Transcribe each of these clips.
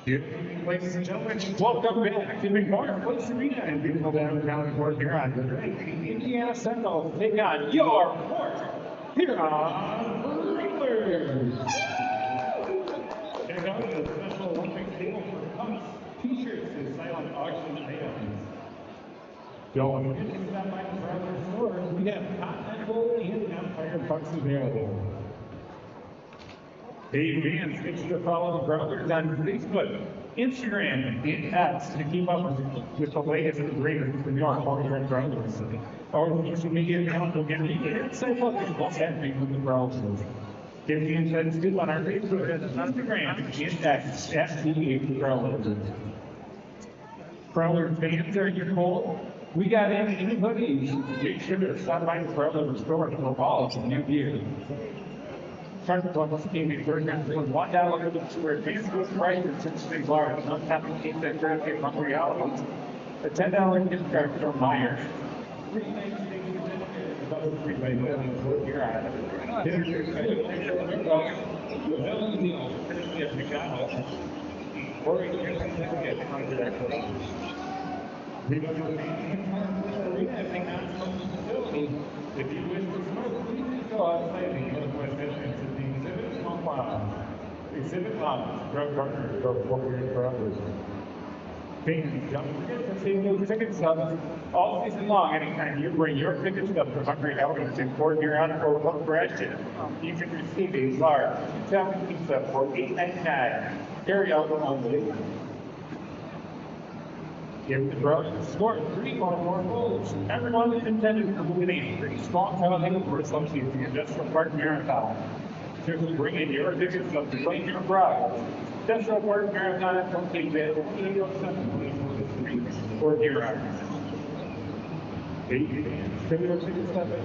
Good evening, ladies and gentlemen. Welcome back to McMorris Place Arena in beautiful downtown Fort Huron. The Indiana Sentinels take on your Fort Huron Prowlers. Check out the special Olympic table for cups, t-shirts, and silent auction items. Don't forget to stop by the Prowlers stores. We have Continental and Empire Bucks available. Hey fans, make sure to follow the Prowlers on Facebook, Instagram, and X to keep up with the latest and greatest from your Huron Prowlers. Our social media account will give you an inside look at what's happening with the Prowlers. Get the inside scoop on our Facebook and Instagram and X at the Prowlers. Prowlers fans are your goal. We got anybody. Make sure to stop by the Prowlers store for all of the new gear. Starting to gaming programs with $1 to square Facebook price and 6 big large, not having to keep that graphic on reality. A $10 gift card from Meyer. If you wish to smoke, please go outside and get a question. Exhibit drug partners of what we're Prowlers. Fans, don't forget to save those ticket stubs all season long. Anytime you bring your ticket stub to Hungry Elements in Fort Huron or Look Correction, you can receive a large 2,000 pizza for $8.99. Carry out only. Give the Prowlers score 3 or more goals. Everyone is intended for winning 3 small town for associates in Industrial Park Marathon. To bring in your tickets up to claim your prize. Industrial Park Marathon complete at 807 for Huron. Similar tickets up at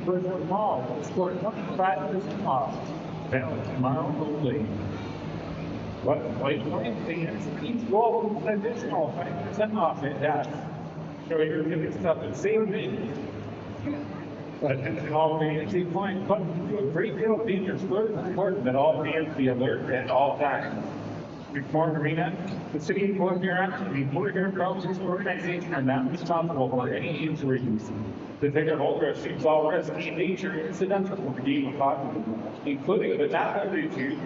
Bridgewood Mall. Score 25% off. Valid tomorrow only. But like fans, each wall with an additional 5% off at that. Show your tickets up at same venue. Attention all fans, keep flying button to a great deal of features. It's important that all fans be alert at all times. McMorris Arena, the city of Fort Huron, and the Fort Huron Prowlers organization are not responsible for any injuries. The ticket holder assumes all risk and danger incidental to the game of hockey, including but not limited to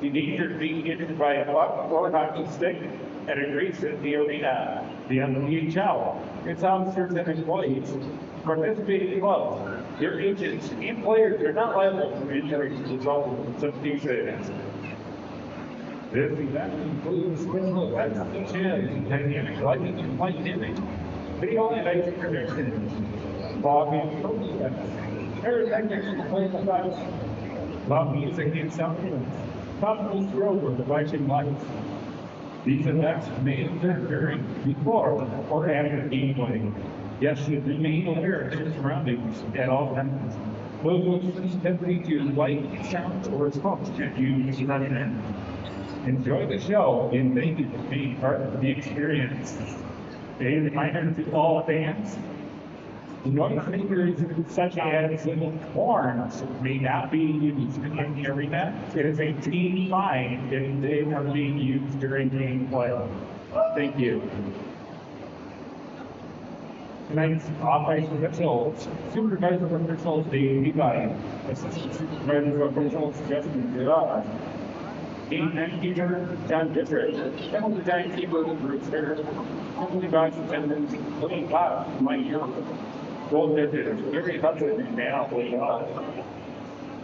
the danger of being injured by a puck or hockey stick and agrees at the arena, the NHL, its officers and employees. Participating clubs, their agents, and players are not liable for injuries resulting from such incidents. This event includes special effects such as dynamic lighting and light dimming, video and ice projection, fog and cold effects, pyrotechnics and flame effects, loud music and sound effects, topical strobe or device lights. These effects may occur during, before, or after gameplay. Yes, you remain aware of your surroundings at all times. Low sensitivity to light, sound, or smoke should you use running in. Enjoy the show and thank you for being part of the experience. A reminder to all fans. Noise makers such as horns may not be used in the arena. It is a team fine if they are being used during gameplay. Thank you. Tonight's off-ice officials, Supervisor of Officials Dave Levi, Assistant Supervisor of Officials Justin Gerard, Game Timekeeper John District, Penalty Timekeeper Bruce Harris, Penalty Box Attendants William Pop, Mike Europe, Gold Digits Gary Hudson and Dan Alway.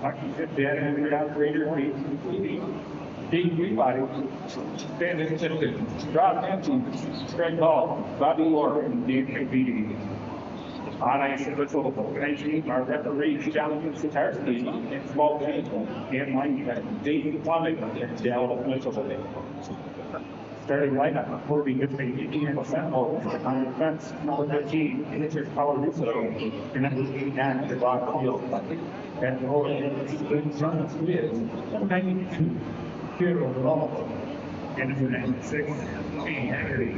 Hockey Fit Dan and Operator Dave Levi, Stan Simpson, Rob Hanson, Greg Hall, Bobby Moore, and Dave McBeady. On ice official organization are referees Jonathan Satarski and Small James and lineman Dave Plumbing and Dale Mitchell. Starting lineup according to the Indiana Sentinels on defense, number 15, Richard Colarusso, and number 89, the Rock Field. And the whole John Smith, 92. Overall, and it's 96, Shane Haggerty.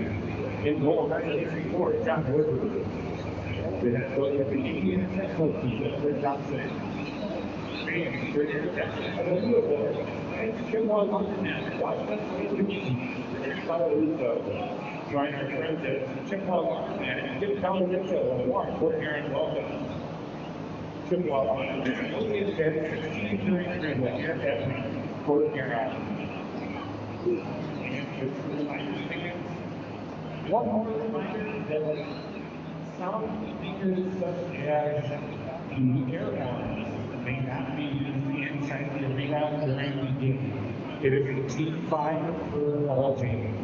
In goal, 94, John Woodward. The head coach of the Indiana Sentinels, Johnson. Shane, Jim was on the net. Join our friends at Chippewa and get television and watch what Aaron welcome. Chippewa and only had 16 during the at Fort Huron. One more reminder that sound speakers such as the air horns may not be used inside the arena during the game. It is a team fine for all teams.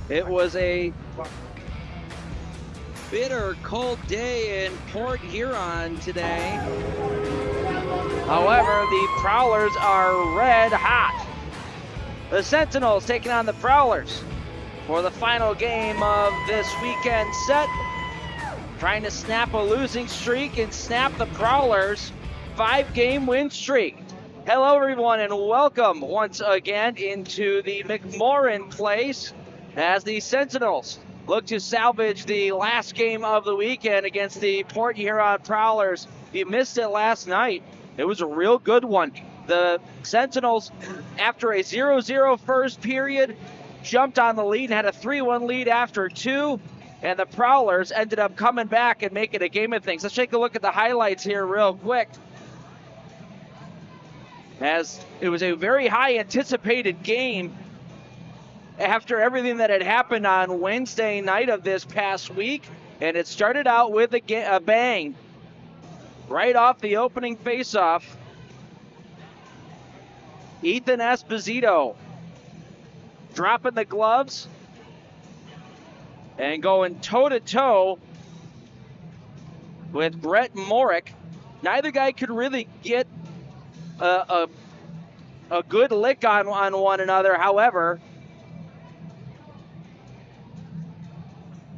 It was a bitter, cold day in Port Huron today. However, the Prowlers are red hot. The Sentinels taking on the Prowlers for the final game of this weekend set. Trying to snap a losing streak and snap the Prowlers' 5-game win streak. Hello, everyone, and welcome once again into the McMorran Place as the Sentinels look to salvage the last game of the weekend against the Port Huron Prowlers. If you missed it last night, it was a real good one. The Sentinels, after a 0-0 first period, jumped on the lead and had a 3-1 lead after 2. And the Prowlers ended up coming back and making a game of things. Let's take a look at the highlights here real quick, as it was a very high anticipated game after everything that had happened on Wednesday night of this past week. And it started out with a bang right off the opening faceoff. Ethan Esposito dropping the gloves, and going toe-to-toe with Brett Morick. Neither guy could really get a good lick on one another. However,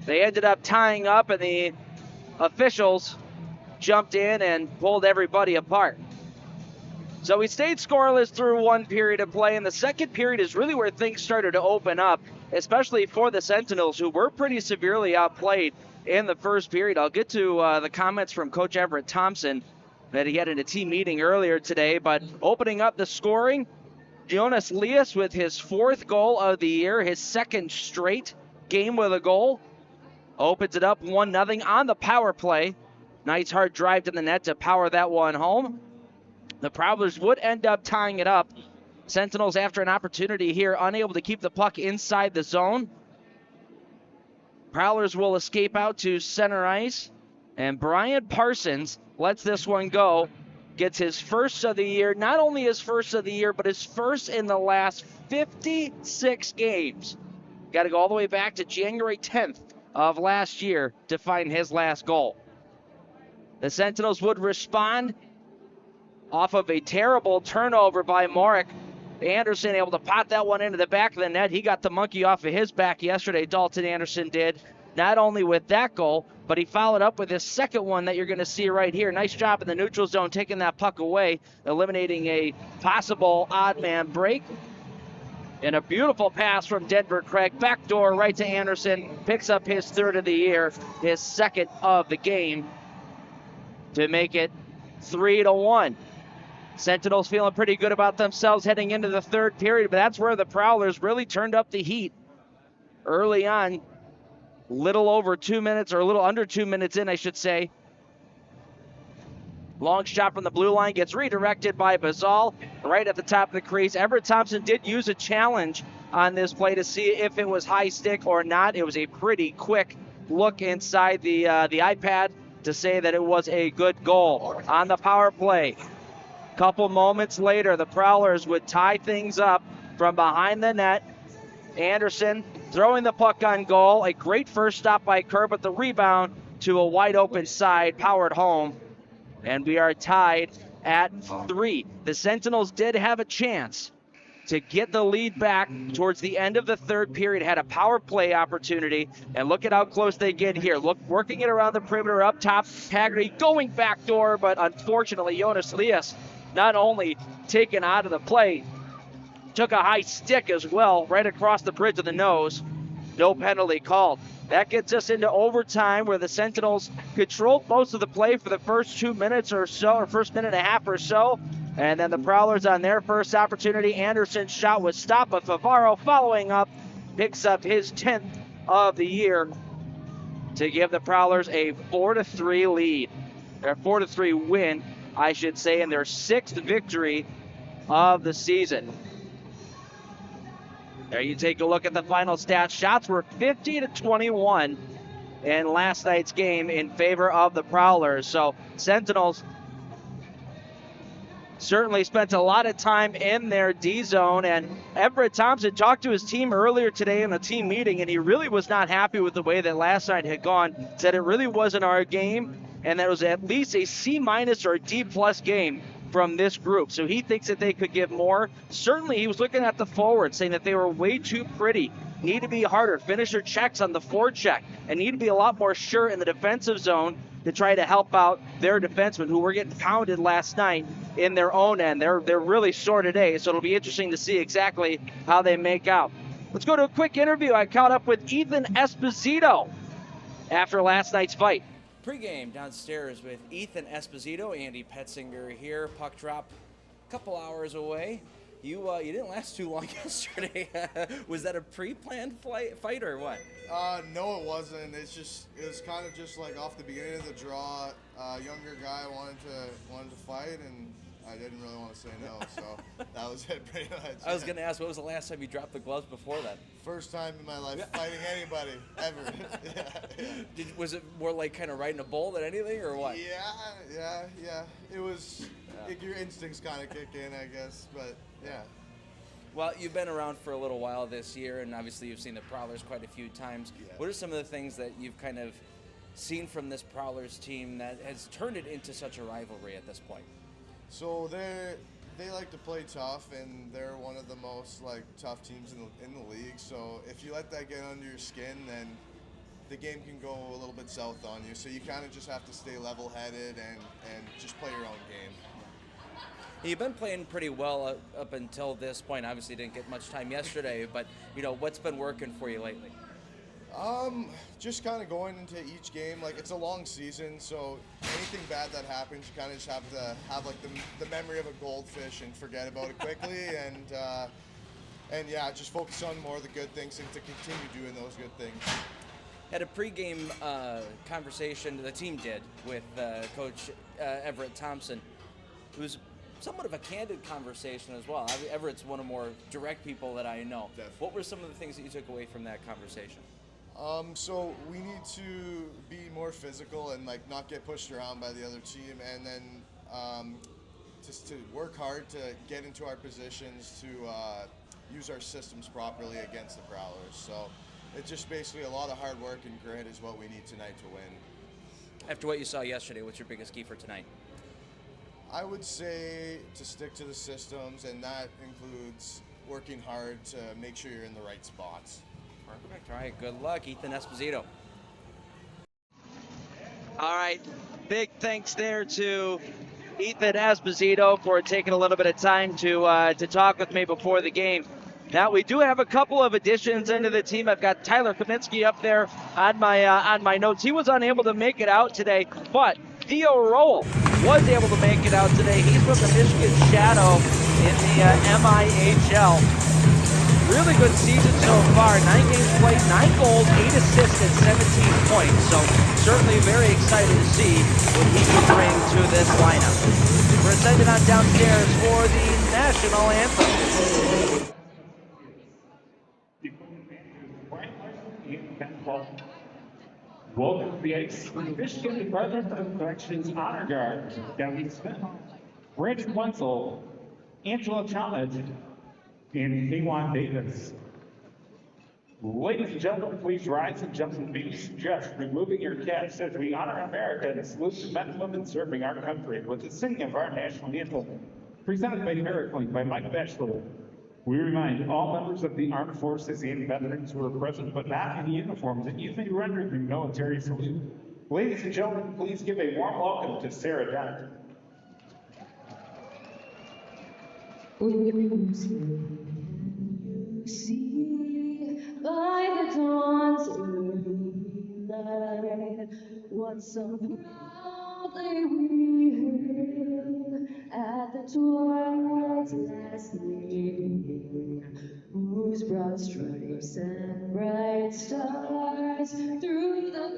they ended up tying up, and the officials jumped in and pulled everybody apart. So we stayed scoreless through one period of play, and the second period is really where things started to open up, especially for the Sentinels, who were pretty severely outplayed in the first period. I'll get to the comments from Coach Everett Thompson that he had in a team meeting earlier today, but opening up the scoring, Jonas Lias with his 4th goal of the year, his 2nd straight game with a goal, opens it up 1-0 on the power play. Nice hard drive to the net to power that one home. The Prowlers would end up tying it up. Sentinels, after an opportunity here, unable to keep the puck inside the zone. Prowlers will escape out to center ice, and Brian Parsons lets this one go. Gets his first of the year, not only his first of the year, but his first in the last 56 games. Got to go all the way back to January 10th of last year to find his last goal. The Sentinels would respond off of a terrible turnover by Morick. Anderson able to pot that one into the back of the net. He got the monkey off of his back yesterday, Dalton Anderson did. Not only with that goal, but he followed up with his second one that you're going to see right here. Nice job in the neutral zone, taking that puck away, eliminating a possible odd man break. And a beautiful pass from Denver Craig. Backdoor right to Anderson. Picks up his 3rd of the year, his 2nd of the game, to make it 3-1. Sentinels feeling pretty good about themselves heading into the 3rd period, but that's where the Prowlers really turned up the heat early on. Little over 2 minutes, or a little under 2 minutes in, I should say. Long shot from the blue line gets redirected by Bazal right at the top of the crease. Everett Thompson did use a challenge on this play to see if it was high stick or not. It was a pretty quick look inside the iPad to say that it was a good goal. On the power play, couple moments later, the Prowlers would tie things up from behind the net. Anderson throwing the puck on goal. A great first stop by Kerr, but the rebound to a wide open side, powered home. And we are tied at 3. The Sentinels did have a chance to get the lead back towards the end of the 3rd period, had a power play opportunity, and look at how close they get here. Look, working it around the perimeter up top. Haggerty going backdoor, but unfortunately Jonas Lias not only taken out of the play, took a high stick as well, right across the bridge of the nose. No penalty called. That gets us into overtime, where the Sentinels controlled most of the play for the first 2 minutes or so, or first minute and a half or so. And then the Prowlers on their first opportunity. Anderson's shot was stopped, but Favaro following up, picks up his 10th of the year to give the Prowlers a 4-3 lead. Or 4-3 win, I should say, in their 6th victory of the season. There you take a look at the final stats. Shots were 50-21 in last night's game in favor of the Prowlers. So Sentinels certainly spent a lot of time in their D zone, and Everett Thompson talked to his team earlier today in a team meeting, and he really was not happy with the way that last night had gone. Said it really wasn't our game, and that it was at least a C- or a D+ game from this group. So he thinks that they could give more. Certainly he was looking at the forwards, saying that they were way too pretty, need to be harder, finish their checks on the forecheck, and need to be a lot more sure in the defensive zone to try to help out their defensemen who were getting pounded last night in their own end. They're really sore today, so it'll be interesting to see exactly how they make out. Let's go to a quick interview. I caught up with Ethan Esposito after last night's fight. Pre-game downstairs with Ethan Esposito, Andy Petzinger here. Puck drop a couple hours away. You didn't last too long yesterday. Was that a pre-planned fight or what? No, it wasn't. It was kind of just like off the beginning of the draw. Younger guy wanted to fight, and I didn't really want to say no, so that was it pretty much. I was gonna ask, what was the last time you dropped the gloves before that? First time in my life fighting anybody ever. Yeah. Was it more like kind of riding a bull than anything, or what? Yeah. It was. Your instincts kind of kick in, I guess, but yeah. Well, you've been around for a little while this year, and obviously you've seen the Prowlers quite a few times. Yeah. What are some of the things that you've kind of seen from this Prowlers team that has turned it into such a rivalry at this point? So they like to play tough, and they're one of the most like tough teams in the league. So if you let that get under your skin, then the game can go a little bit south on you. So you kind of just have to stay level-headed and just play your own game. You've been playing pretty well up until this point. Obviously, didn't get much time yesterday, but what's been working for you lately? Just kind of going into each game, like it's a long season, so anything bad that happens, you kind of just have to have like the memory of a goldfish and forget about it quickly, and yeah, just focus on more of the good things and to continue doing those good things. Had a pregame conversation, the team did, with Coach Everett Thompson. It was somewhat of a candid conversation as well. Everett's one of the more direct people that I know. Definitely. What were some of the things that you took away from that conversation? So we need to be more physical and like not get pushed around by the other team, and then just to work hard to get into our positions to use our systems properly against the Prowlers. So it's just basically a lot of hard work and grit is what we need tonight to win. After what you saw yesterday, what's your biggest key for tonight? I would say to stick to the systems, and that includes working hard to make sure you're in the right spots. Perfect. All right, good luck, Ethan Esposito. All right, big thanks there to Ethan Esposito for taking a little bit of time to talk with me before the game. Now we do have a couple of additions into the team. I've got Tyler Kaminsky up there on my notes. He was unable to make it out today, but Theo Rowell was able to make it out today. He's from the Michigan Shadow in the MIHL. Really good season so far. 9 games played, 9 goals, 8 assists, and 17 points. So certainly very excited to see what he can bring to this lineup. We're sending on downstairs for the national anthem. Welcome to the ice, Michigan Department of Corrections Honor Guard, Gavin Smith, Rich Wenzel, Angela Chalmers, and Kaywan Davis. Ladies and gentlemen, please rise and gentlemen, we suggest removing your caps as we honor America and salute the men and women serving our country with the singing of our national anthem, presented by Miracle by Mike Batchelor. We remind all members of the armed forces and veterans who are present but not in uniform that you may render the military salute. Ladies and gentlemen, please give a warm welcome to Sarah Dent. See by the dawn's early light what so proudly we hailed at the twilight's last gleaming, whose broad stripes and bright stars through the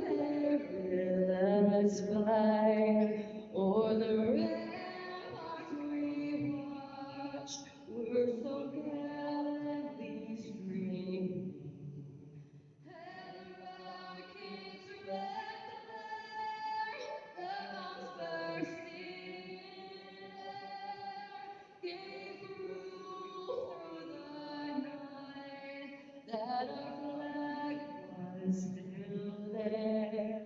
perilous fight o'er the ramparts we watched were so gallantly streaming. And our kings red the bombs bursting in air gave proof through the night that our flag was still there.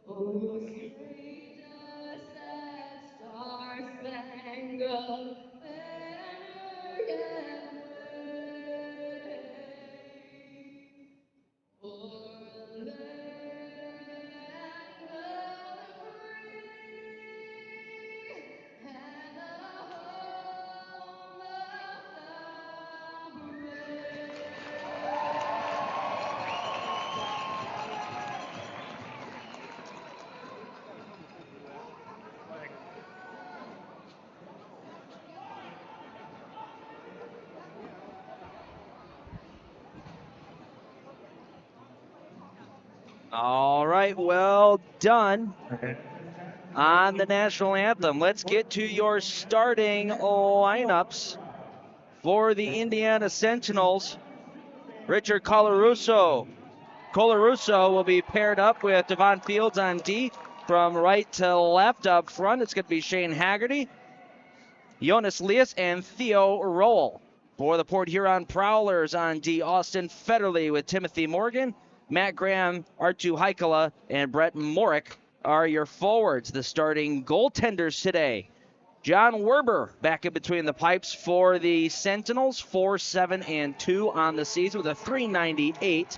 Oh, great does that star-spangled banner yet wave o'er the land of the free and the home of the brave. All right, well done on the national anthem. Let's get to your starting lineups for the Indiana Sentinels. Richard Colarusso. Colarusso will be paired up with Devon Fields on D. From right to left up front, it's going to be Shane Haggerty, Jonas Lias, and Theo Rowell. For the Port Huron Prowlers on D, Austin Federley with Timothy Morgan, Matt Graham, Artu Heikala, and Brett Morick are your forwards. The starting goaltenders today. John Werber back in between the pipes for the Sentinels, 4-7-2 on the season with a .398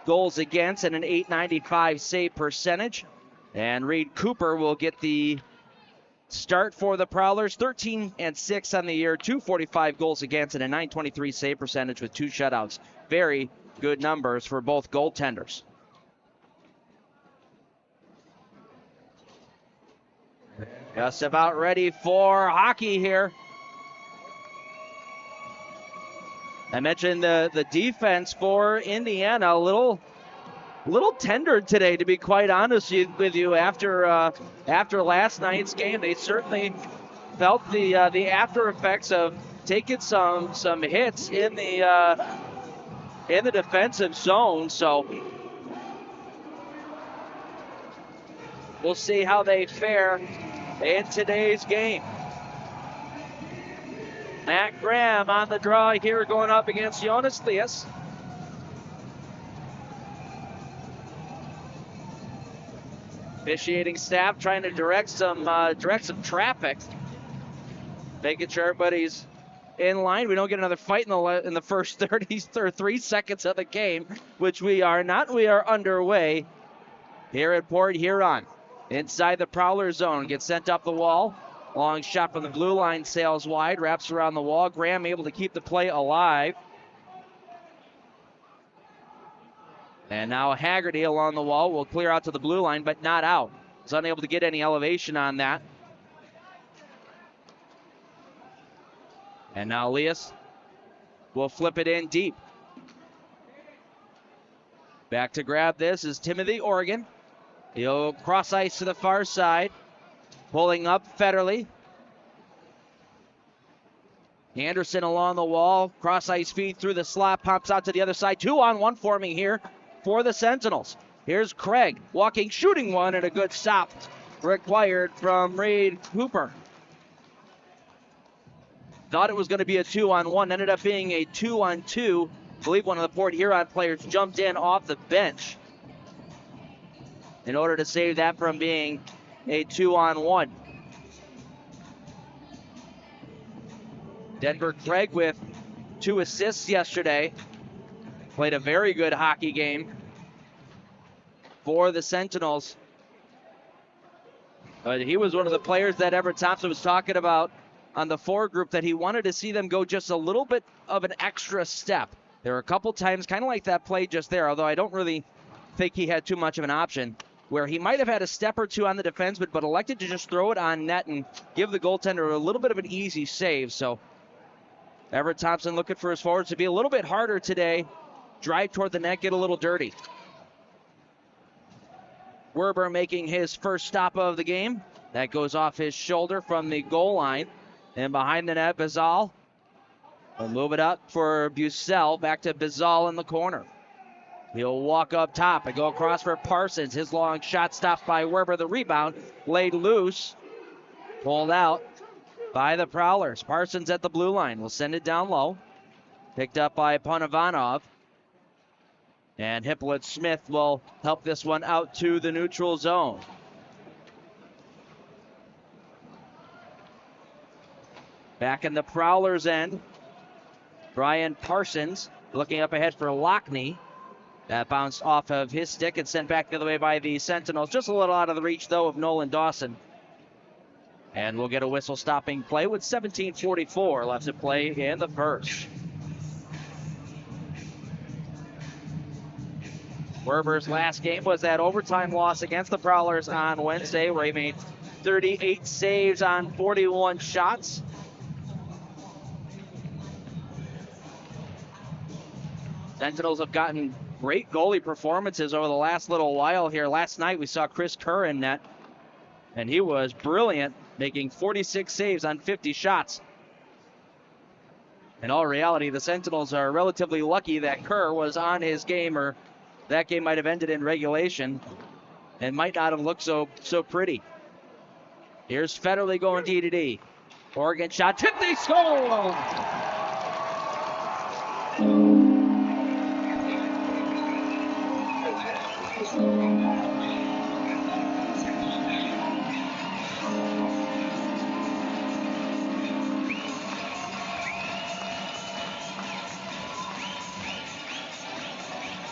goals against and an .895 save percentage. And Reed Cooper will get the start for the Prowlers, 13-6 on the year, 245 goals against and a .923 save percentage with 2 shutouts. Very good numbers for both goaltenders. Just about ready for hockey here. I mentioned the defense for Indiana, a little tender today, to be quite honest with you. After last night's game, they certainly felt the after effects of taking some hits in the defensive zone. So we'll see how they fare in today's game. Matt Graham on the draw here, going up against Jonas Lias. Officiating staff trying to direct some traffic, making sure everybody's in line. We don't get another fight in the first 3 seconds of the game, which we are not. We are underway here at Port Huron. Inside the Prowler zone, gets sent up the wall. Long shot from the blue line, sails wide, wraps around the wall. Graham able to keep the play alive. And now Haggerty along the wall will clear out to the blue line, but not out. He's unable to get any elevation on that. And now Elias will flip it in deep. Back to grab this is Timothy Oregon. He'll cross ice to the far side. Pulling up Federley. Anderson along the wall. Cross ice feed through the slot. Pops out to the other side. 2-on-1 forming here for the Sentinels. Here's Craig walking, shooting one, and a good stop required from Reed Cooper. Thought it was going to be a 2-on-1. Ended up being a 2-on-2. I believe one of the Port Huron players jumped in off the bench in order to save that from being a 2-on-1. Denver Craig with 2 assists yesterday. Played a very good hockey game for the Sentinels. But he was one of the players that Everett Thompson was talking about on the forward group, that he wanted to see them go just a little bit of an extra step. There were a couple times, kind of like that play just there, although I don't really think he had too much of an option, where he might have had a step or two on the defenseman, but elected to just throw it on net and give the goaltender a little bit of an easy save. So Everett Thompson looking for his forwards to be a little bit harder today, drive toward the net, get a little dirty. Werber making his first stop of the game. That goes off his shoulder from the goal line. And behind the net, Bizal will move it up for Bucell. Back to Bizal in the corner. He'll walk up top and go across for Parsons. His long shot stopped by Werber. The rebound laid loose. Pulled out by the Prowlers. Parsons at the blue line will send it down low. Picked up by Ponovanov. And Hippolyte Smith will help this one out to the neutral zone. Back in the Prowlers' end, Brian Parsons looking up ahead for Lockney. That bounced off of his stick and sent back the other way by the Sentinels. Just a little out of the reach, though, of Nolan Dawson. And we'll get a whistle stopping play with 17:44 left to play in the first. Werber's last game was that overtime loss against the Prowlers on Wednesday, where he made 38 saves on 41 shots. Sentinels have gotten great goalie performances over the last little while here. Last night we saw Chris Kerr in net, and he was brilliant, making 46 saves on 50 shots. In all reality, the Sentinels are relatively lucky that Kerr was on his game, or that game might have ended in regulation and might not have looked so pretty. Here's Federley going D to D. Oregon shot, tipped, they score!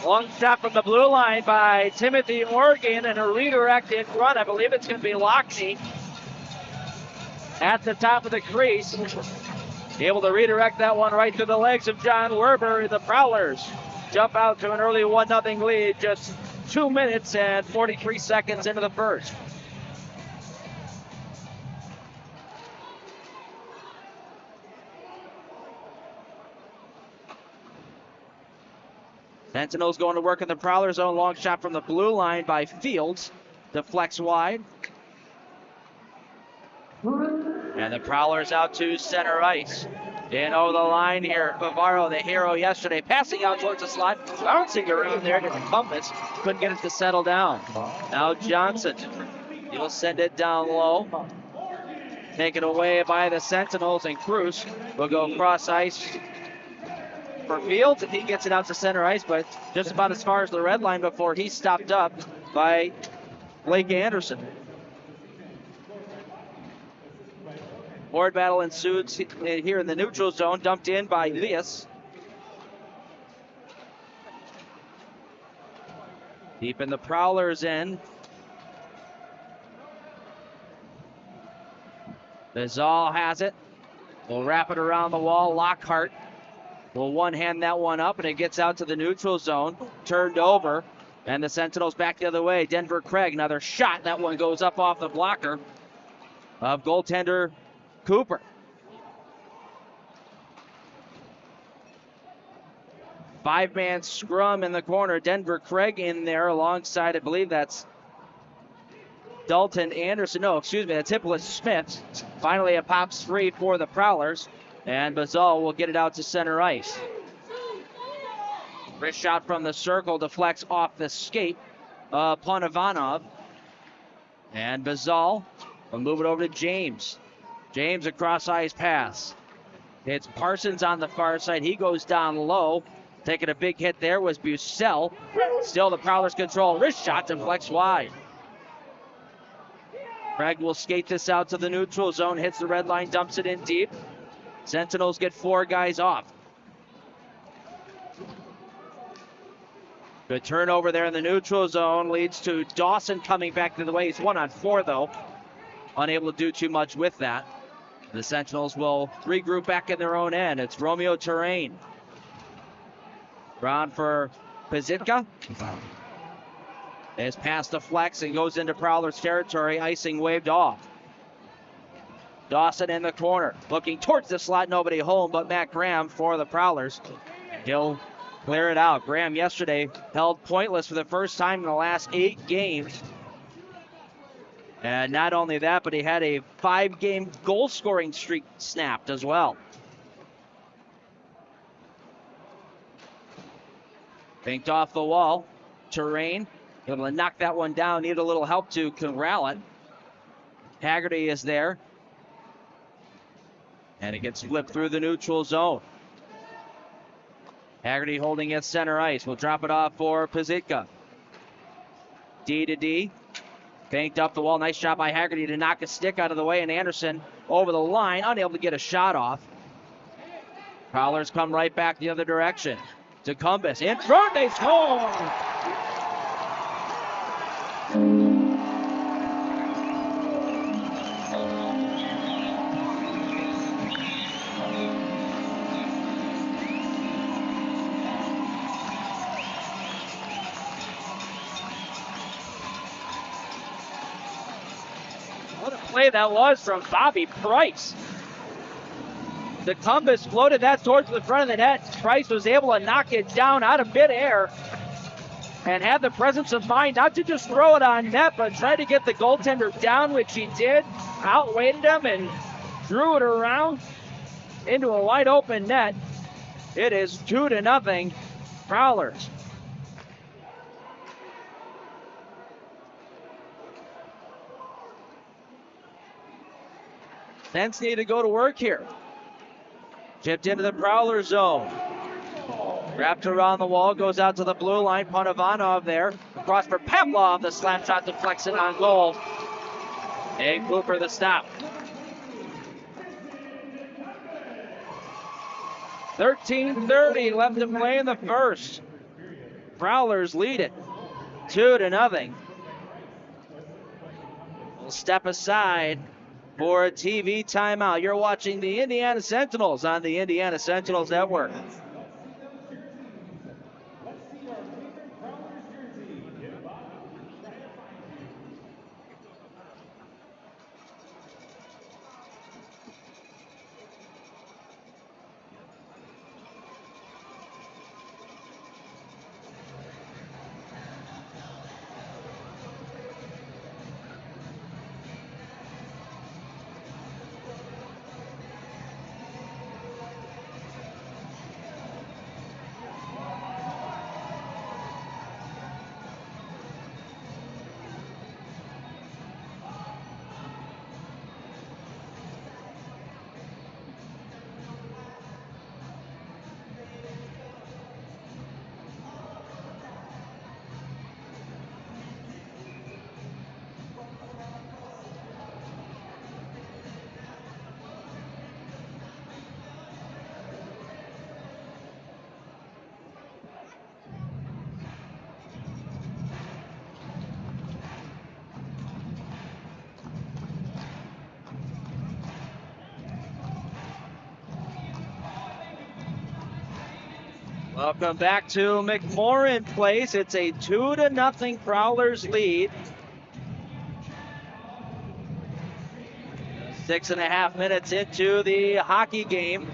Long shot from the blue line by Timothy Morgan and a redirect in front. I believe it's going to be Lockney at the top of the crease. Able to redirect that one right through the legs of John Werber. The Prowlers jump out to an early 1-0 lead just 2 minutes and 43 seconds into the first. Sentinels going to work in the Prowler zone. Long shot from the blue line by Fields. Deflects wide. And the Prowlers out to center ice. In over the line here. Bavaro, the hero yesterday, passing out towards the slot, bouncing around there to the compass. Couldn't get it to settle down. Now Johnson. He'll send it down low. Taken away by the Sentinels, and Cruz will go cross ice for Fields, and he gets it out to center ice, but just about as far as the red line before he's stopped up by Blake Anderson. Board battle ensues here in the neutral zone, dumped in by Elias. Deep in the Prowlers end. Bizal has it. We'll wrap it around the wall. Lockhart will one-hand that one up, and it gets out to the neutral zone. Turned over, and the Sentinels back the other way. Denver Craig, another shot. That one goes up off the blocker of goaltender Cooper. Five-man scrum in the corner. Denver Craig in there alongside, I believe that's Dalton Anderson. No, excuse me, that's Hippolyte Smith. Finally, it pops free for the Prowlers, and Bazal will get it out to center ice. Wrist shot from the circle deflects off the skate. Ponivanov. And Bazal will move it over to James. James, a cross-ice pass. It's Parsons on the far side. He goes down low. Taking a big hit there was Bucell. Still the Prowlers control. Wrist shot deflects wide. Craig will skate this out to the neutral zone. Hits the red line, dumps it in deep. Sentinels get 4 guys off. Good turnover there in the neutral zone. Leads to Dawson coming back to the way. He's 1-on-4 though. Unable to do too much with that. The Sentinels will regroup back in their own end. It's Romeo Terrain. Round for Pazitka. Is past the flex and goes into Prowler's territory. Icing waved off. Dawson in the corner. Looking towards the slot. Nobody home but Matt Graham for the Prowlers. He'll clear it out. Graham yesterday held pointless for the first time in the last 8 games. And not only that, but he had a 5-game goal-scoring streak snapped as well. Banked off the wall. Terrain able to knock that one down. Need a little help to corral it. Haggerty is there. And it gets flipped through the neutral zone. Haggerty holding at center ice. We'll drop it off for Pazitka. D to D. Banked up the wall. Nice shot by Haggerty to knock a stick out of the way. And Anderson over the line. Unable to get a shot off. Prowlers come right back the other direction. To Cumbus. In front. They score! What a play that was from Bobby Price. The Cumbus floated that towards the front of the net. Price was able to knock it down out of midair and had the presence of mind not to just throw it on net, but try to get the goaltender down, which he did. Outweighted him and drew it around into a wide open net. It is 2-0 Prowlers. Sens need to go to work here. Chipped into the Prowler zone. Wrapped around the wall, goes out to the blue line. Ponivanov there. Across for Pavlov. The slap shot deflects it on goal. And Cooper the stop. 13:30 left to play in the first. Prowlers lead it 2-0. We'll step aside for a TV timeout. You're watching the Indiana Sentinels on the Indiana Sentinels Network. Welcome back to McMorran Place. It's a 2-0 Prowlers lead. 6.5 minutes into the hockey game.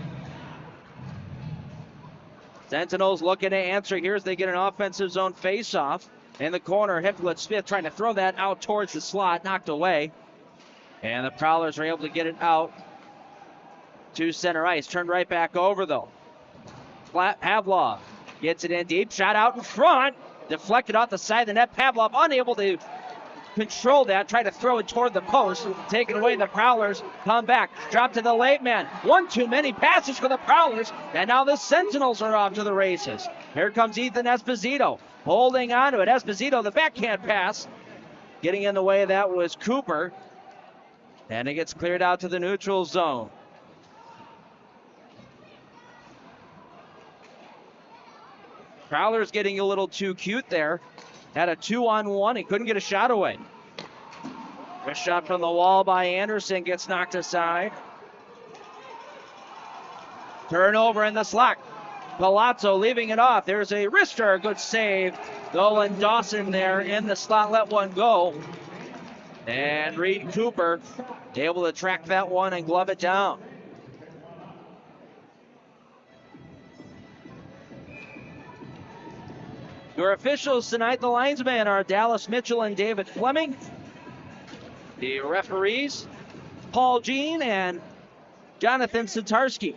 Sentinels looking to answer here as they get an offensive zone faceoff. In the corner, Hippolyte-Smith trying to throw that out towards the slot, knocked away. And the Prowlers are able to get it out to center ice. Turned right back over though. Pavlov gets it in deep, shot out in front, deflected off the side of the net. Pavlov unable to control that, tried to throw it toward the post, taken away. The Prowlers come back, drop to the late man. One too many passes for the Prowlers, and now the Sentinels are off to the races. Here comes Ethan Esposito, holding on to it. Esposito, the backhand pass, getting in the way of that was Cooper, and it gets cleared out to the neutral zone. Prowlers getting a little too cute there. Had a 2-on-1. He couldn't get a shot away. A shot from the wall by Anderson gets knocked aside. Turnover in the slot. Palazzo leaving it off. There's a wrister. Good save. Nolan Dawson there in the slot. Let one go. And Reed Cooper able to track that one and glove it down. Your officials tonight, the linesmen are Dallas Mitchell and David Fleming. The referees, Paul Jean and Jonathan Satarski.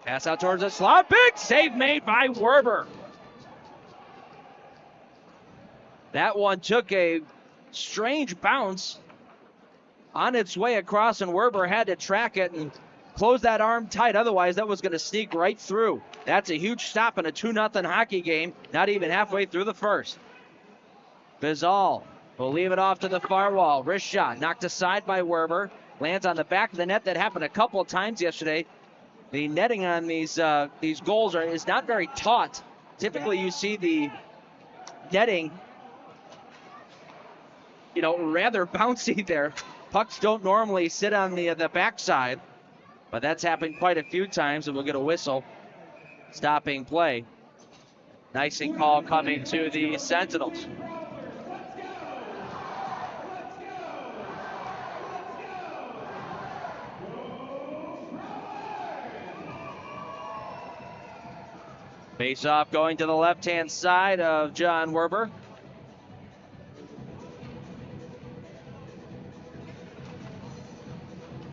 Pass out towards the slot. Big save made by Werber. That one took a strange bounce on its way across, and Werber had to track it and close that arm tight, otherwise that was going to sneak right through. That's a huge stop in a 2-0 hockey game, not even halfway through the first. Bizal will leave it off to the far wall. Wrist shot knocked aside by Werber. Lands on the back of the net. That happened a couple of times yesterday. The netting on these goals is not very taut. Typically you see the netting, rather bouncy there. Pucks don't normally sit on the backside. But that's happened quite a few times, and we'll get a whistle stopping play. Nicing call coming to the Sentinels. Face off going to the left-hand side of John Werber.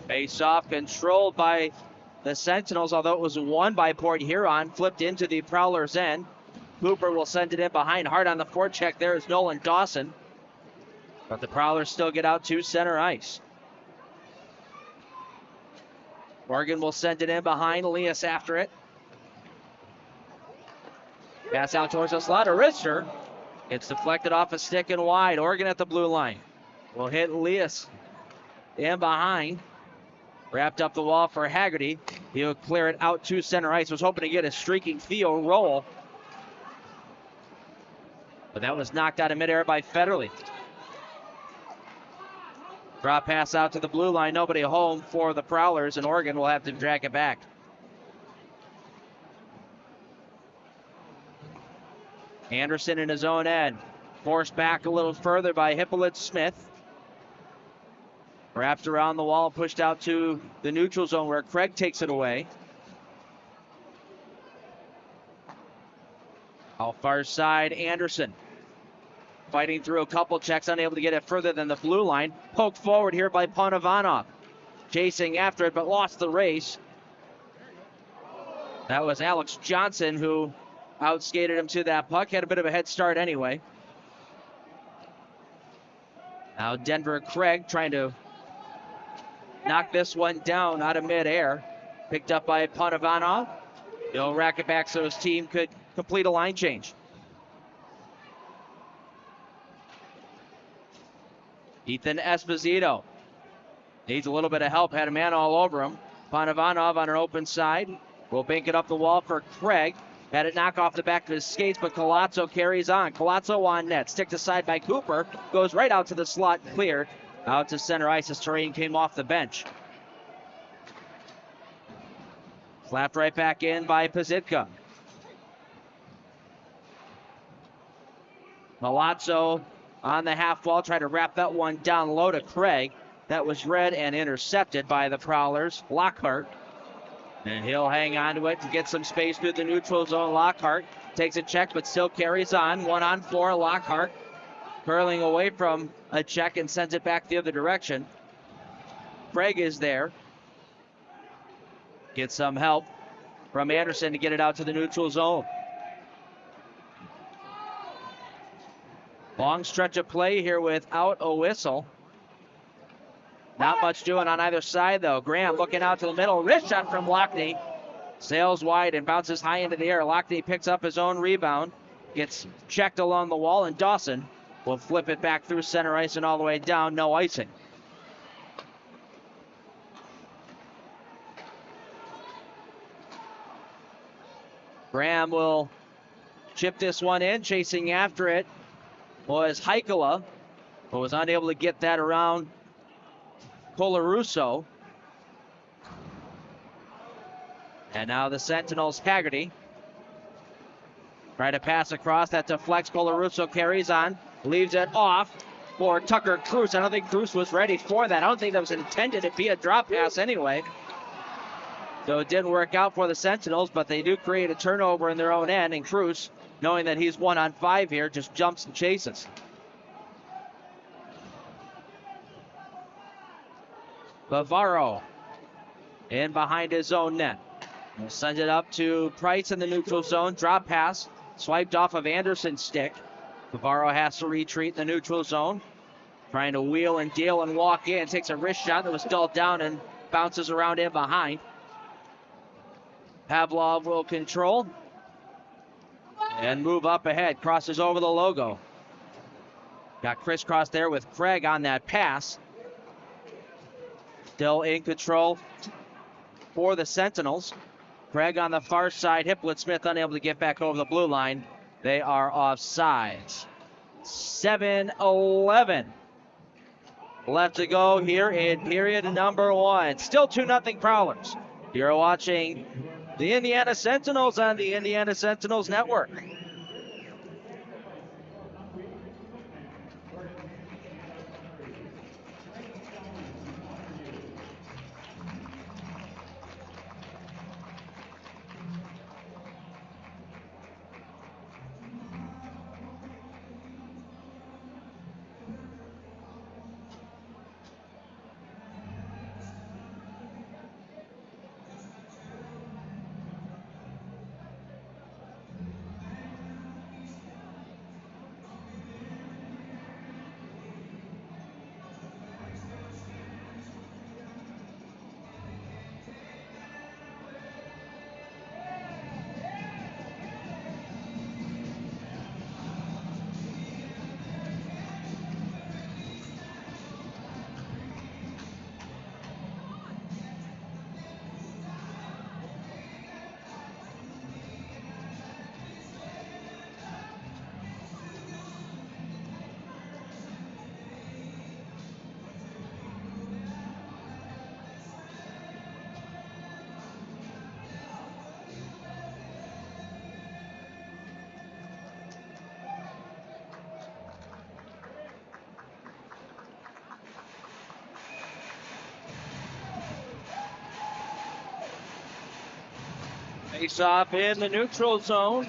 Face off controlled by the Sentinels, although it was won by Port Huron. Flipped into the Prowlers' end. Cooper will send it in behind. Hard on the forecheck there is Nolan Dawson. But the Prowlers still get out to center ice. Morgan will send it in behind. Elias after it. Pass out towards the slot. A wrister. It's deflected off a stick and wide. Oregon at the blue line. Will hit Elias in behind. Wrapped up the wall for Haggerty. He'll clear it out to center ice. Was hoping to get a streaking Theo roll. But that was knocked out of midair by Federley. Drop pass out to the blue line. Nobody home for the Prowlers, and Oregon will have to drag it back. Anderson in his own end. Forced back a little further by Hippolyte Smith. Wrapped around the wall, pushed out to the neutral zone where Craig takes it away. Out far side, Anderson. Fighting through a couple checks, unable to get it further than the blue line. Poked forward here by Panovanov. Chasing after it, but lost the race. That was Alex Johnson who outskated him to that puck. Had a bit of a head start anyway. Now Denver Craig trying to knock this one down out of midair. Picked up by Panovanov. He'll rack it back so his team could complete a line change. Ethan Esposito needs a little bit of help. Had a man all over him. Panovanov on an open side. Will bank it up the wall for Craig. Had it knock off the back of his skates, but Colazzo carries on. Colazzo on net. Sticked aside by Cooper. Goes right out to the slot, cleared. Out to center ice as Terrain came off the bench. Slapped right back in by Pazitka. Colazzo on the half wall, tried to wrap that one down low to Craig. That was read and intercepted by the Prowlers. Lockhart. And he'll hang on to it to get some space through the neutral zone. Lockhart takes a check but still carries on. 1-on-4. Lockhart curling away from a check and sends it back the other direction. Craig is there. Gets some help from Anderson to get it out to the neutral zone. Long stretch of play here without a whistle. Not much doing on either side, though. Graham looking out to the middle. Wrist shot from Lockney. Sails wide and bounces high into the air. Lockney picks up his own rebound. Gets checked along the wall, and Dawson will flip it back through center ice and all the way down. No icing. Graham will chip this one in. Chasing after it was Heikala, but was unable to get that around Colarusso. And now the Sentinels, Haggerty. Try to pass across, that deflects. Colarusso carries on, leaves it off for Tucker Cruz. I don't think Cruz was ready for that. I don't think that was intended to be a drop pass anyway. So it didn't work out for the Sentinels, but they do create a turnover in their own end, and Cruz, knowing that he's 1-on-5 here, just jumps and chases. Bavaro in behind his own net. He'll send it up to Price in the neutral zone. Drop pass. Swiped off of Anderson's stick. Bavaro has to retreat in the neutral zone. Trying to wheel and deal and walk in. Takes a wrist shot that was dulled down and bounces around in behind. Pavlov will control and move up ahead. Crosses over the logo. Got crisscross there with Craig on that pass. Still in control for the Sentinels. Craig on the far side. Hippolyte Smith unable to get back over the blue line. They are offsides. 7-11 left to go here in period number 1. Still 2-0 Prowlers. You're watching the Indiana Sentinels on the Indiana Sentinels Network. Face off in the neutral zone,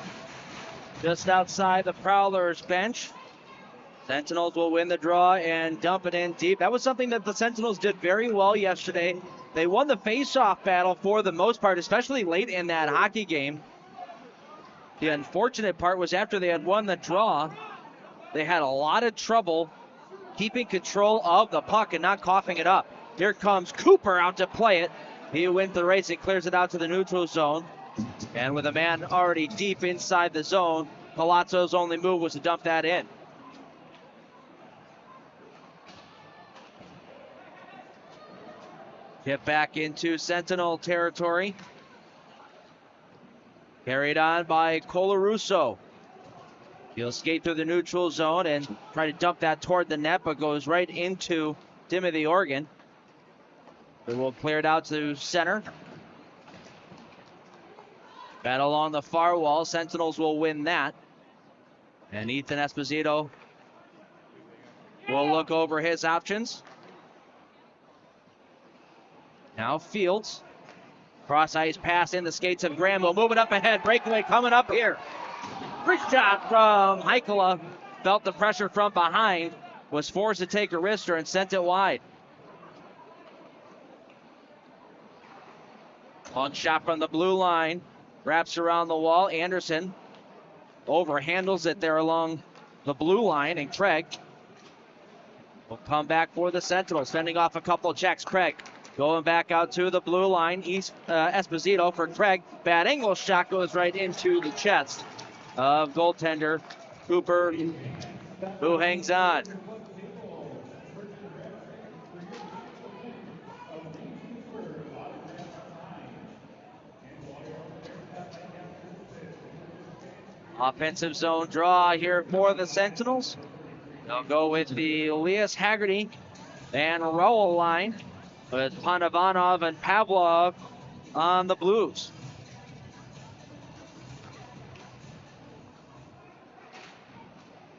just outside the Prowlers bench. Sentinels will win the draw and dump it in deep. That was something that the Sentinels did very well yesterday. They won the face-off battle for the most part, especially late in that hockey game. The unfortunate part was after they had won the draw, they had a lot of trouble keeping control of the puck and not coughing it up. Here comes Cooper out to play it. He wins the race and clears it out to the neutral zone. And with a man already deep inside the zone, Palazzo's only move was to dump that in. Get back into Sentinel territory. Carried on by Colarusso. He'll skate through the neutral zone and try to dump that toward the net, but goes right into Timothy Organ. They will clear it out to center. Battle on the far wall. Sentinels will win that. And Ethan Esposito will look over his options. Now Fields. Cross ice pass in the skates of Graham. Will move it up ahead. Breakaway coming up here. Quick shot from Heikala. Felt the pressure from behind. Was forced to take a wrister and sent it wide. Long shot from the blue line. Wraps around the wall. Anderson overhandles it there along the blue line. And Craig will come back for the Sentinels. Sending off a couple checks. Craig going back out to the blue line. Esposito for Craig. Bad angle shot goes right into the chest of goaltender Cooper, who hangs on. Offensive zone draw here for the Sentinels. They'll go with the Elias Haggerty and Rowell line with Panavanov and Pavlov on the Blues.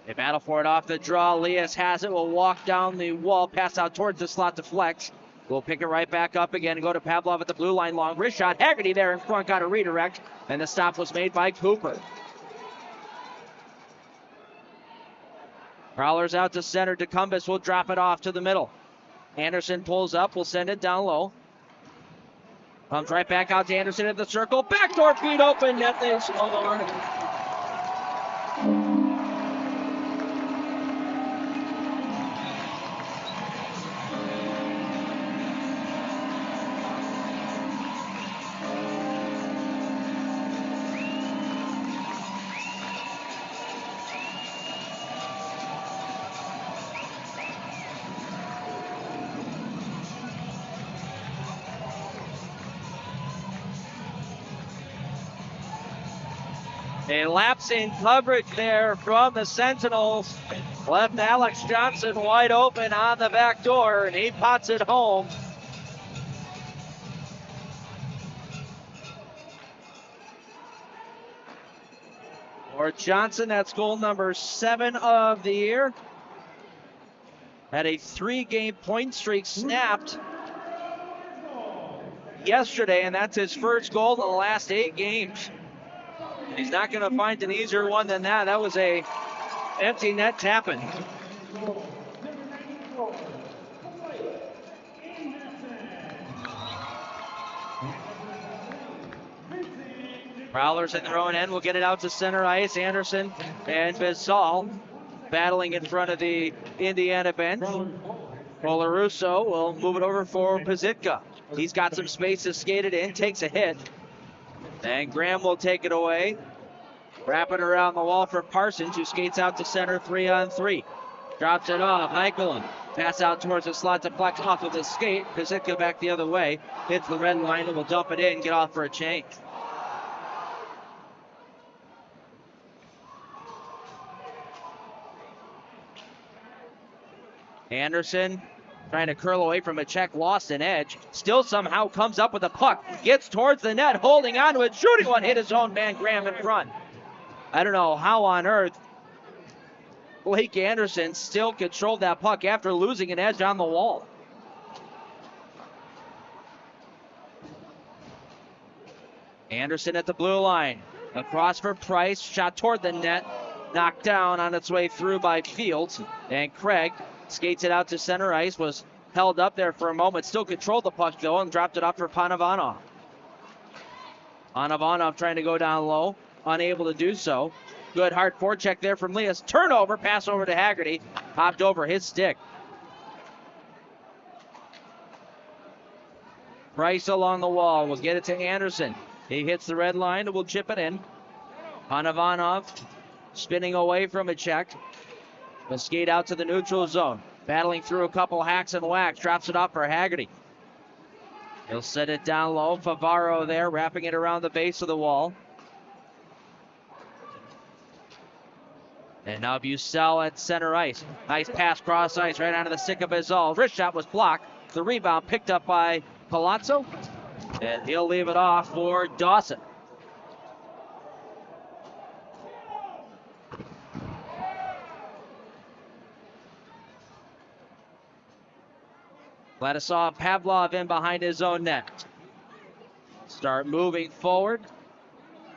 They battle for it off the draw. Elias has it, will walk down the wall, pass out towards the slot to Flex. We'll pick it right back up again and go to Pavlov at the blue line. Long wrist shot. Haggerty there in front got a redirect, and the stop was made by Cooper. Prowlers out to center. DeCumbis will drop it off to the middle. Anderson pulls up, will send it down low. Comes right back out to Anderson at the circle. Backdoor feed open. Nothing. A lapse in coverage there from the Sentinels. Left Alex Johnson wide open on the back door, and he pots it home. For Johnson, that's goal number 7 of the year. Had a 3-game point streak snapped yesterday, and that's his first goal in the last 8 games. He's not going to find an easier one than that. That was a empty net tapping. Prowlers in their own end will get it out to center ice. Anderson and Bissall battling in front of the Indiana bench. Colarusso will move it over for Pazitka. He's got some space to skate it in, takes a hit. And Graham will take it away. Wrap it around the wall for Parsons, who skates out to center 3-on-3. Drops it off. Heikkinen. Pass out towards the slot to Flex off of the skate. Pazitka back the other way. Hits the red line and will dump it in, get off for a change. Anderson trying to curl away from a check, lost an edge. Still somehow comes up with a puck. Gets towards the net, holding on to it. Shooting one, hit his own man, Graham, in front. I don't know how on earth Blake Anderson still controlled that puck after losing an edge on the wall. Anderson at the blue line. Across for Price. Shot toward the net. Knocked down on its way through by Fields. And Craig skates it out to center ice. Was held up there for a moment. Still controlled the puck though and dropped it off for Panavanov. Panavanov trying to go down low. Unable to do so. Good hard forecheck there from Leas. Turnover. Pass over to Haggerty. Popped over his stick. Price along the wall will get it to Anderson. He hits the red line and will chip it in. Panavanov spinning away from a check. Will skate out to the neutral zone. Battling through a couple hacks and whacks. Drops it off for Haggerty. He'll set it down low. Favaro there, wrapping it around the base of the wall. And now Bucell at center ice. Nice pass cross ice right onto the stick of Bizal. Wrist shot was blocked. The rebound picked up by Palazzo. And he'll leave it off for Dawson. Vladislav Pavlov in behind his own net. Start moving forward.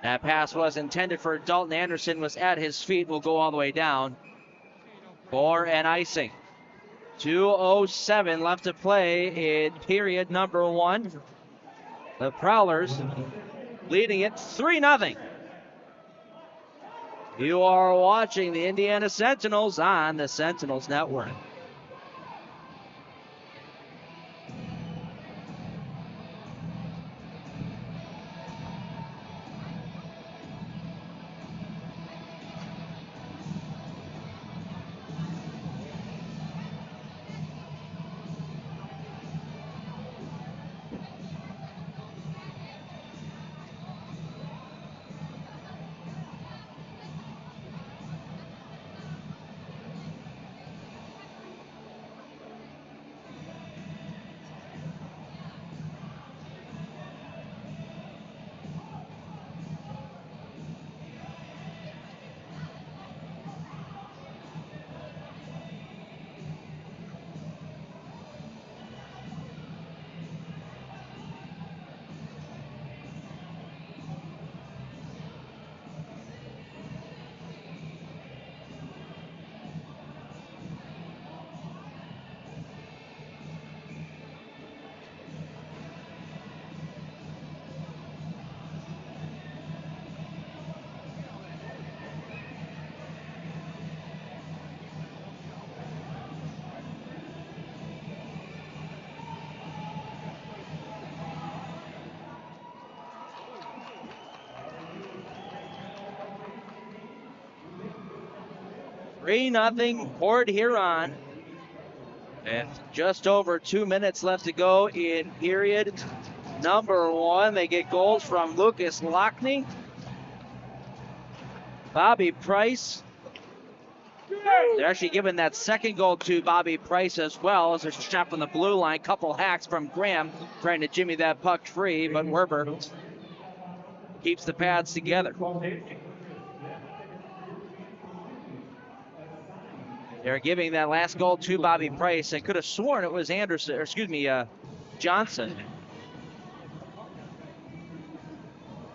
That pass was intended for Dalton Anderson, was at his feet, will go all the way down for an icing. 2:07 left to play in period number 1. The Prowlers leading it 3-0. You are watching the Indiana Sentinels on the Sentinels Network. Nothing Port Huron. And just over 2 minutes left to go in period number 1. They get goals from Lucas Lockney, Bobby Price. They're actually giving that second goal to Bobby Price as well, as there's a shot from the blue line. Couple hacks from Graham trying to jimmy that puck free, but Werber keeps the pads together. They're giving that last goal to Bobby Price. I could have sworn it was Anderson, or excuse me, Johnson.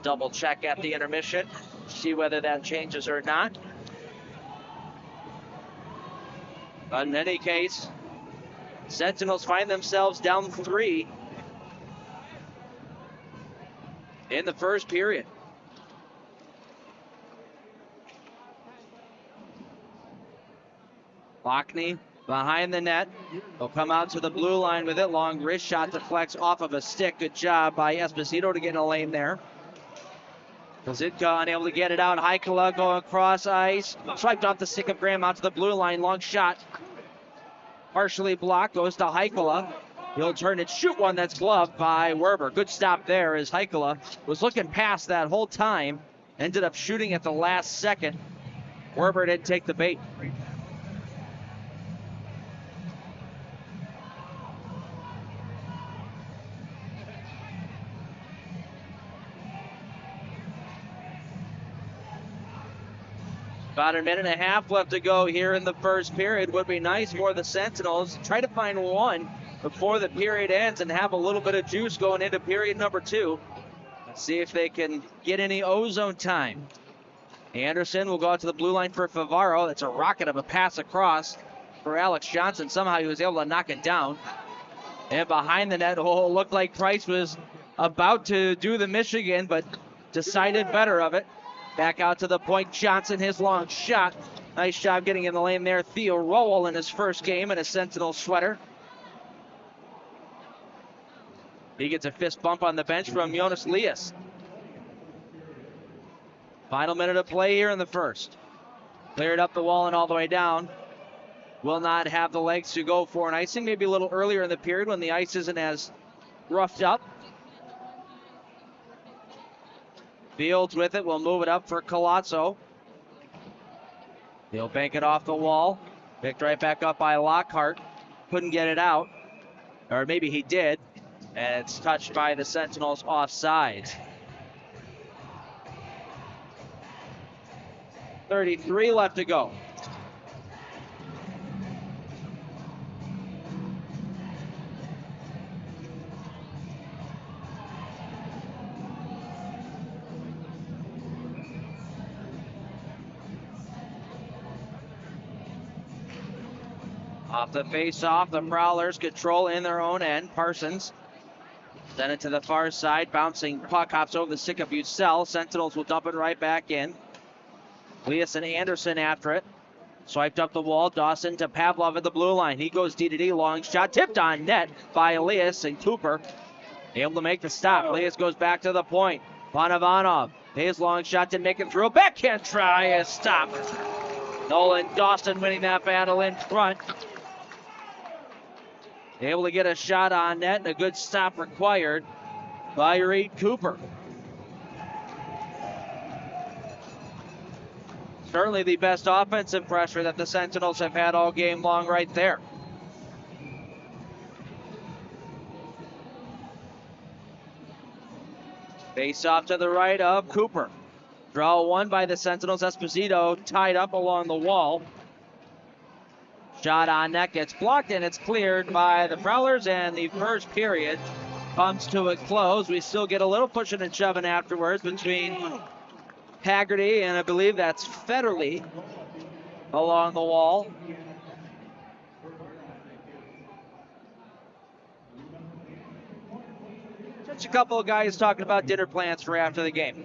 Double check at the intermission, see whether that changes or not. But in any case, Sentinels find themselves down 3 in the first period. Lockney behind the net. Will come out to the blue line with it. Long wrist shot deflects off of a stick. Good job by Esposito to get in a lane there. Kazitka unable to get it out. Heikala going across ice. Swiped off the stick of Graham out to the blue line. Long shot. Partially blocked. Goes to Heikala. He'll turn and shoot one that's gloved by Werber. Good stop there as Heikala was looking past that whole time. Ended up shooting at the last second. Werber didn't take the bait. About a minute and a half left to go here in the first period. Would be nice for the Sentinels. Try to find one before the period ends and have a little bit of juice going into period number 2. Let's see if they can get any ozone time. Anderson will go out to the blue line for Favaro. That's a rocket of a pass across for Alex Johnson. Somehow he was able to knock it down. And behind the net, looked like Price was about to do the Michigan, but decided better of it. Back out to the point, Johnson, his long shot. Nice job getting in the lane there. Theo Rowell in his first game in a Sentinel sweater. He gets a fist bump on the bench from Jonas Lias. Final minute of play here in the first. Cleared up the wall and all the way down. Will not have the legs to go for an icing. Maybe a little earlier in the period when the ice isn't as roughed up. Fields with it. Will move it up for Colazzo. He'll bank it off the wall. Picked right back up by Lockhart. Couldn't get it out. Or maybe he did. And it's touched by the Sentinels offside. 33 left to go. Off the face-off, the Prowlers control in their own end. Parsons send it to the far side. Bouncing puck hops over the stick of Bucell. Sentinels will dump it right back in. Lias and Anderson after it. Swiped up the wall. Dawson to Pavlov at the blue line. He goes D-to-D. Long shot. Tipped on net by Lias, and Cooper able to make the stop. Lias goes back to the point. Bonovanov. His long shot didn't make it through. A backhand try is stopped. Nolan Dawson winning that battle in front. Able to get a shot on net, and a good stop required by Reed Cooper. Certainly the best offensive pressure that the Sentinels have had all game long right there. Face off to the right of Cooper. Draw one by the Sentinels. Esposito tied up along the wall. Shot on net gets blocked, and it's cleared by the Prowlers, and the first period comes to a close. We still get a little pushing and shoving afterwards between Haggerty and I believe that's Federley along the wall. Just a couple of guys talking about dinner plans for after the game.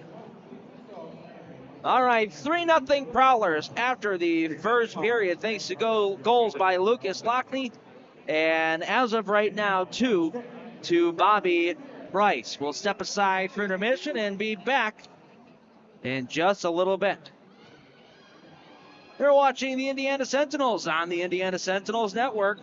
All right, 3-0 Prowlers after the first period, thanks to goals by Lucas Lockney, and as of right now, 2 to Bobby Price. We'll step aside for intermission and be back in just a little bit. You're watching the Indiana Sentinels on the Indiana Sentinels Network.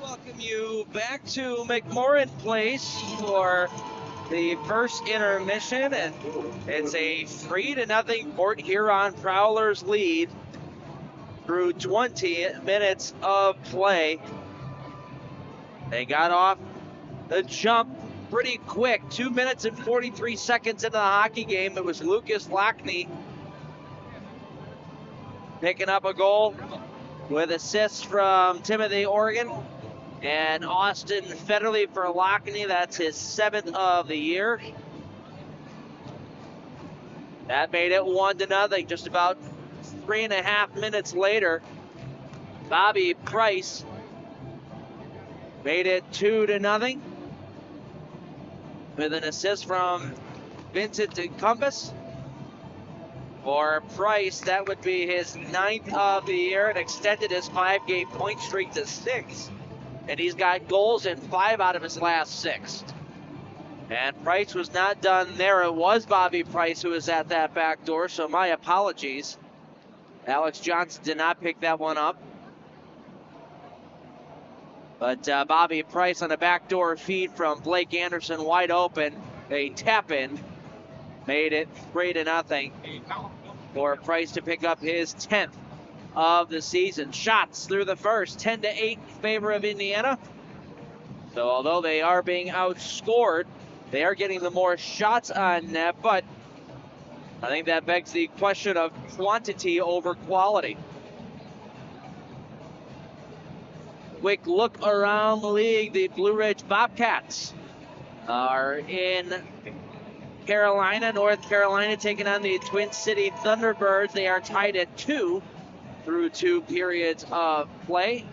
welcome you back to McMorran Place for the first intermission, and it's a 3-0 Port Huron Prowlers lead through 20 minutes of play. They got off the jump pretty quick. 2 minutes and 43 seconds into the hockey game. It was Lucas Lockney picking up a goal with assists from Timothy Oregon and Austin Federley for Lockney. That's his 7th of the year. That made it 1-0. Just about 3.5 minutes later, Bobby Price made it 2-0 with an assist from Vincent Compass. For Price, that would be his 9th of the year and extended his 5-game point streak to 6. And he's got goals in 5 out of his last 6. And Price was not done there. It was Bobby Price who was at that back door, so my apologies. Alex Johnson did not pick that one up. But Bobby Price on a backdoor feed from Blake Anderson, wide open. A tap in made it 3-0 for Price to pick up his 10th of the season. Shots through the first, 10-8 in favor of Indiana. So although they are being outscored, they are getting the more shots on net, but I think that begs the question of quantity over quality. Quick look around the league. The Blue Ridge Bobcats are in Carolina, North Carolina, taking on the Twin City Thunderbirds. They are tied at 2 through 2 periods of play.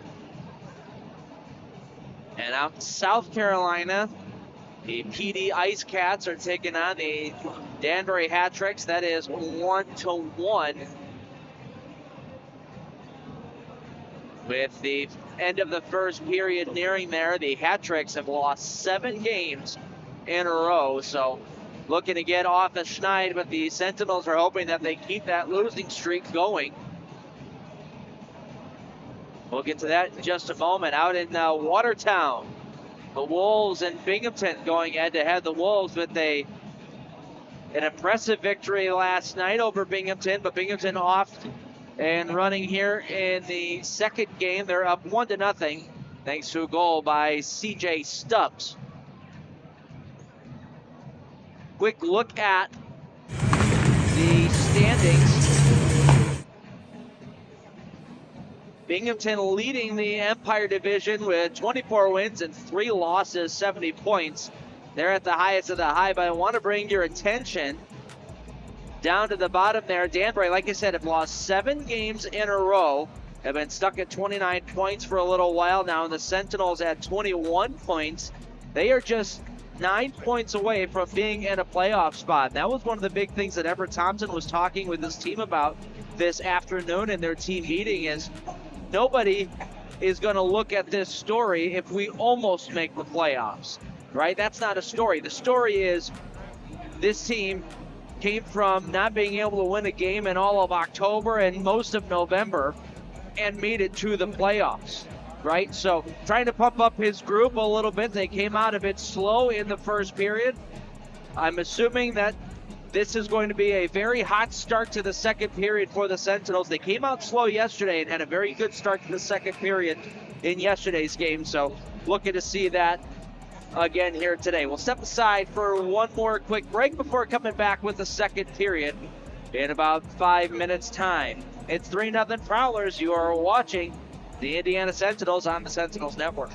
And out in South Carolina, the PD Ice Cats are taking on the Danbury Hat Tricks. That is 1-1. With the end of the first period nearing there, the Hat Tricks have lost 7 games in a row. So looking to get off the schneid, but the Sentinels are hoping that they keep that losing streak going. We'll get to that in just a moment. Out in Watertown, the Wolves and Binghamton going head-to-head. The Wolves with an impressive victory last night over Binghamton, but Binghamton off and running here in the second game. They're up 1-0 thanks to a goal by CJ Stubbs. Quick look at the standings. Binghamton leading the Empire Division with 24 wins and 3 losses, 70 points. They're at the highest of the high, but I want to bring your attention down to the bottom there. Danbury, like I said, have lost 7 games in a row, have been stuck at 29 points for a little while now, and the Sentinels at 21 points. They are just 9 points away from being in a playoff spot. That was one of the big things that Everett Thompson was talking with his team about this afternoon in their team meeting, is nobody is going to look at this story if we almost make the playoffs, right? That's not a story. The story is this team came from not being able to win a game in all of October and most of November and made it to the playoffs, right? So trying to pump up his group a little bit. They came out a bit slow in the first period. I'm assuming that this is going to be a very hot start to the second period for the Sentinels. They came out slow yesterday and had a very good start to the second period in yesterday's game. So looking to see that again here today. We'll step aside for one more quick break before coming back with the second period in about 5 minutes time. It's 3-0 Prowlers. You are watching the Indiana Sentinels on the Sentinels Network.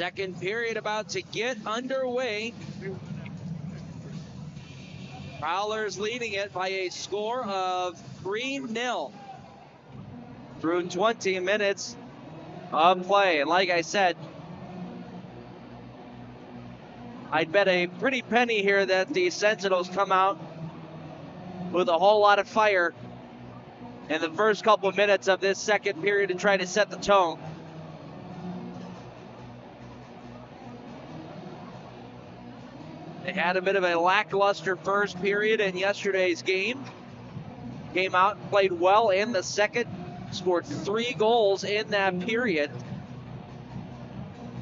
Second period about to get underway. Prowlers leading it by a score of 3-0 through 20 minutes of play. And like I said, I'd bet a pretty penny here that the Sentinels come out with a whole lot of fire in the first couple of minutes of this second period to try to set the tone. They had a bit of a lackluster first period in yesterday's game. Came out and played well in the second. Scored 3 goals in that period.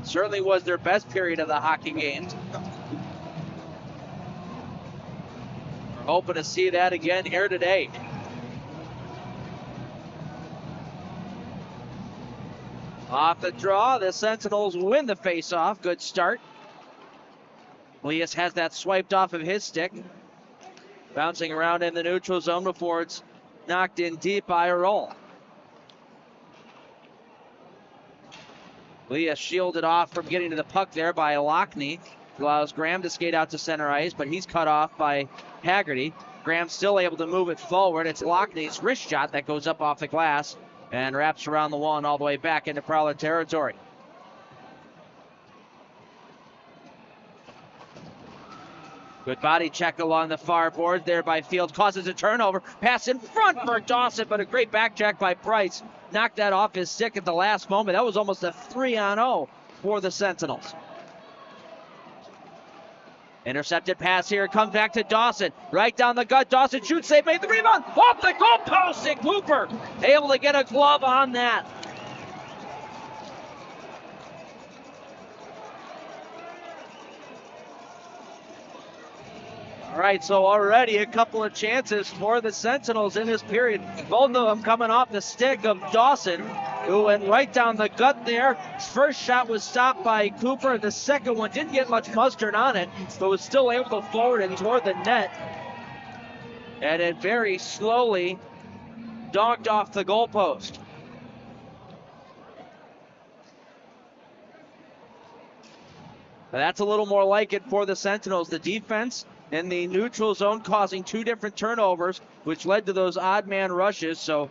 Certainly was their best period of the hockey games. We're hoping to see that again here today. Off the draw, the Sentinels win the face-off. Good start. Elias has that swiped off of his stick. Bouncing around in the neutral zone before it's knocked in deep by Huron. Elias shielded off from getting to the puck there by Lockney. Allows Graham to skate out to center ice, but he's cut off by Haggerty. Graham's still able to move it forward. It's Lockney's wrist shot that goes up off the glass and wraps around the wall and all the way back into Prowler territory. Good body check along the far board there by Field. Causes a turnover. Pass in front for Dawson, but a great back check by Price. Knocked that off his stick at the last moment. That was almost a 3-on-0 for the Sentinels. Intercepted pass here. Comes back to Dawson. Right down the gut. Dawson shoots. Save. Made the rebound. Off the goalpost. And Cooper able to get a glove on that. All right, so already a couple of chances for the Sentinels in this period. Both of them coming off the stick of Dawson, who went right down the gut there. First shot was stopped by Cooper. The second one didn't get much mustard on it, but was still able to forward it toward the net. And it very slowly dogged off the goalpost. That's a little more like it for the Sentinels. The defense in the neutral zone causing 2 different turnovers, which led to those odd man rushes. So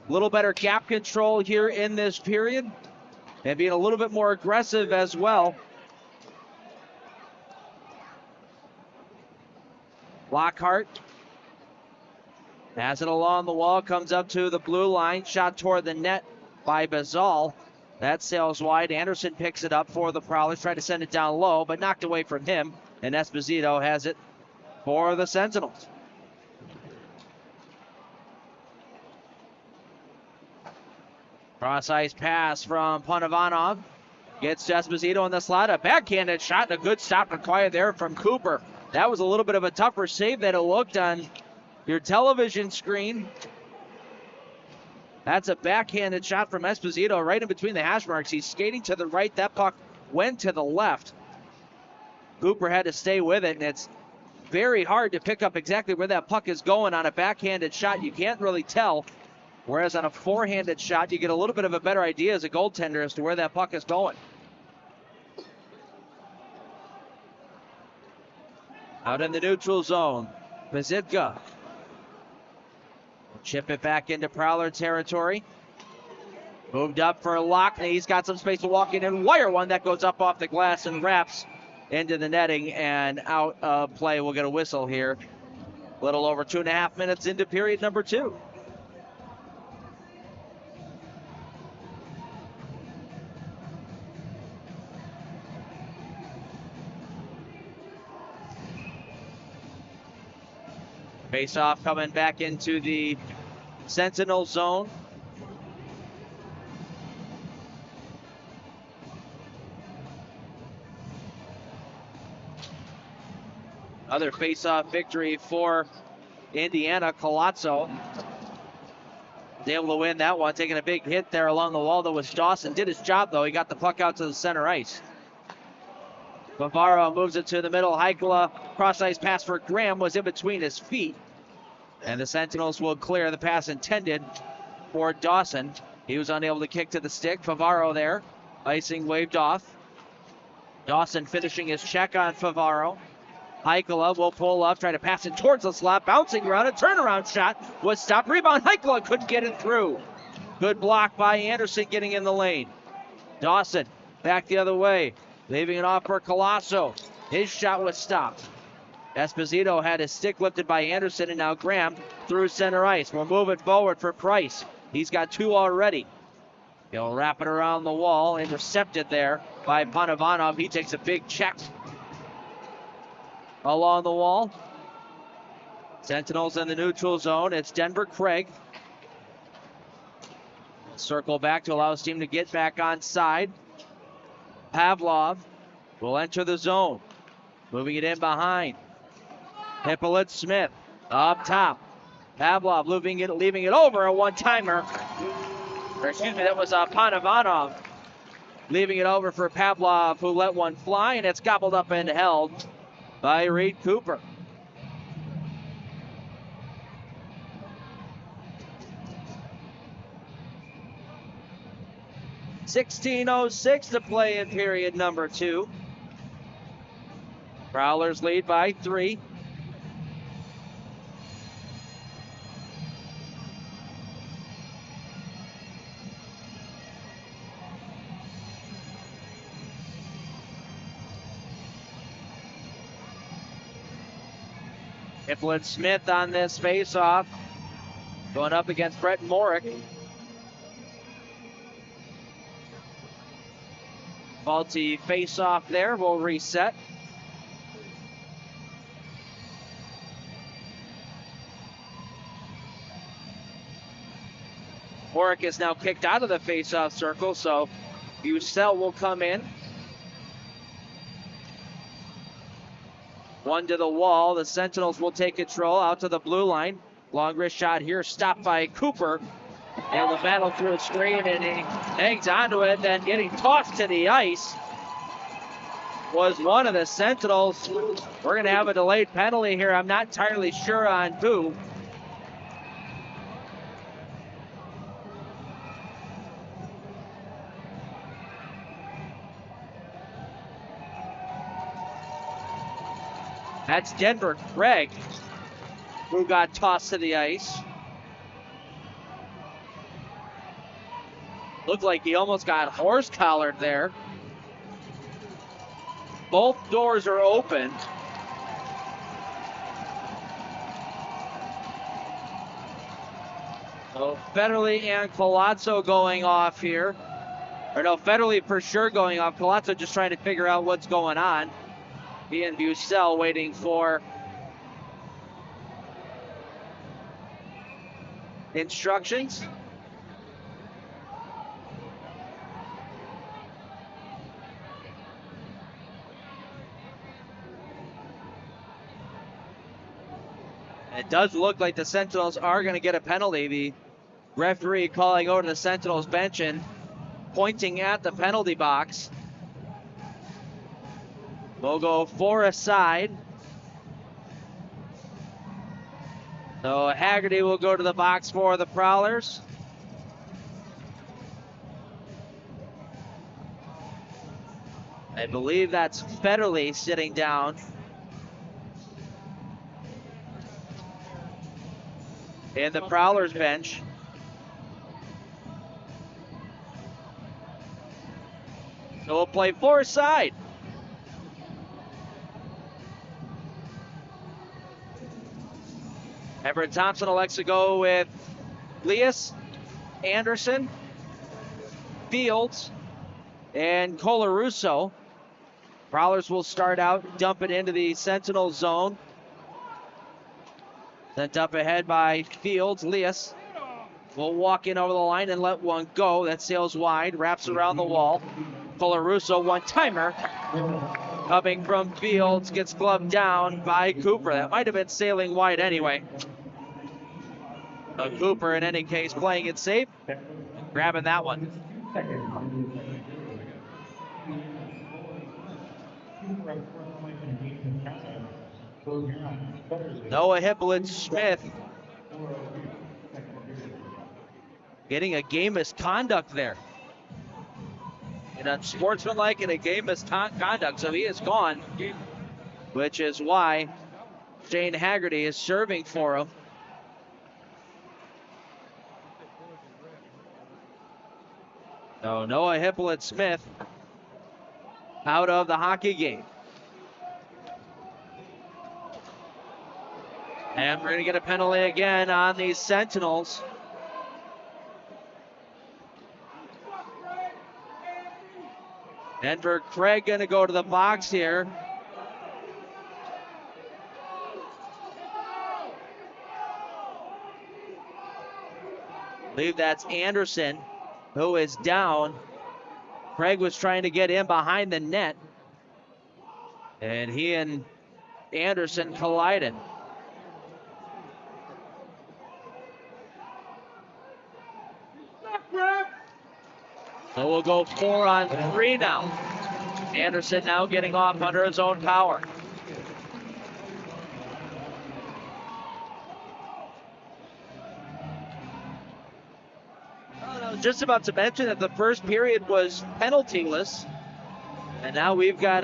a little better gap control here in this period and being a little bit more aggressive as well. Lockhart has it along the wall, comes up to the blue line, shot toward the net by Bazal. That sails wide. Anderson picks it up for the Prowlers, tried to send it down low, but knocked away from him. And Esposito has it for the Sentinels. Cross ice pass from Panavanov. Gets to Esposito on the slide. A backhanded shot and a good stop and quiet there from Cooper. That was a little bit of a tougher save than it looked on your television screen. That's a backhanded shot from Esposito right in between the hash marks. He's skating to the right. That puck went to the left. Cooper had to stay with it, and it's very hard to pick up exactly where that puck is going on a backhanded shot. You can't really tell. Whereas on a forehanded shot, you get a little bit of a better idea as a goaltender as to where that puck is going. Out in the neutral zone, Pazitka. Chip it back into Prowler territory. Moved up for Lockney. He's got some space to walk in and wire one that goes up off the glass and wraps into the netting and out of play. We'll get a whistle here. A little over 2.5 minutes into period number 2. Face-off coming back into the Sentinel zone. Another face-off victory for Indiana. Colazzo was able to win that one, taking a big hit there along the wall. That was Dawson. Did his job, though. He got the puck out to the center ice. Bavaro moves it to the middle. Heikala, cross-ice pass for Graham was in between his feet. And the Sentinels will clear the pass intended for Dawson. He was unable to kick to the stick. Bavaro there. Icing waved off. Dawson finishing his check on Favaro. Heikala will pull up, try to pass it towards the slot, bouncing around, a turnaround shot was stopped. Rebound, Heikala couldn't get it through. Good block by Anderson getting in the lane. Dawson back the other way, leaving it off for Colasso. His shot was stopped. Esposito had his stick lifted by Anderson, and now Graham through center ice. We're moving forward for Price. He's got 2 already. He'll wrap it around the wall, intercepted there by Panovanov. He takes a big check along the wall. Sentinels in the neutral zone. It's Denver Craig. Circle back to allow his team to get back on side. Pavlov will enter the zone. Moving it in behind. Hippolyte Smith up top. Pavlov leaving it over, a one-timer. Or excuse me, that was Panovanov leaving it over for Pavlov, who let one fly, and it's gobbled up and held by Reed Cooper. .16:06 to play in period number 2. Prowlers lead by 3. Hippolyte Smith on this face-off, going up against Brett Morick. Faulty face-off there, will reset. Morick is now kicked out of the face-off circle, so Bucell will come in. 1 to the wall. The Sentinels will take control out to the blue line. Long wrist shot here, stopped by Cooper. And the battle through a screen, and he hangs onto it, then getting tossed to the ice was one of the Sentinels. We're going to have a delayed penalty here. I'm not entirely sure on who. That's Denver Craig, who got tossed to the ice. Looked like he almost got horse collared there. Both doors are open. So Federle and Colazzo going off here. Or no, Federle for sure going off. Colazzo just trying to figure out what's going on. He and Bucell waiting for instructions. It does look like the Sentinels are going to get a penalty. The referee calling over to the Sentinels bench and pointing at the penalty box. We'll go 4 aside. So Haggerty will go to the box for the Prowlers. I believe that's Federle sitting down. In the Prowlers bench. So we'll play 4 aside. Everett Thompson elects to go with Leas, Anderson, Fields, and Colarusso. Prowlers will start out, dump it into the Sentinel zone. Sent up ahead by Fields. Leas will walk in over the line and let one go. That sails wide, wraps around the wall. Colarusso, one-timer. Coming from Fields, gets gloved down by Cooper. That might have been sailing wide anyway. But Cooper, in any case, playing it safe, grabbing that one. Noah Hippolyte Smith getting a game misconduct there. and unsportsmanlike in a game misconduct, so he is gone, which is why Shane Haggerty is serving for him. So Noah Hippolyte-Smith out of the hockey game. And we're going to get a penalty again on these Sentinels. Denver Craig going to go to the box here. I believe that's Anderson, who is down. Craig was trying to get in behind the net, and he and Anderson collided. So we'll go 4-on-3 now. Anderson now getting off under his own power. I was just about to mention that the first period was penaltyless, and now we've got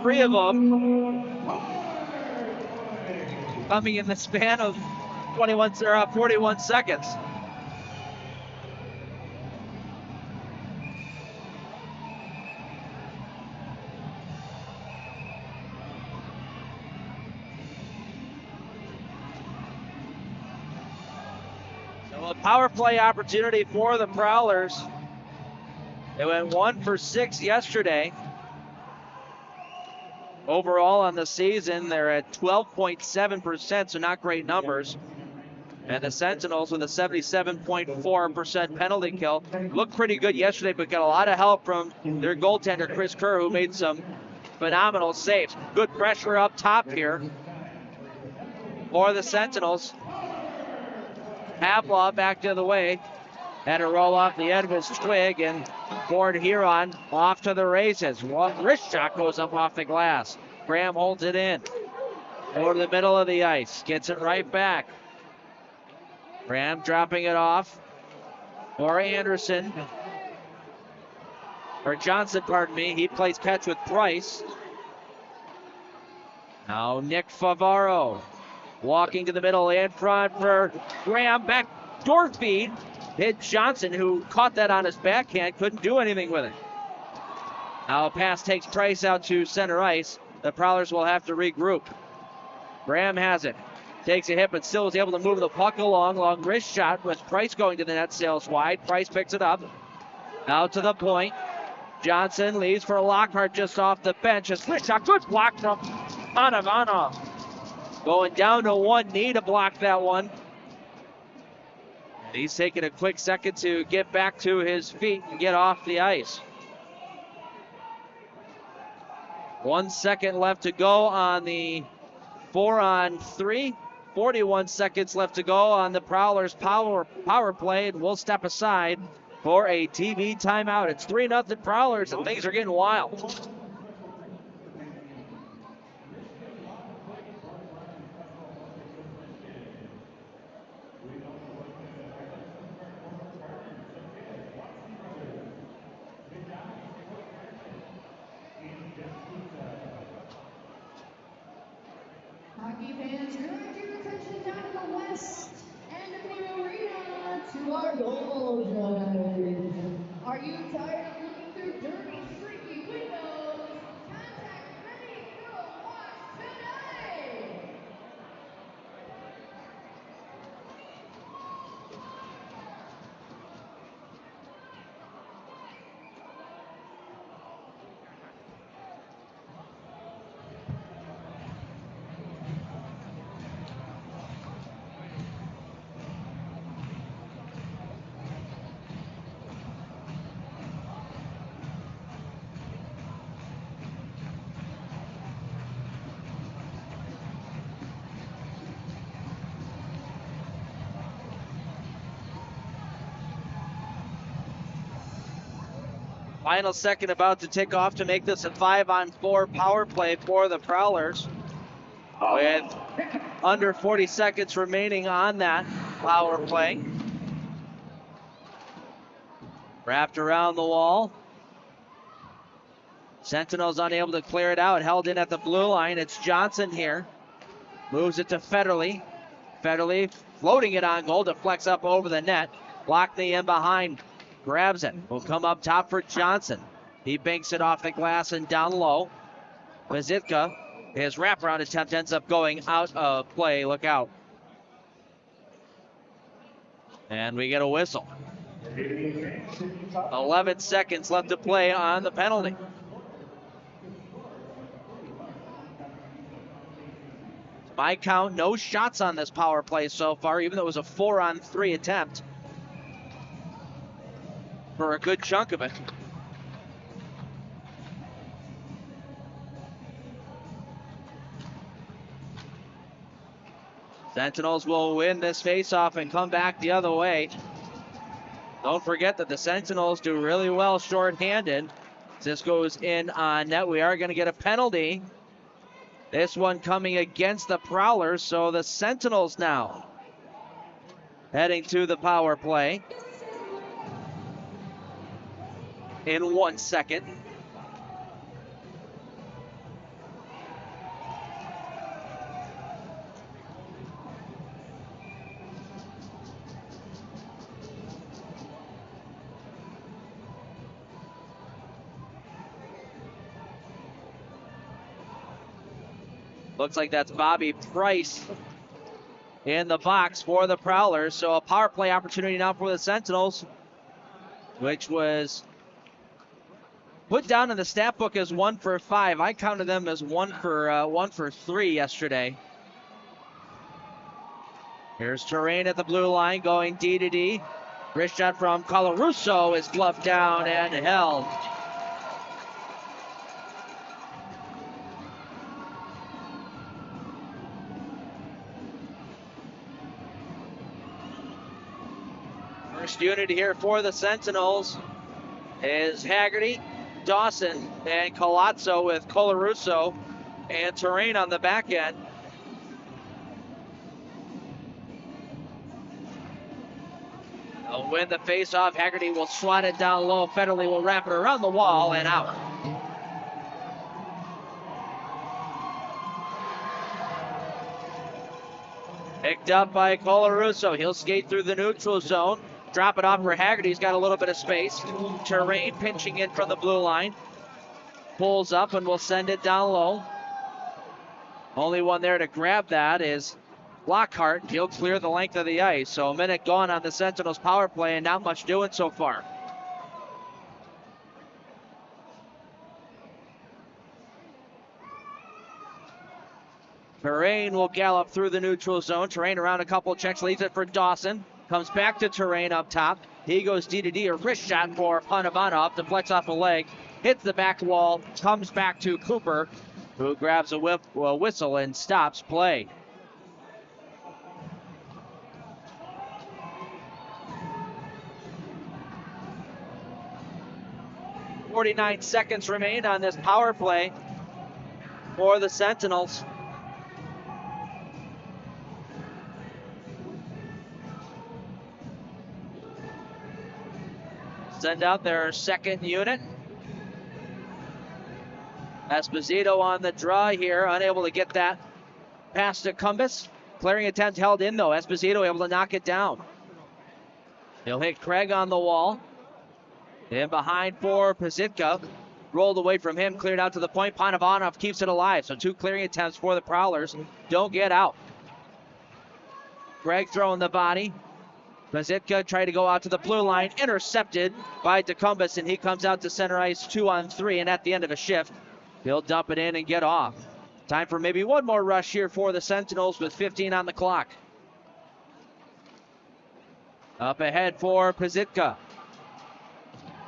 3 of them coming in the span of 41 seconds. A power play opportunity for the Prowlers. They went 1 for 6 yesterday. Overall on the season, they're at 12.7%, so not great numbers. And the Sentinels with a 77.4% penalty kill. Looked pretty good yesterday, but got a lot of help from their goaltender, Chris Kerr, who made some phenomenal saves. Good pressure up top here for the Sentinels. Pavlov back to the way. Had to roll off the end of his twig, and Ford Huron off to the races. Wrist shot goes up off the glass. Graham holds it in. Over to the middle of the ice. Gets it right back. Graham dropping it off for Anderson. Or Johnson, pardon me. He plays catch with Price. Now Nick Favaro. Walking to the middle in front for Graham. Back door feed. Hit Johnson, who caught that on his backhand. Couldn't do anything with it. Now a pass takes Price out to center ice. The Prowlers will have to regroup. Graham has it. Takes a hit, but still is able to move the puck along. Long wrist shot with Price going to the net, sails wide. Price picks it up. Out to the point. Johnson leaves for Lockhart just off the bench. A wrist shot. Good block from Anavanov. Going down to one knee to block that one. He's taking a quick second to get back to his feet and get off the ice. 1 second left to go on the 4-on-3. 41 seconds left to go on the Prowlers power play, and we'll step aside for a TV timeout. It's 3-0 Prowlers, and things are getting wild. Hockey fans, direct your attention down to the west end of the arena to our goal judge. Are you tired of looking through dirty, streaky windows? Contact Ready Girl Wash today! Final second about to tick off to make this a 5-on-4 power play for the Prowlers. With under 40 seconds remaining on that power play. Wrapped around the wall. Sentinels unable to clear it out. Held in at the blue line. It's Johnson here. Moves it to Federle. Federle floating it on goal. Deflects up over the net. Lockney in behind. Grabs it. Will come up top for Johnson. He banks it off the glass and down low. Pazitka, his wraparound attempt ends up going out of play. Look out. And we get a whistle. 11 seconds left to play on the penalty. By count, no shots on this power play so far, even though it was a 4-on-3 attempt for a good chunk of it. Sentinels will win this faceoff and come back the other way. Don't forget that the Sentinels do really well shorthanded. This goes in on net. We are going to get a penalty. This one coming against the Prowlers, so the Sentinels now heading to the power play in 1 second. Looks like that's Bobby Price in the box for the Prowlers. So a power play opportunity now for the Sentinels, which was put down in the stat book as 1 for 5. I counted them as 1 for 3 yesterday. Here's Terrain at the blue line going D to D. Wrist shot from Colarusso is gloved down and held. First unit here for the Sentinels is Haggerty, Dawson, and Colazzo with Colarusso and Terrain on the back end. They'll win the face-off. Haggerty will swat it down low. Federle will wrap it around the wall and out. Picked up by Colarusso. He'll skate through the neutral zone. Drop it off for Haggerty. He's got a little bit of space. Terrain pinching in from the blue line. Pulls up and will send it down low. Only one there to grab that is Lockhart. He'll clear the length of the ice. So a minute gone on the Sentinels power play and not much doing so far. Terrain will gallop through the neutral zone. Terrain around a couple checks, leaves it for Dawson. Comes back to Terrain up top. He goes D to D, a wrist shot for Panavanov. Deflects off a leg, hits the back wall, comes back to Cooper, who grabs a whistle and stops play. .49 seconds remain on this power play for the Sentinels. Send out their second unit. Esposito on the draw here, unable to get that past Cumbus. Clearing attempt held in though. Esposito able to knock it down. He'll hit Craig on the wall. In behind for Pazitka. Rolled away from him, cleared out to the point. Panavanov keeps it alive. So 2 clearing attempts for the Prowlers. Don't get out. Craig throwing the body. Pazitka tried to go out to the blue line, intercepted by DeCumbus, and he comes out to center ice 2-on-3, and at the end of a shift, he'll dump it in and get off. Time for maybe one more rush here for the Sentinels with 15 on the clock. Up ahead for Pazitka.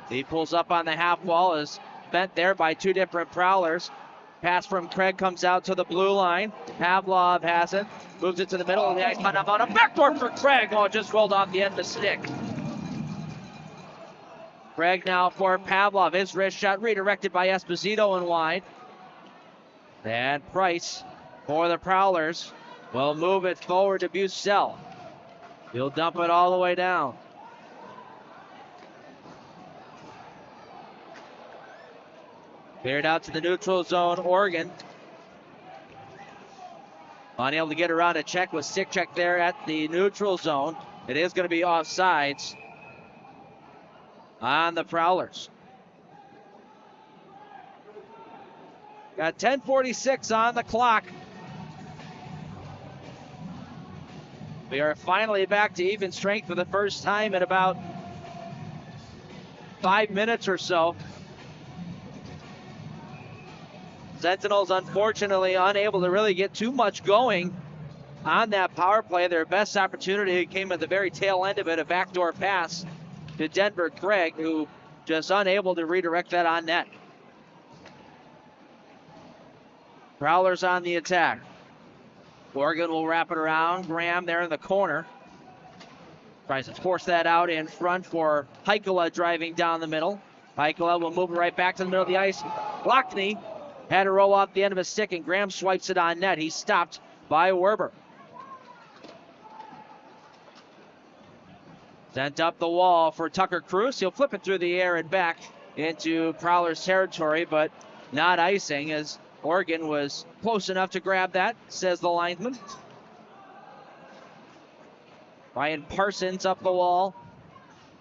He pulls up on the half wall, is bent there by 2 different Prowlers. Pass from Craig comes out to the blue line. Pavlov has it. Moves it to the middle of the ice. On a backdoor for Craig. Oh, it just rolled off the end of the stick. Craig now for Pavlov. His wrist shot redirected by Esposito and wide. And Price for the Prowlers will move it forward to Bucell. He'll dump it all the way down. Cleared out to the neutral zone, Oregon. Unable to get around a check with stick check there at the neutral zone. It is going to be offsides on the Prowlers. Got 10:46 on the clock. We are finally back to even strength for the first time in about 5 minutes or so. Sentinels, unfortunately, unable to really get too much going on that power play. Their best opportunity came at the very tail end of it, a backdoor pass to Denver Craig, who just unable to redirect that on net. Prowlers on the attack. Oregon will wrap it around. Graham there in the corner. Tries to force that out in front for Heikkila driving down the middle. Heikkila will move it right back to the middle of the ice. Lockney had to roll off the end of his stick, and Graham swipes it on net. He's stopped by Werber. Sent up the wall for Tucker Cruz. He'll flip it through the air and back into Prowler's territory, but not icing, as Oregon was close enough to grab that, says the linesman. Ryan Parsons up the wall.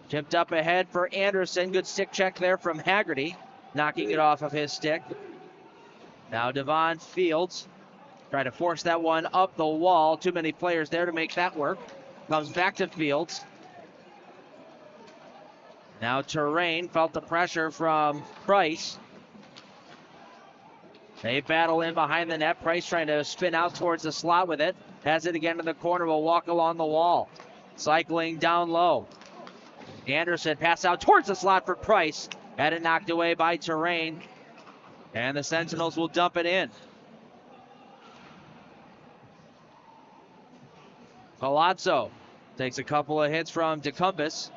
Tipped up ahead for Anderson. Good stick check there from Haggerty, knocking it off of his stick. Now Devon Fields trying to force that one up the wall. Too many players there to make that work. Comes back to Fields. Now Terrain felt the pressure from Price. They battle in behind the net. Price trying to spin out towards the slot with it. Has it again in the corner. Will walk along the wall. Cycling down low. Anderson pass out towards the slot for Price. Had it knocked away by Terrain. And the Sentinels will dump it in. Palazzo takes a couple of hits from DeCumbus.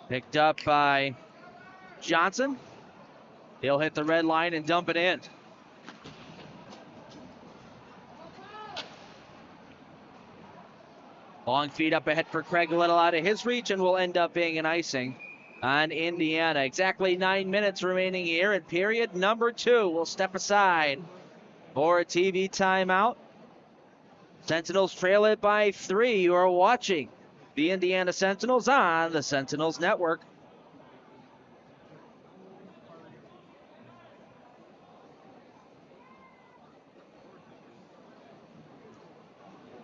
Picked up by Johnson. He'll hit the red line and dump it in. Long feed up ahead for Craig, a little out of his reach, and will end up being an icing on Indiana. Exactly 9 minutes remaining here in period number 2. We'll step aside for a TV timeout. Sentinels trail it by 3. You are watching the Indiana Sentinels on the Sentinels Network.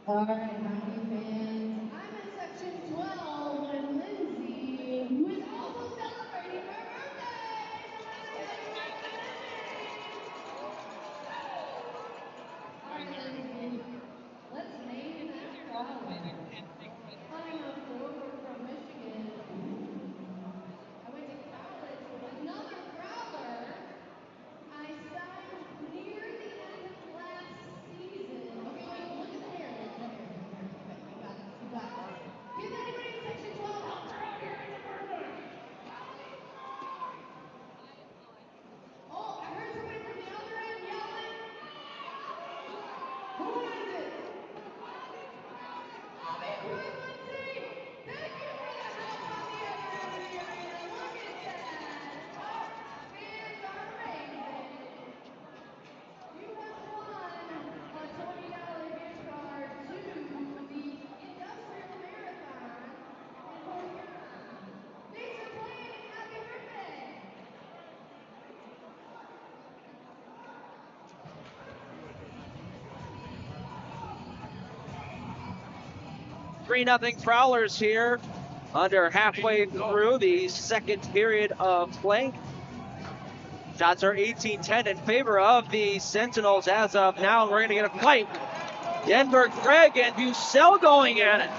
All right, hockey fans. I'm in section 12 with Lindsay, who is also celebrating her birthday. All right, Lindsay, let's name that Prowler. Coming up over from Michigan. I went to college with another Prowler. I signed near the end of last season. Okay, wait, look at the hair. You got it. Give anybody in section 12 help her out here. It's a birthday. Oh, I heard somebody from the other end yelling. Who is it? I'll be right, Lindsay. Thank you for the help on the other end of the arena. Look at that. Our fans are amazing. You have won a $20 gift card to the Industrial Marathon in Huron. Thanks for playing and happy birthday. 3-0 Prowlers here, under halfway through the second period of play. Shots are 18-10 in favor of the Sentinels as of now. We're going to get a fight. Denver Craig and Bucell going at it.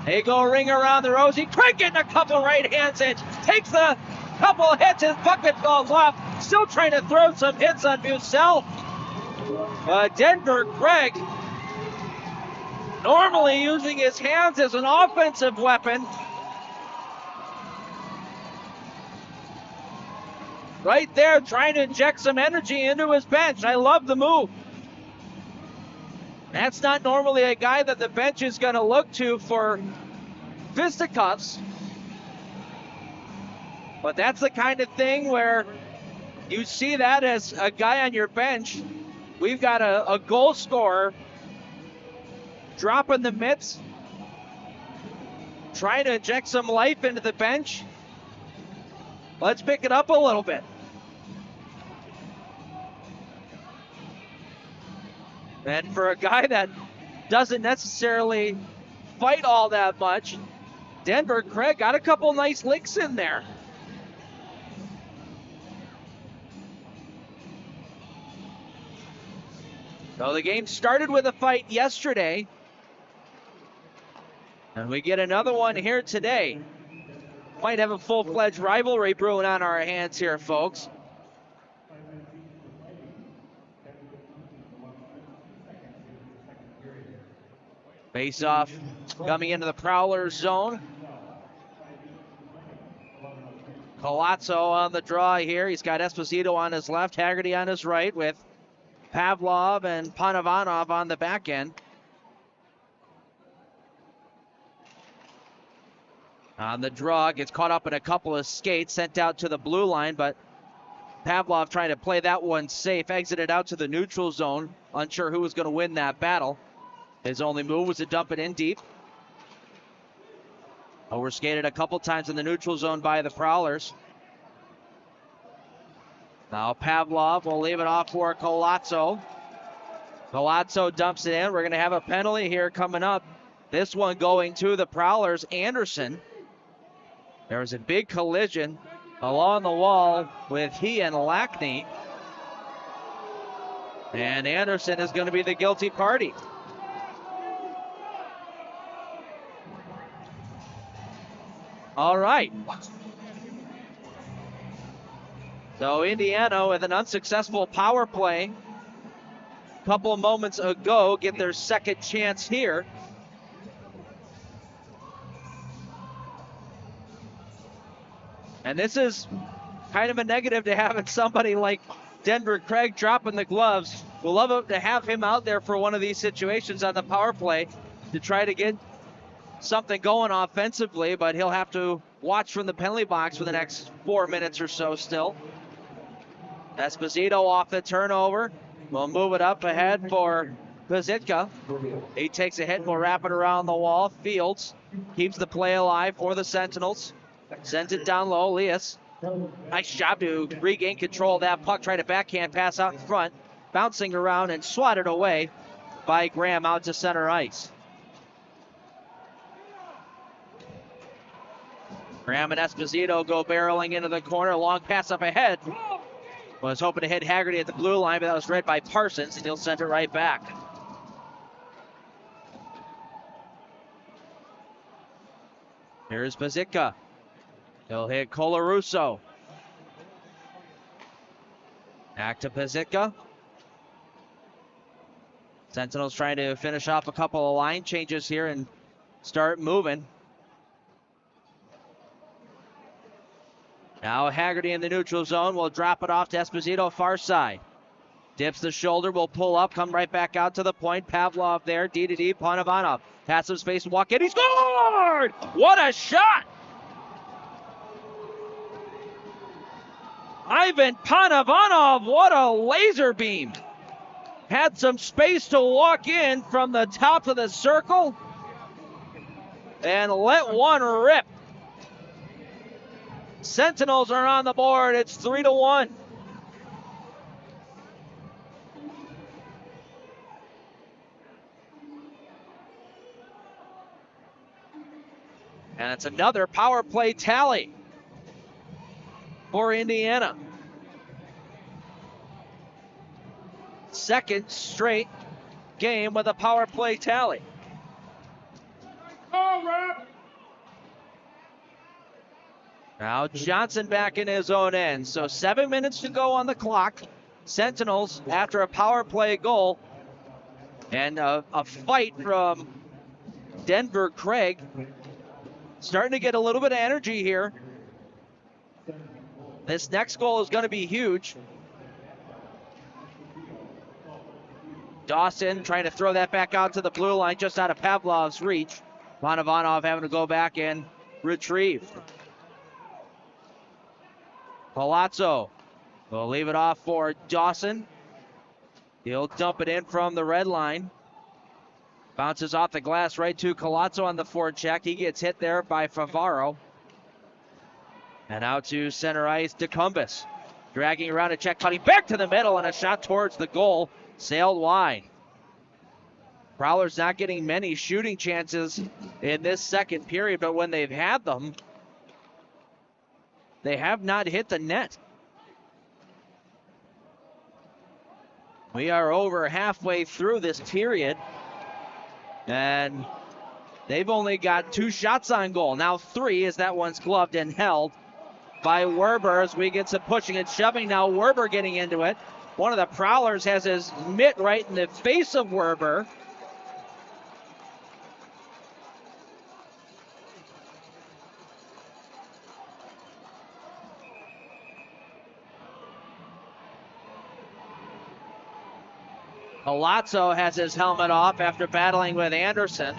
They go ring around the rosy. Craig getting a couple right hands in. Takes a couple hits. His bucket falls off. Still trying to throw some hits on Bucell. Denver Craig normally using his hands as an offensive weapon. Right there trying to inject some energy into his bench. I love the move. That's not normally a guy that the bench is going to look to for fisticuffs. But that's the kind of thing where you see that as a guy on your bench. We've got a goal scorer dropping the mitts, trying to inject some life into the bench. Let's pick it up a little bit. And for a guy that doesn't necessarily fight all that much, Denver Craig got a couple nice licks in there. So the game started with a fight yesterday, and we get another one here today. Might have a full-fledged rivalry brewing on our hands here, folks. Face-off coming into the Prowlers zone. Colazzo on the draw here. He's got Esposito on his left, Haggerty on his right, with Pavlov and Panovanov on the back end. On the draw, gets caught up in a couple of skates, sent out to the blue line, but Pavlov trying to play that one safe, exited out to the neutral zone, unsure who was going to win that battle. His only move was to dump it in deep. Overskated a couple times in the neutral zone by the Prowlers. Now Pavlov will leave it off for Colazzo. Colazzo dumps it in. We're going to have a penalty here coming up. This one going to the Prowlers. Anderson. There was a big collision along the wall with he and Lackney. And Anderson is going to be the guilty party. All right. So Indiana, with an unsuccessful power play a couple of moments ago, get their second chance here. And this is kind of a negative to having somebody like Denver Craig dropping the gloves. We'll love it to have him out there for one of these situations on the power play to try to get something going offensively, but he'll have to watch from the penalty box for the next 4 minutes or so still. Esposito off the turnover. We'll move it up ahead for Pazitka. He takes a hit, we'll wrap it around the wall. Fields keeps the play alive for the Sentinels. Sends it down low, Elias. Nice job to regain control of that puck. Try to backhand pass out in front. Bouncing around and swatted away by Graham out to center ice. Graham and Esposito go barreling into the corner. Long pass up ahead. Was hoping to hit Haggerty at the blue line, but that was read by Parsons, and he'll send it right back. Here's Pazitka. He'll hit Colarusso. Back to Pazitka. Sentinels trying to finish off a couple of line changes here and start moving. Now Haggerty in the neutral zone will drop it off to Esposito, far side. Dips the shoulder, will pull up, come right back out to the point. Pavlov there, D-to-D, Panovanov. Pass some space, walk in, he scored! What a shot! Ivan Panovanov, what a laser beam. Had some space to walk in from the top of the circle and let one rip. Sentinels are on the board. It's 3-1. And it's another power play tally for Indiana. Second straight game with a power play tally. Now Johnson back in his own end. So 7 minutes to go on the clock. Sentinels after a power play goal and a fight from Denver Craig. Starting to get a little bit of energy here. This next goal is going to be huge. Dawson trying to throw that back out to the blue line, just out of Pavlov's reach. Panovanov having to go back and retrieve. Palazzo will leave it off for Dawson. He'll dump it in from the red line. Bounces off the glass right to Colazzo on the forecheck. He gets hit there by Favaro. And out to center ice, DeCumbus. Dragging around a check, cutting back to the middle, and a shot towards the goal. Sailed wide. Prowlers not getting many shooting chances in this second period, but when they've had them, they have not hit the net. We are over halfway through this period, and they've only got 2 shots on goal. Now 3, as that one's gloved and held by Werber as we get some pushing and shoving. Now Werber getting into it. One of the Prowlers has his mitt right in the face of Werber. Palazzo has his helmet off after battling with Anderson.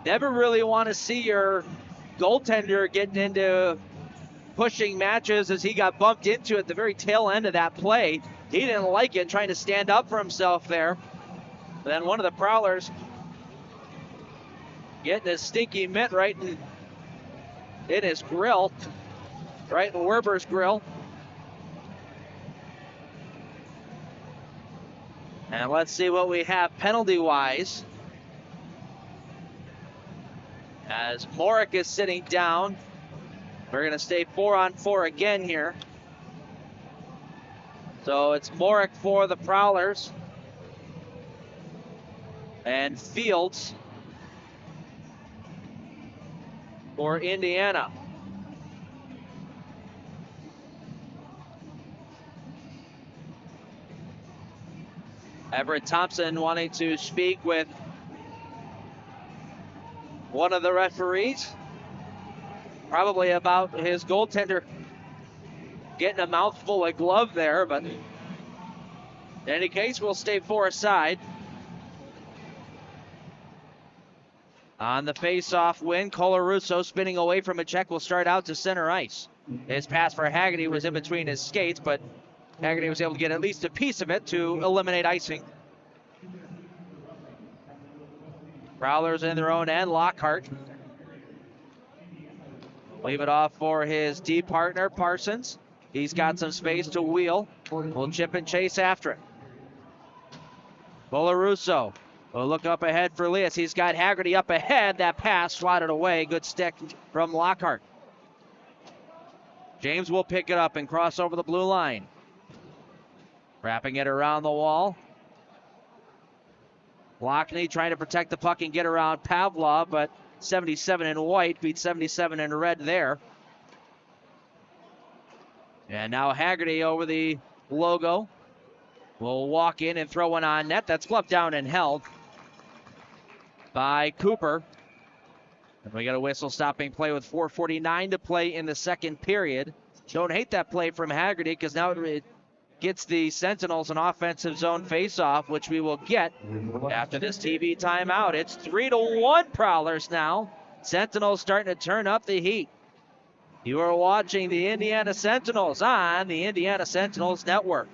Never really want to see your goaltender getting into pushing matches, as he got bumped into at the very tail end of that play. He didn't like it, trying to stand up for himself there. But then one of the Prowlers getting his stinky mitt right in his grill, right in Werber's grill. And let's see what we have penalty-wise. As Morick is sitting down, we're going to stay 4-on-4 again here. So it's Morick for the Prowlers. And Fields for Indiana. Everett Thompson wanting to speak with one of the referees, probably about his goaltender getting a mouthful of glove there, but in any case, we'll stay 4 aside. On the face-off win, Colarusso spinning away from a check will start out to center ice. His pass for Haggerty was in between his skates, but Haggerty was able to get at least a piece of it to eliminate icing. Prowlers in their own end, Lockhart. Leave it off for his D partner, Parsons. He's got some space to wheel. We'll chip and chase after it. Colarusso will look up ahead for Lias. He's got Haggerty up ahead. That pass swatted away. Good stick from Lockhart. James will pick it up and cross over the blue line. Wrapping it around the wall. Lockney trying to protect the puck and get around Pavlov, but 77 in white beats 77 in red there. And now Haggerty over the logo will walk in and throw one on net. That's fluffed down and held by Cooper. And we got a whistle stopping play with 4:49 to play in the second period. Don't hate that play from Haggerty, because now it gets the Sentinels an offensive zone faceoff, which we will get after this TV timeout. It's 3-1 Prowlers now. Sentinels starting to turn up the heat. You are watching the Indiana Sentinels on the Indiana Sentinels Network.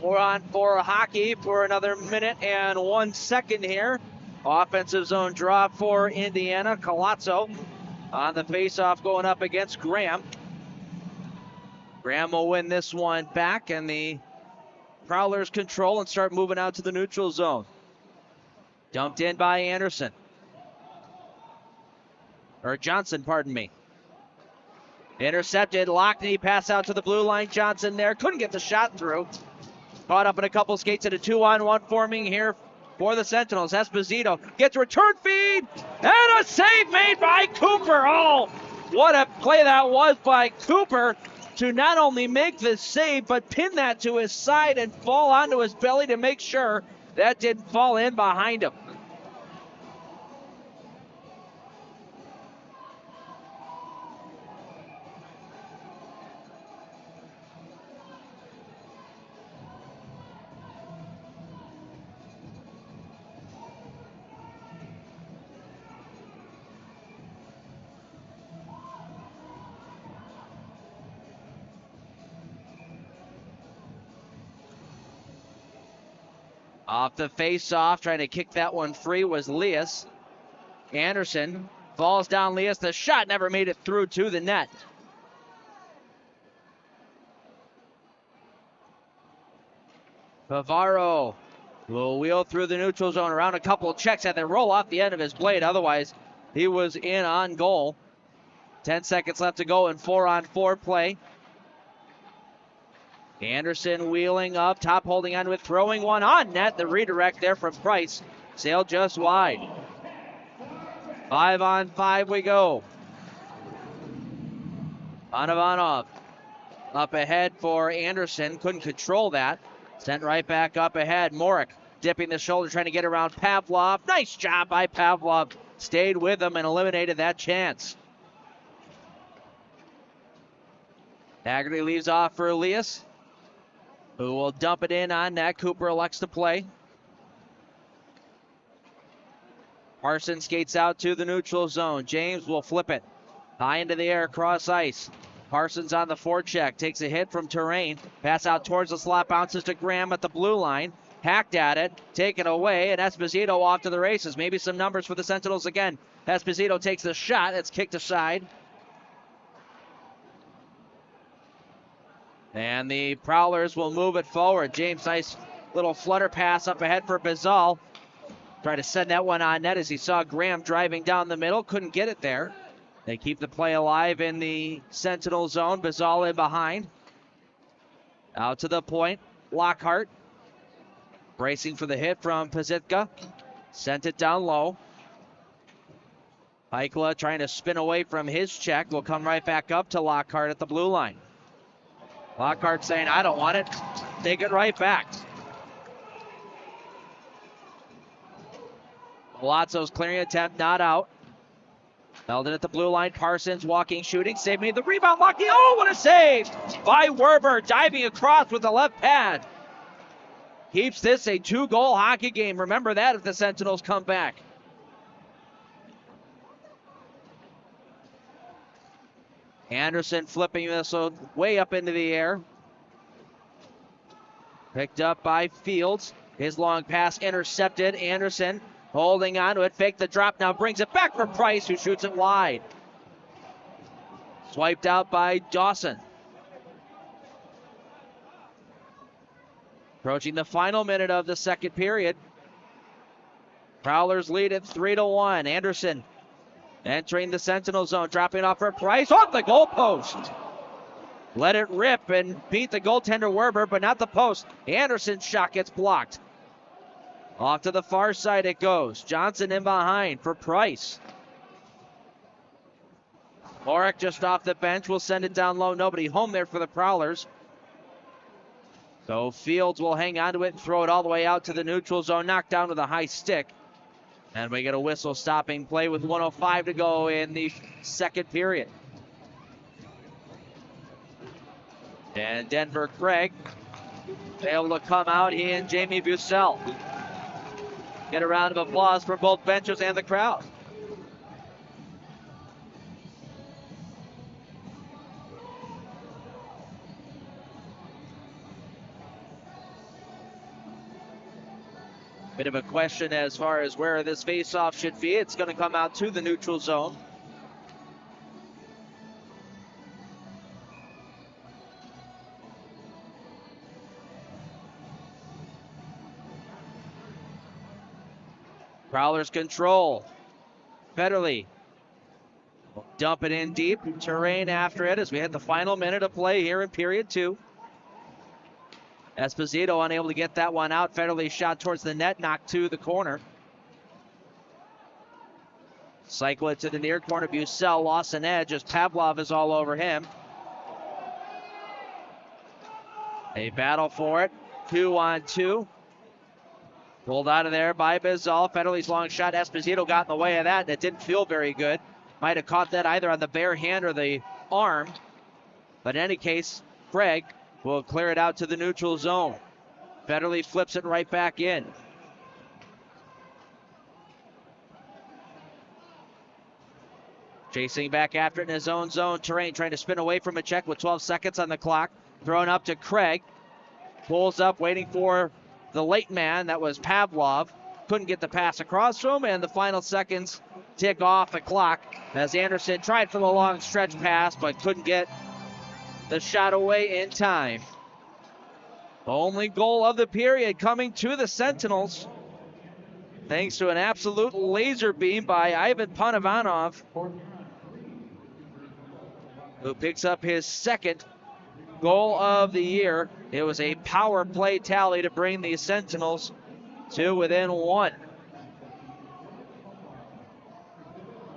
We're on for hockey for another minute and 1 second here. Offensive zone draw for Indiana. Colazzo on the faceoff going up against Graham. Graham will win this one back, and the Prowlers control and start moving out to the neutral zone. Dumped in by Anderson. Or Johnson, pardon me. Intercepted, Lockney, pass out to the blue line. Johnson there, couldn't get the shot through. Caught up in a couple skates at a 2-on-1 forming here for the Sentinels. Esposito gets return feed, and a save made by Cooper. Oh, what a play that was by Cooper to not only make the save, but pin that to his side and fall onto his belly to make sure that didn't fall in behind him. Off the face-off, trying to kick that one free was Lias. Anderson falls down Lias. The shot never made it through to the net. Pavaro will wheel through the neutral zone around a couple of checks and then roll off the end of his blade. Otherwise, he was in on goal. 10 seconds left to go in 4-on-4 play. Anderson wheeling up, top holding on to it, throwing one on net. The redirect there from Price sailed just wide. 5-on-5 we go. Anavanov up ahead for Anderson, couldn't control that. Sent right back up ahead. Morik dipping the shoulder, trying to get around Pavlov. Nice job by Pavlov. Stayed with him and eliminated that chance. Haggerty leaves off for Elias, who will dump it in on net. Cooper elects to play. Parsons skates out to the neutral zone. James will flip it high into the air, cross ice. Parsons on the forecheck, takes a hit from Terrain. Pass out towards the slot, bounces to Graham at the blue line. Hacked at it, taken away, and Esposito off to the races. Maybe some numbers for the Sentinels again. Esposito takes the shot, it's kicked aside. And the Prowlers will move it forward. James, nice little flutter pass up ahead for Bazal. Tried to send that one on net as he saw Graham driving down the middle. Couldn't get it there. They keep the play alive in the Sentinel zone. Bazal in behind. Out to the point. Lockhart bracing for the hit from Pazitka. Sent it down low. Heikla trying to spin away from his check. Will come right back up to Lockhart at the blue line. Lockhart saying, I don't want it. Take it right back. Palazzo's clearing attempt, not out. Held it at the blue line. Parsons walking, shooting. Save made the rebound. Lucky. Oh, what a save by Werber. Diving across with the left pad. Keeps this a 2-goal hockey game. Remember that if the Sentinels come back. Anderson flipping this way up into the air. Picked up by Fields. His long pass intercepted. Anderson holding on to it. Fake the drop. Now brings it back for Price, who shoots it wide. Swiped out by Dawson. Approaching the final minute of the second period. Prowlers lead at 3-1. Anderson entering the Sentinel zone, dropping off for Price off the goalpost. Let it rip and beat the goaltender Werber, but not the post. Anderson's shot gets blocked. Off to the far side it goes. Johnson in behind for Price. Morik just off the bench will send it down low. Nobody home there for the Prowlers. So Fields will hang on to it and throw it all the way out to the neutral zone. Knocked down with a high stick. And we get a whistle stopping play with 1:05 to go in the second period. And Denver Craig able to come out, he and Jamie Bussell. Get a round of applause from both benches and the crowd. Bit of a question as far as where this faceoff should be. It's going to come out to the neutral zone. Prowlers control. Federley will dump it in deep. Terrain after it as we hit the final minute of play here in period 2. Esposito unable to get that one out. Federley shot towards the net, knocked to the corner. Cycle it to the near corner. Bucell lost an edge as Pavlov is all over him. A battle for it. 2-on-2. Pulled out of there by Bizal. Federley's long shot. Esposito got in the way of that, and it didn't feel very good. Might have caught that either on the bare hand or the arm. But in any case, Craig will clear it out to the neutral zone. Federley flips it right back in. Chasing back after it in his own zone. Terrain trying to spin away from a check with 12 seconds on the clock. Thrown up to Craig. Pulls up, waiting for the late man. That was Pavlov. Couldn't get the pass across to him, and the final seconds tick off the clock as Anderson tried for the long stretch pass, but couldn't get the shot away in time. Only goal of the period coming to the Sentinels, thanks to an absolute laser beam by Ivan Panavanov, who picks up his second goal of the year. It was a power play tally to bring the Sentinels to within 1.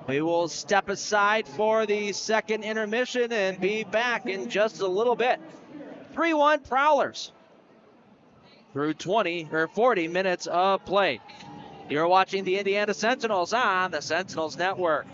We will step aside for the second intermission and be back in just a little bit. 3-1 Prowlers through 40 minutes of play. You're watching the Indiana Sentinels on the Sentinels Network.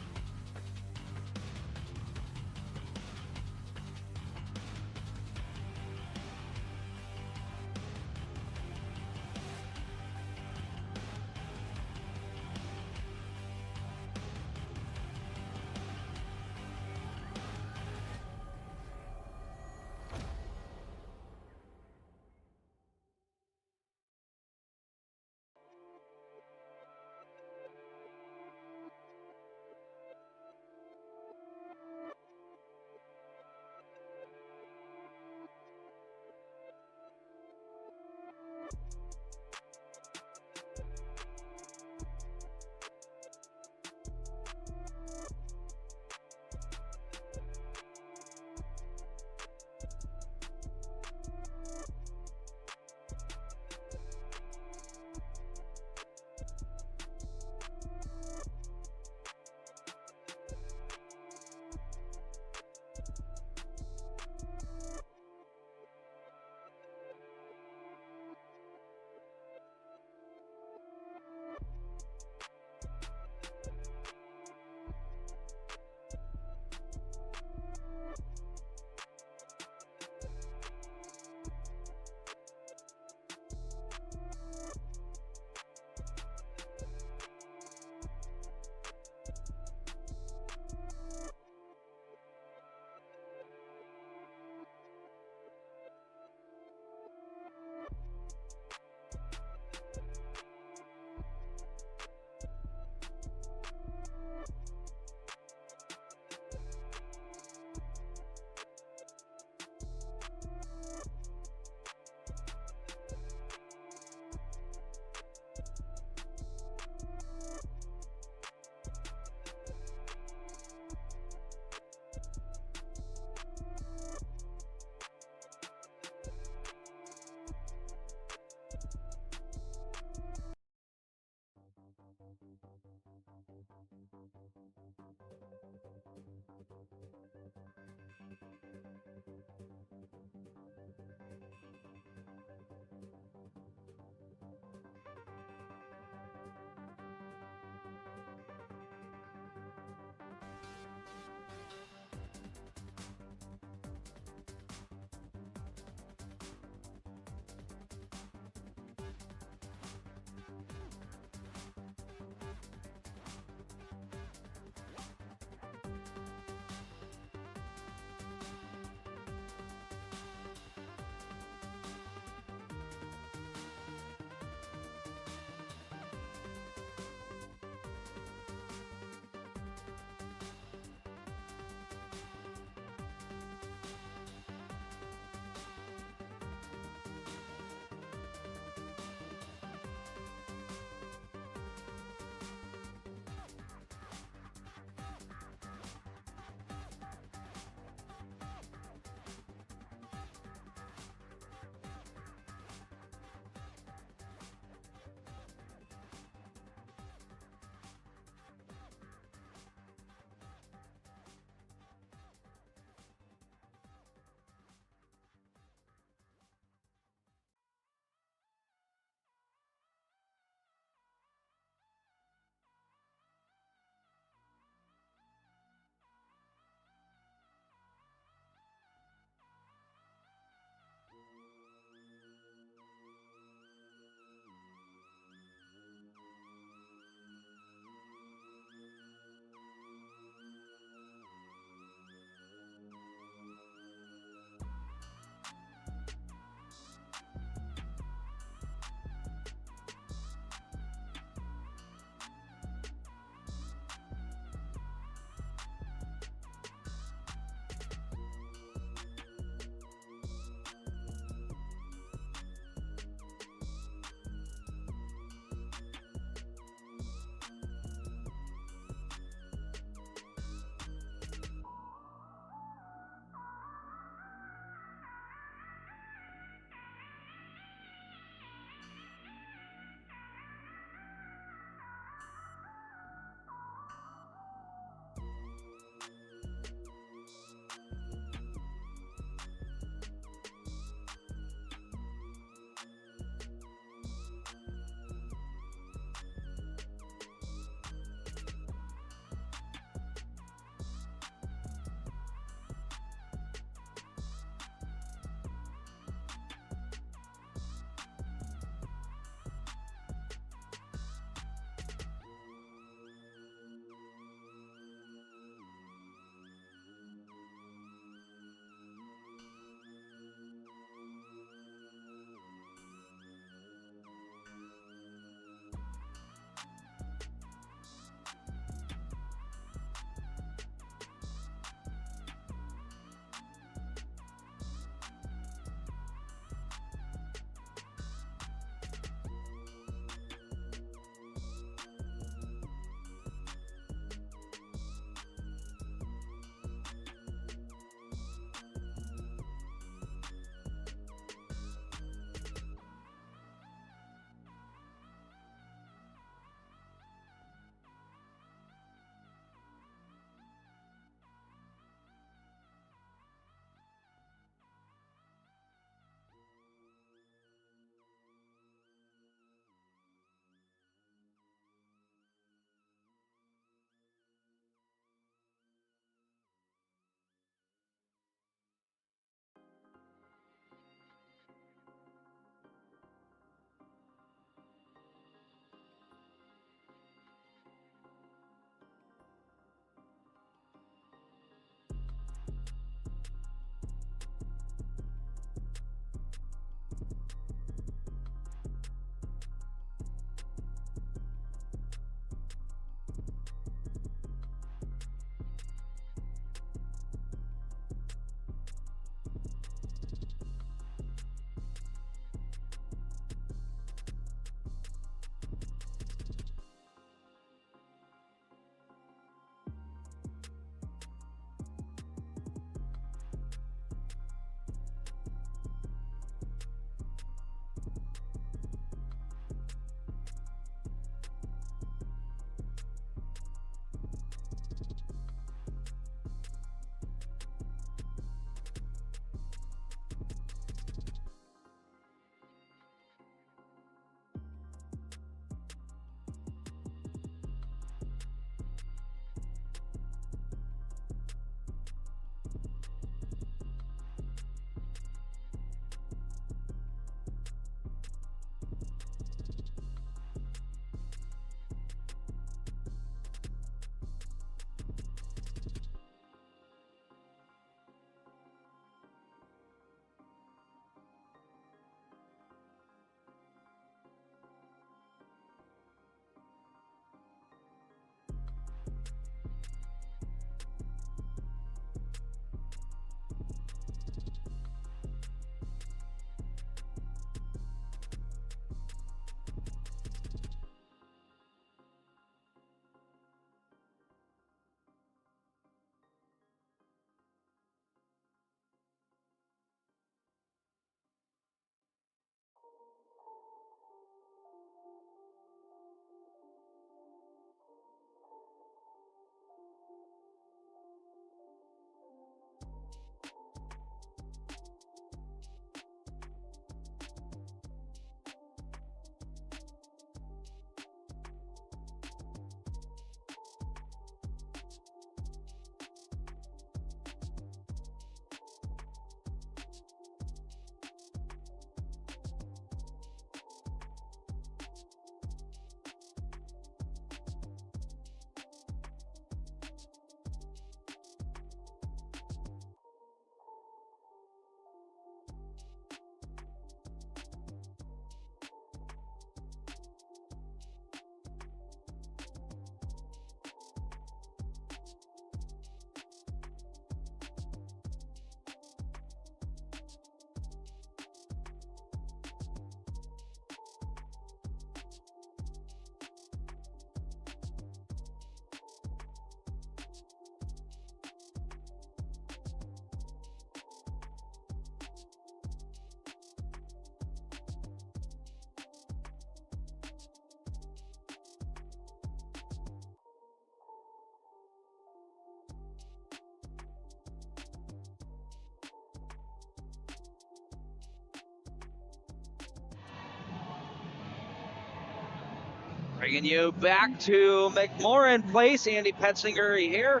Bringing you back to McMorran Place. Andy Petzinger here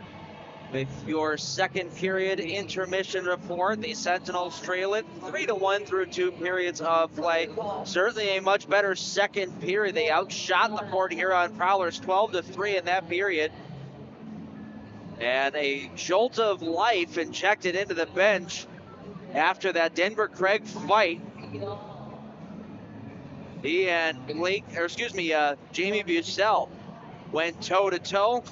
with your second period intermission report. The Sentinels trail it 3-1 through 2 periods of play. Certainly a much better second period. They outshot the Port Huron Prowlers 12-3 in that period. And a jolt of life injected into the bench after that Denver Craig fight. He and Jamie Bussell went toe-to-toe.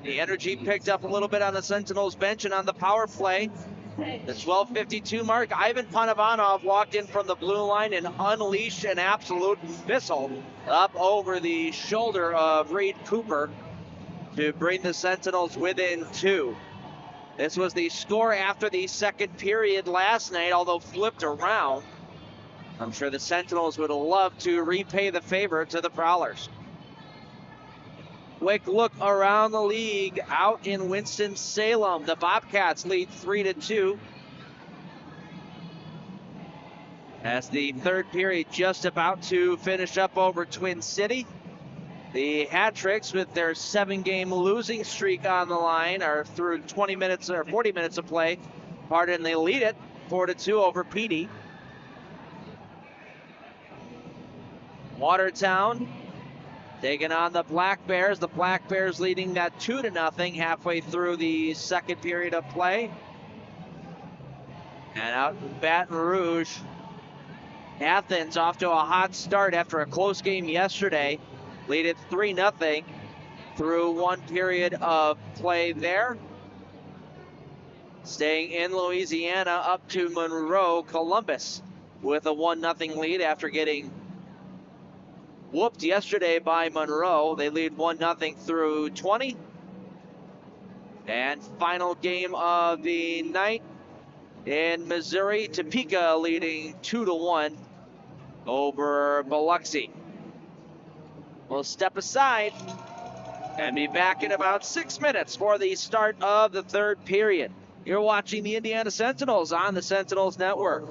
The energy picked up a little bit on the Sentinels bench and on the power play. The 12:52 mark, Ivan Panovanov walked in from the blue line and unleashed an absolute missile up over the shoulder of Reed Cooper to bring the Sentinels within 2. This was the score after the second period last night, although flipped around. I'm sure the Sentinels would love to repay the favor to the Prowlers. Quick look around the league out in Winston-Salem. The Bobcats lead 3-2. As the third period just about to finish up over Twin City. The Hat-Tricks, with their 7-game losing streak on the line, are through 20 minutes or 40 minutes of play. Pardon, they lead it 4-2 over PD. Watertown taking on the Black Bears. The Black Bears leading that 2-0 halfway through the second period of play. And out in Baton Rouge, Athens off to a hot start after a close game yesterday. Lead it 3-0 through one period of play there. Staying in Louisiana up to Monroe. Columbus with a 1-0 lead after getting whooped yesterday by Monroe. They lead 1-0 through 20. And final game of the night in Missouri, Topeka leading 2-1 over Biloxi. We'll step aside and be back in about 6 minutes for the start of the third period. You're watching the Indiana Sentinels on the Sentinels Network.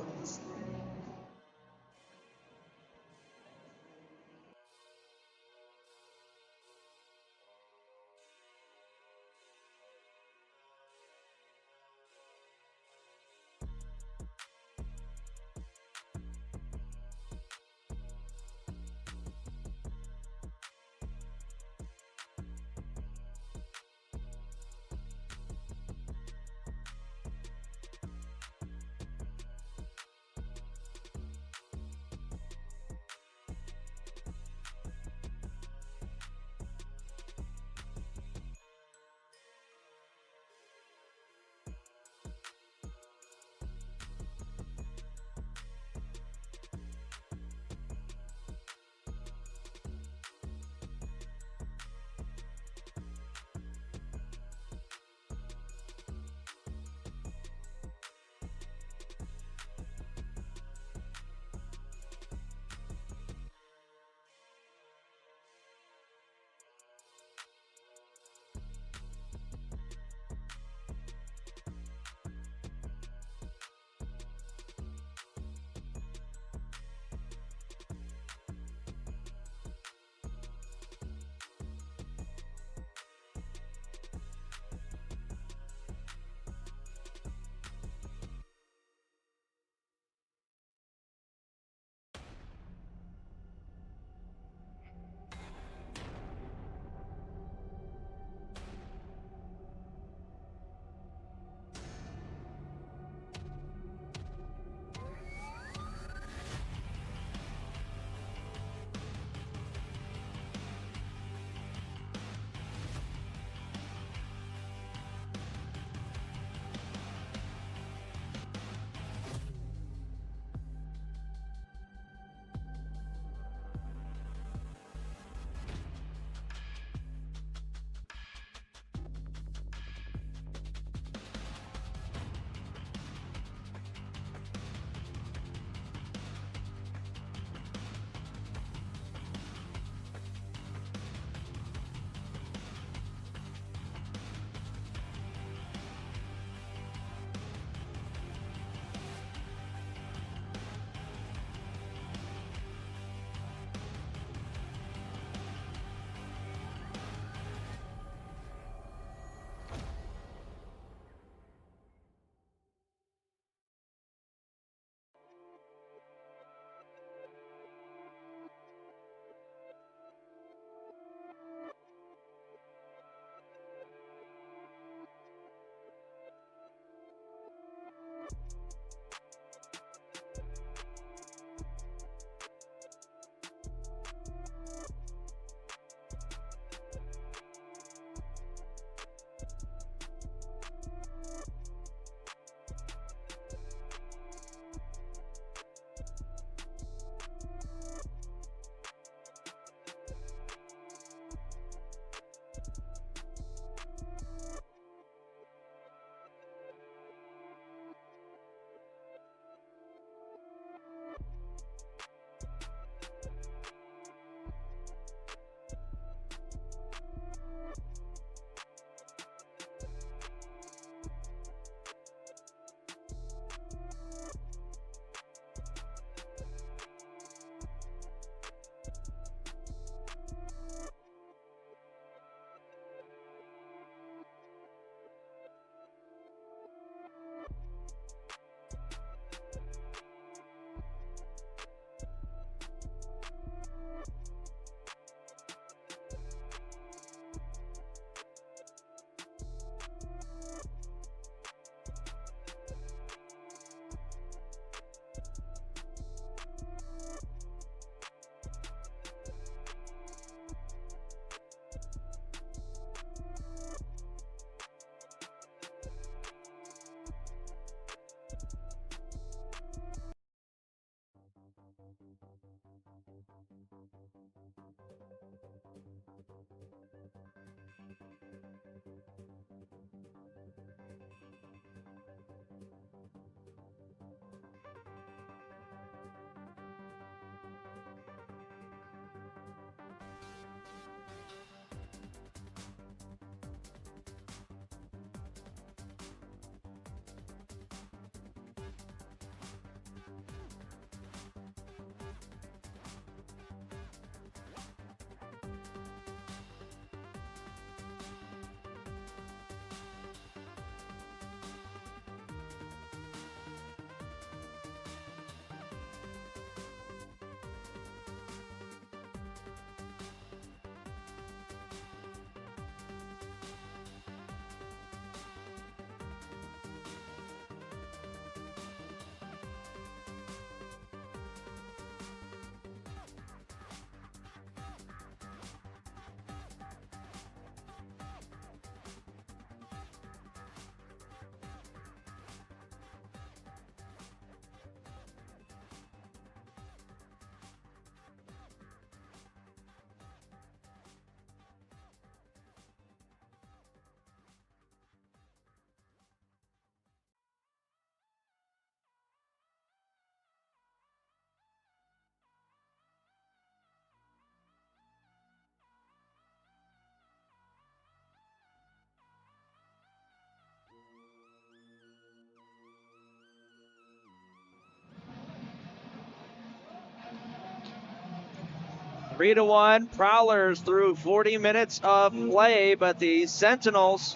3-1 Prowlers through 40 minutes of play, but the Sentinels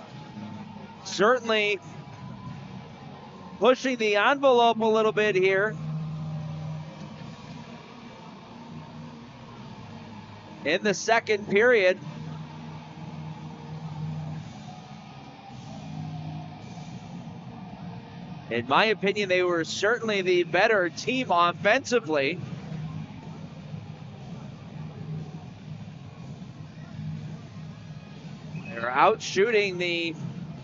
certainly pushing the envelope a little bit here in the second period. In my opinion, they were certainly the better team offensively. They're out shooting the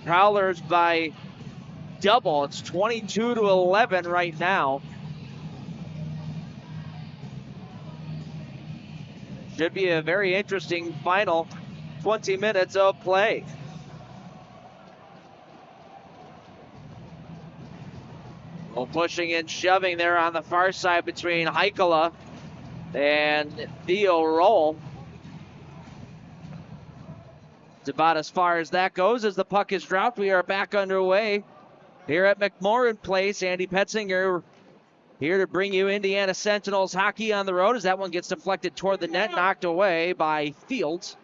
Prowlers by double. It's 22-11 right now. Should be a very interesting final 20 minutes of play. Well, pushing and shoving there on the far side between Heikkila and Theo Roll. It's about as far as that goes. As the puck is dropped, we are back underway here at McMorran Place. Andy Petzinger here to bring you Indiana Sentinels hockey on the road as that one gets deflected toward the net, knocked away by Fields.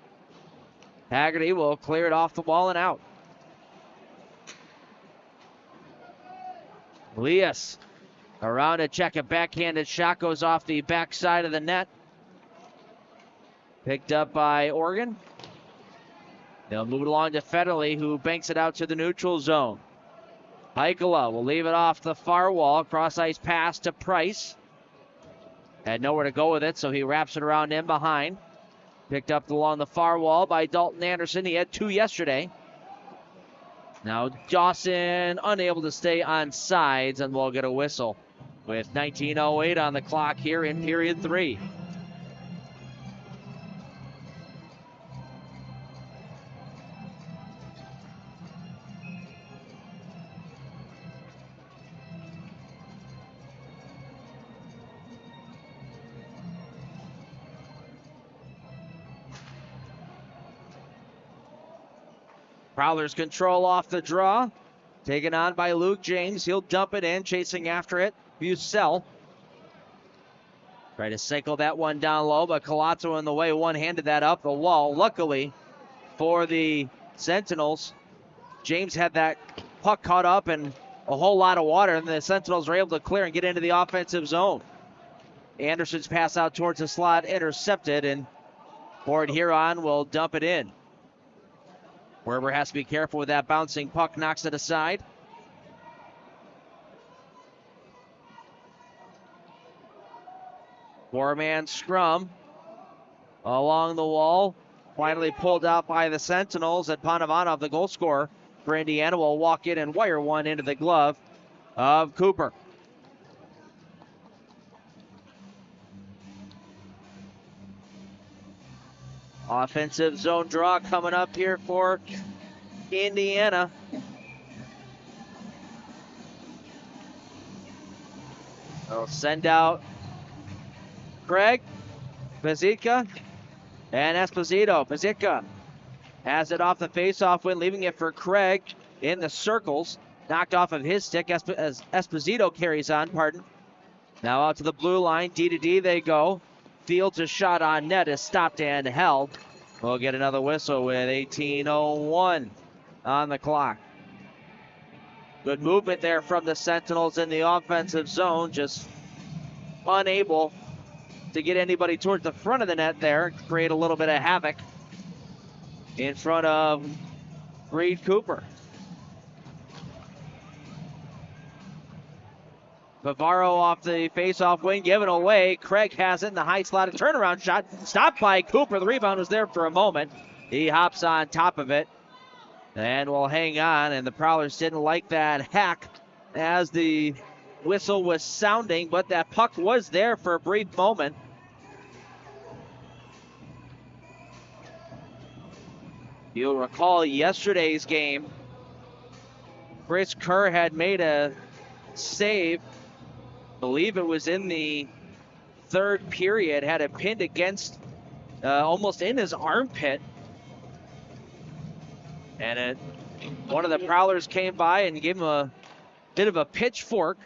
Haggerty will clear it off the wall and out. Elias around to check a backhanded shot, goes off the backside of the net. Picked up by Oregon. They'll move it along to Federley, who banks it out to the neutral zone. Heikkila will leave it off the far wall. Cross ice pass to Price. Had nowhere to go with it, so he wraps it around in behind. Picked up along the far wall by Dalton Anderson. He had 2 yesterday. Now Dawson unable to stay on sides, and we'll get a whistle with 19:08 on the clock here in period 3. Prowlers control off the draw. Taken on by Luke James. He'll dump it in, chasing after it. Bucell. Try to cycle that one down low, but Colazzo in the way, one-handed that up the wall. Luckily for the Sentinels, James had that puck caught up in a whole lot of water, and the Sentinels were able to clear and get into the offensive zone. Anderson's pass out towards the slot, intercepted, and Ford Huron will dump it in. Werber has to be careful with that bouncing puck, knocks it aside. Four-man scrum along the wall. Finally pulled out by the Sentinels, and Panovanov, the goal scorer for Indiana, will walk in and wire one into the glove of Cooper. Offensive zone draw coming up here for Indiana. They'll send out Craig, Pazitka, and Esposito. Pazitka has it off the faceoff win, leaving it for Craig in the circles. Knocked off of his stick as Esposito carries on, Now out to the blue line, D to D they go. Fields' a shot on net is stopped and held. We'll get another whistle with 18:01 on the clock. Good movement there from the Sentinels in the offensive zone, just unable to get anybody towards the front of the net there, create a little bit of havoc in front of Reed Cooper. Bavaro off the face-off wing, given away. Craig has it in the high slotted turnaround shot. Stopped by Cooper. The rebound was there for a moment. He hops on top of it and will hang on. And the Prowlers didn't like that hack as the whistle was sounding, but that puck was there for a brief moment. You'll recall yesterday's game, Chris Kerr had made a save. Believe it was in the third period, had it pinned against almost in his armpit, and one of the Prowlers came by and gave him a bit of a pitchfork,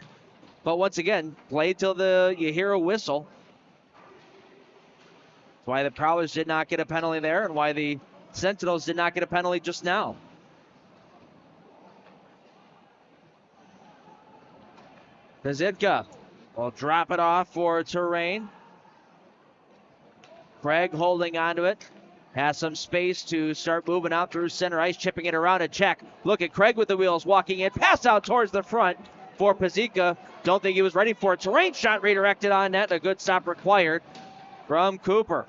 but once again played till you hear a whistle. why the Prowlers did not get a penalty there and why the Sentinels did not get a penalty just now. Pazitka will drop it off for Terrain. Craig holding onto it. Has some space to start moving out through center ice, chipping it around a check. Look at Craig with the wheels walking in. Pass out towards the front for Pazitka. Don't think he was ready for it. Terrain shot redirected on net. A good stop required from Cooper.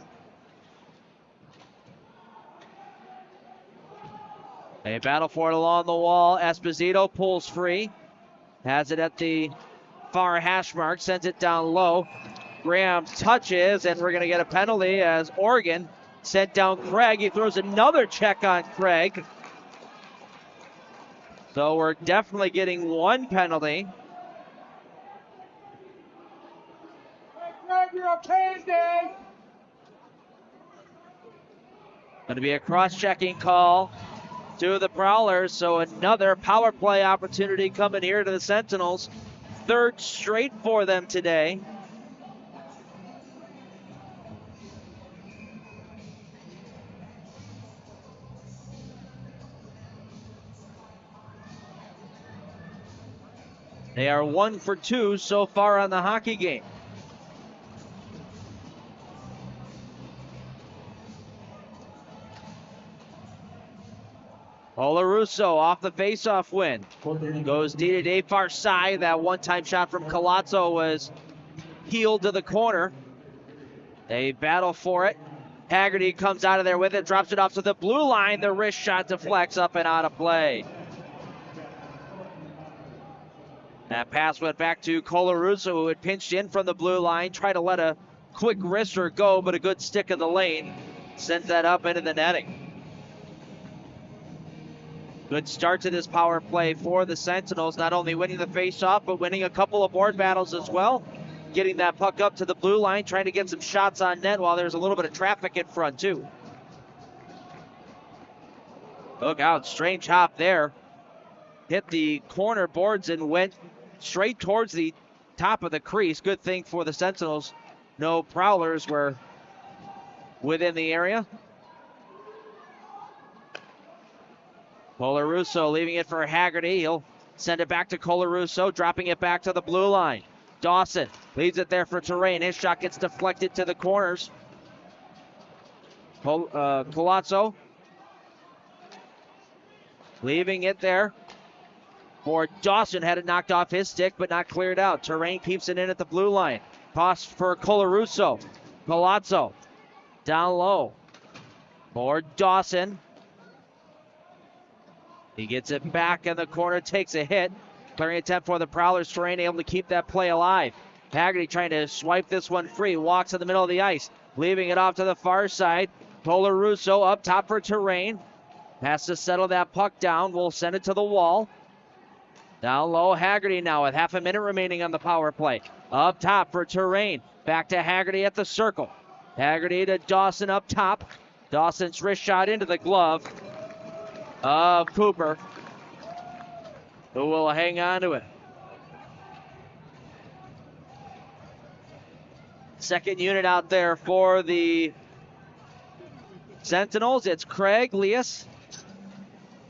A battle for it along the wall. Esposito pulls free. Has it at the far hash mark. Sends it down low. Graham touches, and we're going to get a penalty as Oregon sent down Craig. He throws another check on Craig. So we're definitely getting one penalty. Craig, you're okay, Dave. Going to be a cross-checking call to the Prowlers. So another power play opportunity coming here to the Sentinels. Third straight for them today. They are 1 for 2 so far on the hockey game. Olarusso off the faceoff win. Goes D-to-D far side. That one-time shot from Colazzo was heeled to the corner. They battle for it. Haggerty comes out of there with it, drops it off to the blue line. The wrist shot deflects up and out of play. That pass went back to Colarusso, who had pinched in from the blue line. Tried to let a quick wrister go, but a good stick in the lane sent that up into the netting. Good start to this power play for the Sentinels, not only winning the faceoff, but winning a couple of board battles as well. Getting that puck up to the blue line, trying to get some shots on net while there's a little bit of traffic in front, too. Look out, strange hop there. Hit the corner boards and went straight towards the top of the crease. Good thing for the Sentinels. No Prowlers were within the area. Colarusso leaving it for Haggerty. He'll send it back to Colarusso, dropping it back to the blue line. Dawson leaves it there for Terrain. His shot gets deflected to the corners. Colazzo leaving it there for Dawson. Had it knocked off his stick, but not cleared out. Terrain keeps it in at the blue line. Toss for Colarusso. Colazzo down low for Dawson. He gets it back in the corner, takes a hit. Clearing attempt for the Prowlers. Terrain able to keep that play alive. Haggerty trying to swipe this one free. Walks in the middle of the ice, leaving it off to the far side. Colarusso up top for Terrain. Has to settle that puck down. We'll send it to the wall. Down low, Haggerty now with half a minute remaining on the power play. Up top for Terrain. Back to Haggerty at the circle. Haggerty to Dawson up top. Dawson's wrist shot into the glove of Cooper, who will hang on to it. Second unit out there for the Sentinels. It's Craig, Lias,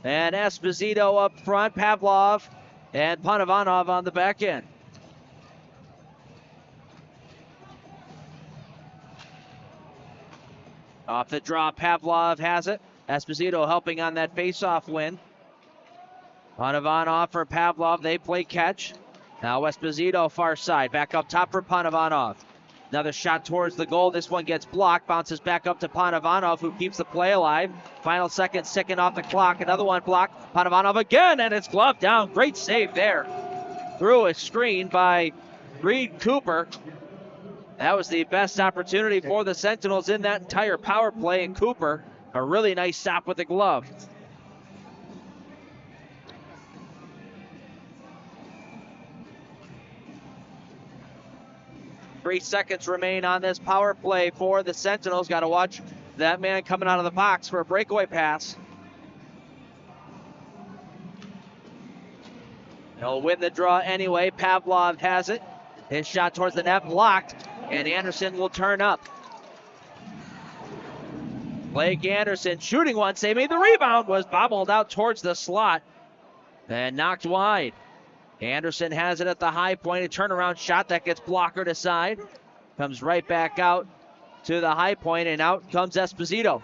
and Esposito up front. Pavlov and Panovanov on the back end. Off the draw, Pavlov has it. Esposito helping on that face-off win. Panovanov for Pavlov. They play catch. Now Esposito far side. Back up top for Panovanov. Another shot towards the goal. This one gets blocked. Bounces back up to Panovanov, who keeps the play alive. Final seconds ticking off the clock. Another one blocked. Panovanov again, and it's gloved down. Great save there. Through a screen by Reed Cooper. That was the best opportunity for the Sentinels in that entire power play. And Cooper, a really nice stop with the glove. Three seconds remain on this power play for the Sentinels. Got to watch that man coming out of the box for a breakaway pass. He'll win the draw anyway. Pavlov has it. His shot towards the net blocked, and Anderson will turn up. Blake Anderson shooting one, saving the rebound, was bobbled out towards the slot and knocked wide. Anderson has it at the high point, a turnaround shot that gets blockered aside. Comes right back out to the high point, and out comes Esposito.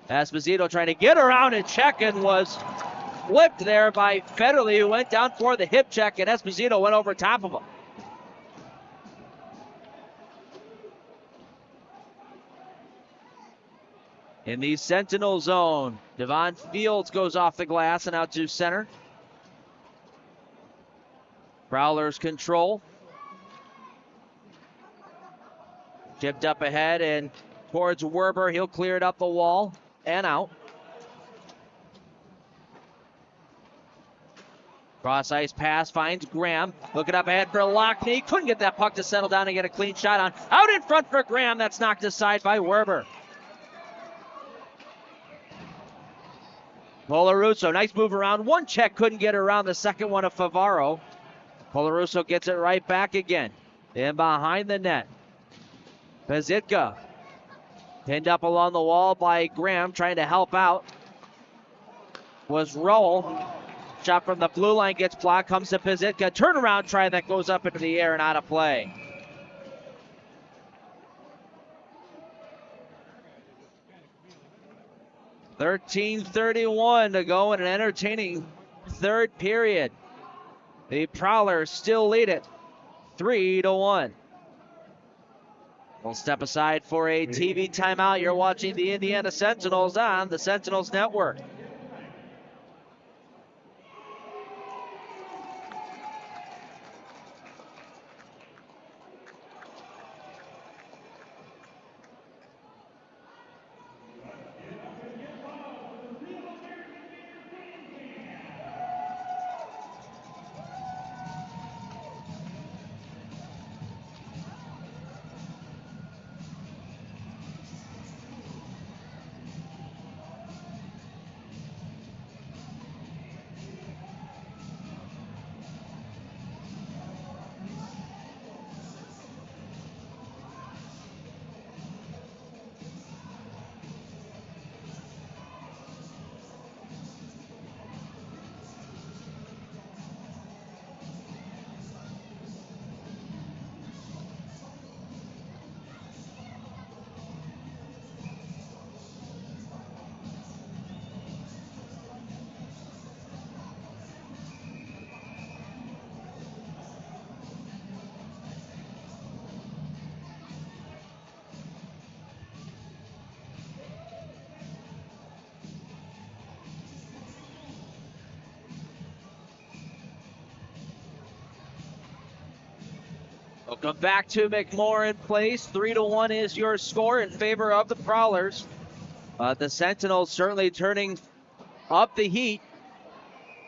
Esposito trying to get around and check, and was flipped there by Federley, who went down for the hip check, and Esposito went over top of him. In the Sentinel zone, Devon Fields goes off the glass and out to center. Prowlers control. Tipped up ahead and towards Werber. He'll clear it up the wall and out. Cross ice pass finds Graham. Looking up ahead for Lockney. Couldn't get that puck to settle down and get a clean shot on. Out in front for Graham. That's knocked aside by Werber. Polarusso, nice move around. One check, couldn't get around the second one of Favaro. Polarusso gets it right back again. In behind the net. Pezitka pinned up along the wall by Graham, trying to help out. Was Roll. Shot from the blue line gets blocked, comes to Pezitka. Turnaround try that goes up into the air and out of play. .13:31 to go in an entertaining third period. The Prowlers still lead it 3-1. We'll step aside for a TV timeout. You're watching the Indiana Sentinels on the Sentinels Network. Welcome back to McMorran Place. 3-1 is your score in favor of the Prowlers. The Sentinels certainly turning up the heat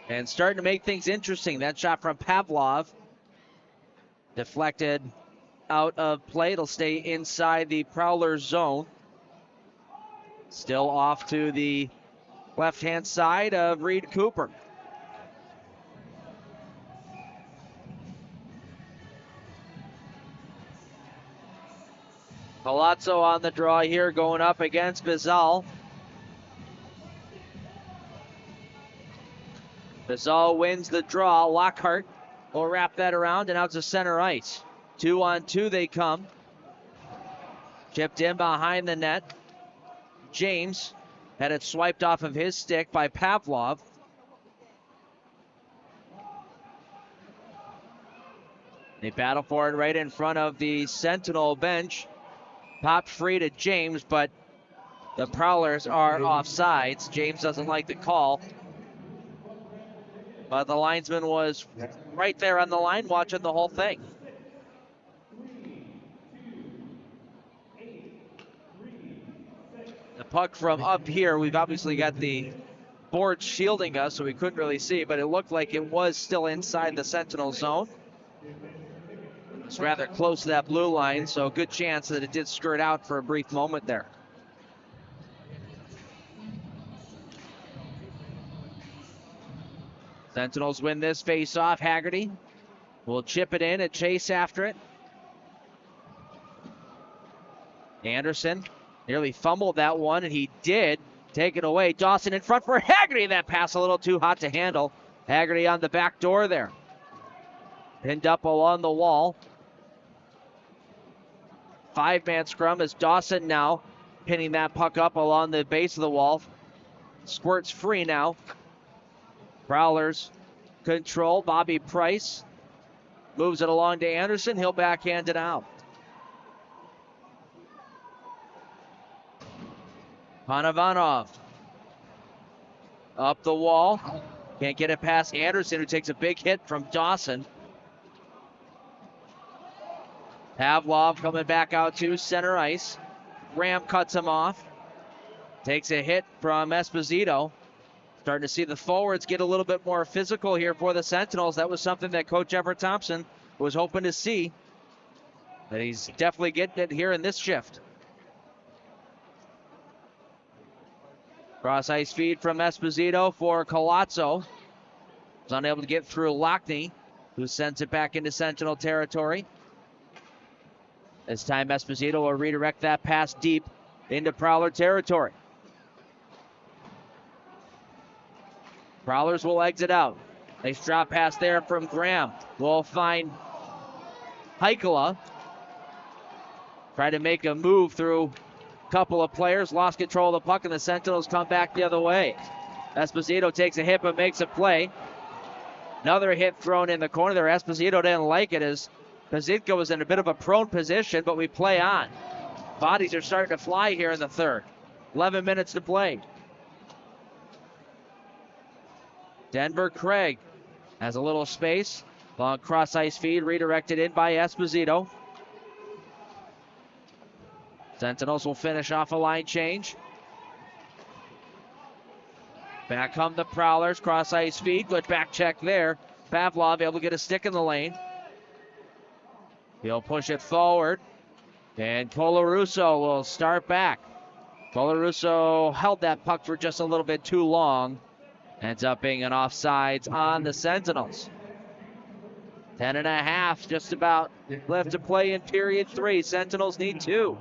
and starting to make things interesting. That shot from Pavlov deflected out of play. It'll stay inside the Prowlers zone. Still off to the left-hand side of Reed Cooper. Palazzo on the draw here, going up against Bizal. Bizal wins the draw. Lockhart will wrap that around and out to center ice. 2-on-2 they come. Chipped in behind the net. James had it swiped off of his stick by Pavlov. They battle for it right in front of the Sentinel bench. Popped free to James, but the Prowlers are offsides. James doesn't like the call. But the linesman was right there on the line watching the whole thing. The puck from up here, we've obviously got the board shielding us, so we couldn't really see, but it looked like it was still inside the Sentinel zone. It's rather close to that blue line, so good chance that it did skirt out for a brief moment there. Sentinels win this face-off. Haggerty will chip it in and chase after it. Anderson Nearly fumbled that one, and he did. Take it away. Dawson in front for Haggerty. That pass a little too hot to handle. Haggerty on the back door there. Pinned up along the wall. 5-man scrum as Dawson now pinning that puck up along the base of the wall. Squirts free now. Prowlers control. Bobby Price moves it along to Anderson. He'll backhand it out. Panovanov up the wall. Can't get it past Anderson, who takes a big hit from Dawson. Pavlov coming back out to center ice. Graham cuts him off. Takes a hit from Esposito. Starting to see the forwards get a little bit more physical here for the Sentinels. That was something that Coach Everett Thompson was hoping to see. But he's definitely getting it here in this shift. Cross ice feed from Esposito for Colazzo. Was unable to get through Lockney, who sends it back into Sentinel territory. This time Esposito will redirect that pass deep into Prowler territory. Prowlers will exit out. Nice drop pass there from Graham. Will find Heikala. Try to make a move through a couple of players. Lost control of the puck, and the Sentinels come back the other way. Esposito takes a hit but makes a play. Another hit thrown in the corner there. Esposito didn't like it as Pazitko was in a bit of a prone position, but we play on. Bodies are starting to fly here in the third. 11 minutes to play. Denver Craig has a little space. Long cross ice feed redirected in by Esposito. Sentinels will finish off a line change. Back come the Prowlers. Cross ice feed. Good back check there. Pavlov able to get a stick in the lane. He'll push it forward. And Colarusso will start back. Colarusso held that puck for just a little bit too long. Ends up being an offsides on the Sentinels. 10.5 just about left to play in period 3. Sentinels need 2.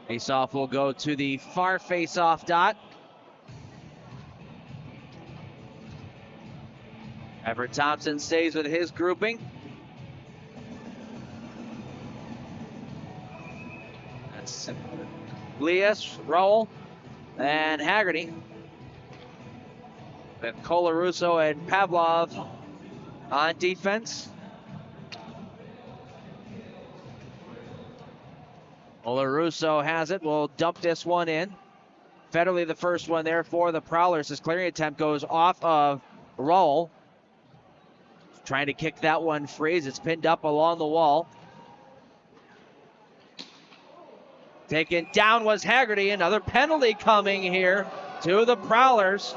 Faceoff will go to the far faceoff dot. Everett Thompson stays with his grouping. That's Lias, Rowell, and Haggerty. With Colarusso and Pavlov on defense. Colarusso has it. We'll dump this one in. Federally the first one there for the Prowlers. His clearing attempt goes off of Rowell. Trying to kick that one free as it's pinned up along the wall. Taken down was Haggerty. Another penalty coming here to the Prowlers.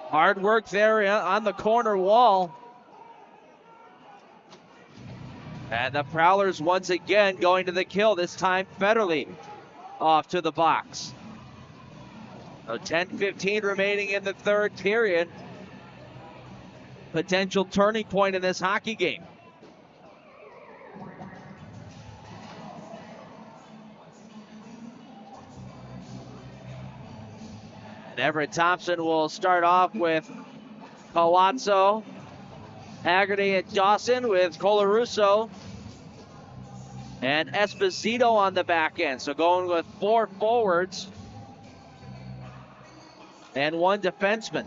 Hard work there on the corner wall. And the Prowlers once again going to the kill, this time Federally off to the box. So 10:15 remaining in the third period. Potential turning point in this hockey game. And Everett Thompson will start off with Palazzo, Haggerty and Dawson, with Colarusso and Esposito on the back end. So going with 4 forwards and 1 defenseman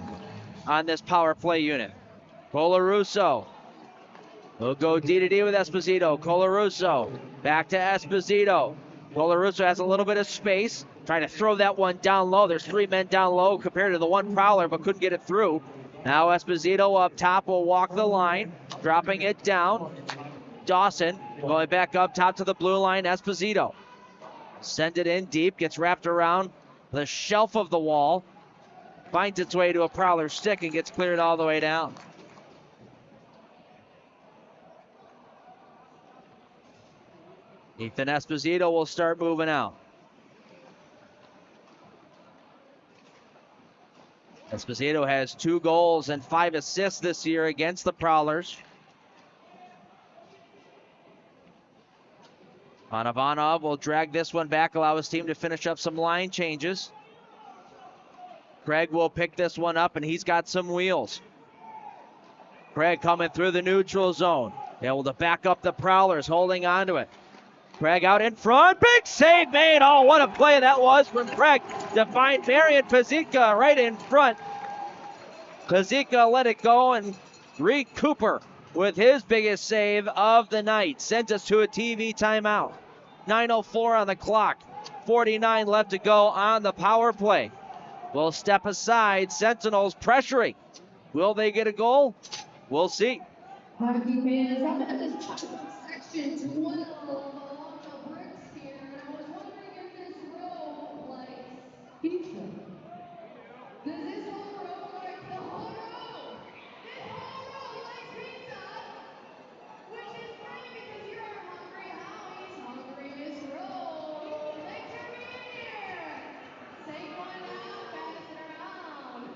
on this power play unit. Colarusso will go D-to-D with Esposito. Colarusso back to Esposito. Colarusso has a little bit of space, trying to throw that one down low. There's 3 men down low compared to the 1 Prowler, but couldn't get it through. Now Esposito up top will walk the line, dropping it down. Dawson going back up top to the blue line. Esposito send it in deep, gets wrapped around the shelf of the wall, finds its way to a Prowler stick and gets cleared all the way down. Ethan Esposito will start moving out. Esposito has 2 goals and 5 assists this year against the Prowlers. Panovanov will drag this one back, allow his team to finish up some line changes. Craig will pick this one up, and he's got some wheels. Craig coming through the neutral zone. Able to back up the Prowlers, holding on to it. Craig out in front. Big save made. Oh, what a play that was from Craig to find Marian Pazika right in front. Pazika let it go, and Reed Cooper with his biggest save of the night sends us to a TV timeout. 9:04 on the clock. 49 left to go on the power play. We'll step aside. Sentinels pressuring. Will they get a goal? We'll see. Hockey fans, I'm at this section 12 along the bricks here, and I was wondering if this row likes pizza. Does this whole row like the whole row? This whole row likes pizza, which is funny because you're our hungry Howie's hungry Miss Rowe. Thanks for being here. Take one out, pass it around.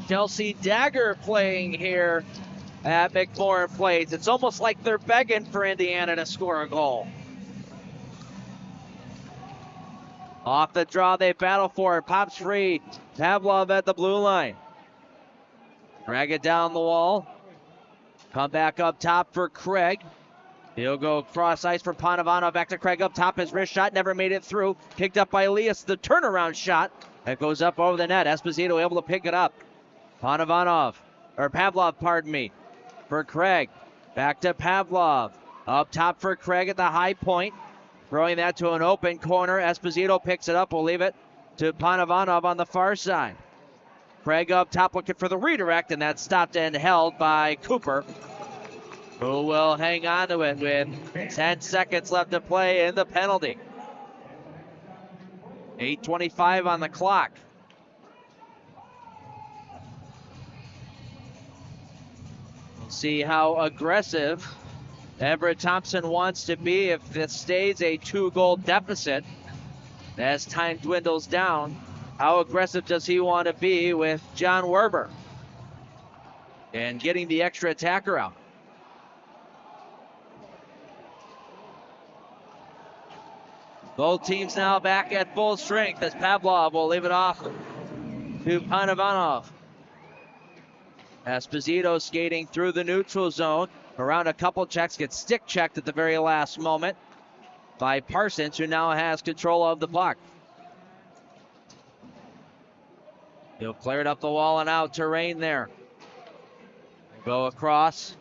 Chelsea Dagger playing here at McMorran Place. It's almost like they're begging for Indiana to score a goal. Off the draw, they battle for it. Pops free. Pavlov at the blue line. Drag it down the wall. Come back up top for Craig. He'll go cross ice for Panovanov. Back to Craig up top. His wrist shot never made it through. Picked up by Elias. The turnaround shot that goes up over the net. Esposito able to pick it up. Pavlov, pardon me, for Craig. Back to Pavlov. Up top for Craig at the high point. Throwing that to an open corner. Esposito picks it up. We'll leave it to Panovanov on the far side. Craig up top looking for the redirect, and that's stopped and held by Cooper, who will hang on to it with 10 seconds left to play in the penalty. 8:25 on the clock. See how aggressive Everett Thompson wants to be if this stays a 2-goal deficit as time dwindles down. How aggressive does he want to be with John Werber and getting the extra attacker out? Both teams now back at full strength as Pavlov will leave it off to Panovanov. Esposito skating through the neutral zone. Around a couple checks, gets stick checked at the very last moment by Parsons, who now has control of the puck. He'll clear it up the wall and out. Terrain there. Go across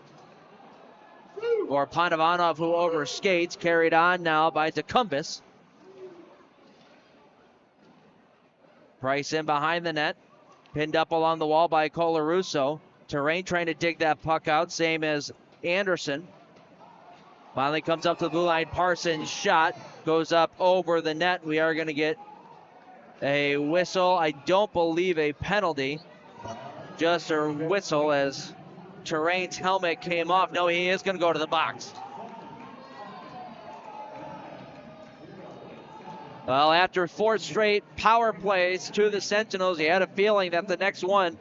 for Panovanov, who overskates. Carried on now by Decumbis. Price in behind the net. Pinned up along the wall by Colarusso. Terrain trying to dig that puck out, same as Anderson. Finally comes up to the blue line. Parsons' shot goes up over the net. We are going to get a whistle. I don't believe a penalty. Just a whistle as Terrain's helmet came off. No, he is going to go to the box. Well, after 4 straight power plays to the Sentinels, you had a feeling that the next one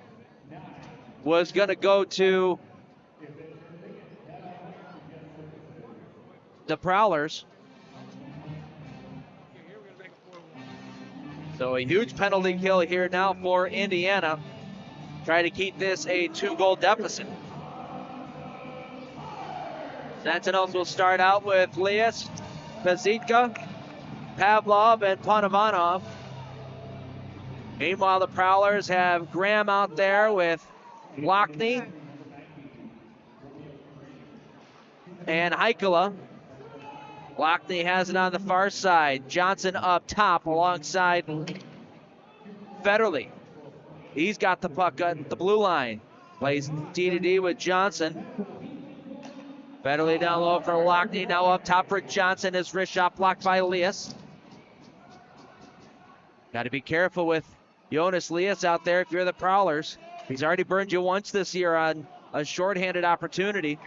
was going to go to the Prowlers. So a huge penalty kill here now for Indiana. Try to keep this a 2-goal deficit. Sentinels will start out with Lias Pazika, Pavlov and Panovanov. Meanwhile, the Prowlers have Graham out there with Lockney and Heikala. Lockney has it on the far side. Johnson up top alongside Federley. He's got the puck at the blue line. Plays D-to-D with Johnson. Federley down low for Lockney. Now up top for Johnson. His wrist shot blocked by Elias. Got to be careful with Jonas Elias out there if you're the Prowlers. He's already burned you once this year on a shorthanded opportunity.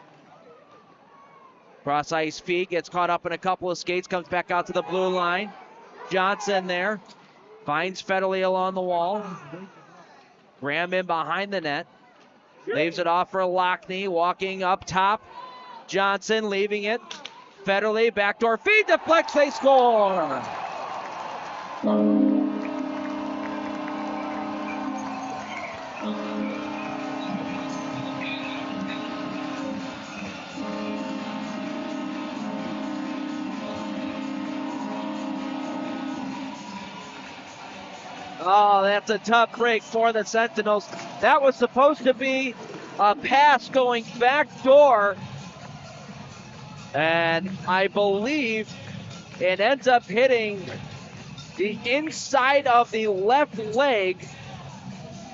Cross ice feed, gets caught up in a couple of skates, comes back out to the blue line. Johnson there, finds Federley along the wall. Graham in behind the net. Leaves it off for Lockney, walking up top. Johnson leaving it. Federley, backdoor feed, deflects, they score! Oh, that's a tough break for the Sentinels. That was supposed to be a pass going backdoor. And I believe it ends up hitting the inside of the left leg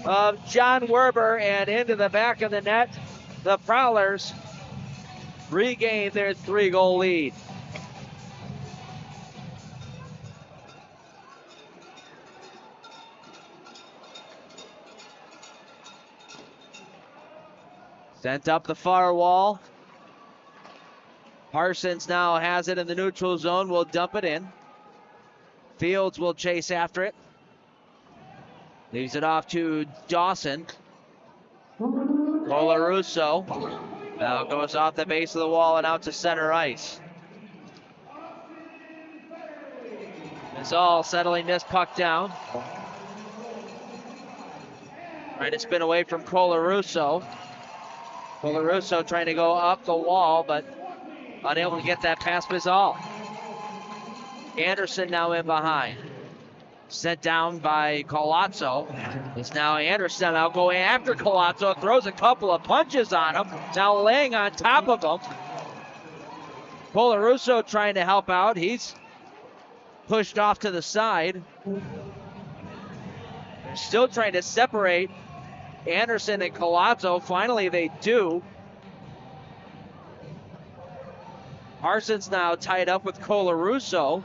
of John Werber and into the back of the net. The Prowlers regain their 3-goal lead. Sent up the far wall. Parsons now has it in the neutral zone, will dump it in. Fields will chase after it. Leaves it off to Dawson. Colarusso now goes off the base of the wall and out to center ice. Mazal settling this puck down. Trying to spin away from Colarusso. Colarusso trying to go up the wall, but unable to get that past Mazal. Anderson now in behind. Sent down by Colazzo. It's now Anderson now going after Colazzo. Throws a couple of punches on him. Now laying on top of him. Colarusso trying to help out. He's pushed off to the side. They're still trying to separate Anderson and Colazzo. Finally they do. Parsons now tied up with Colarusso.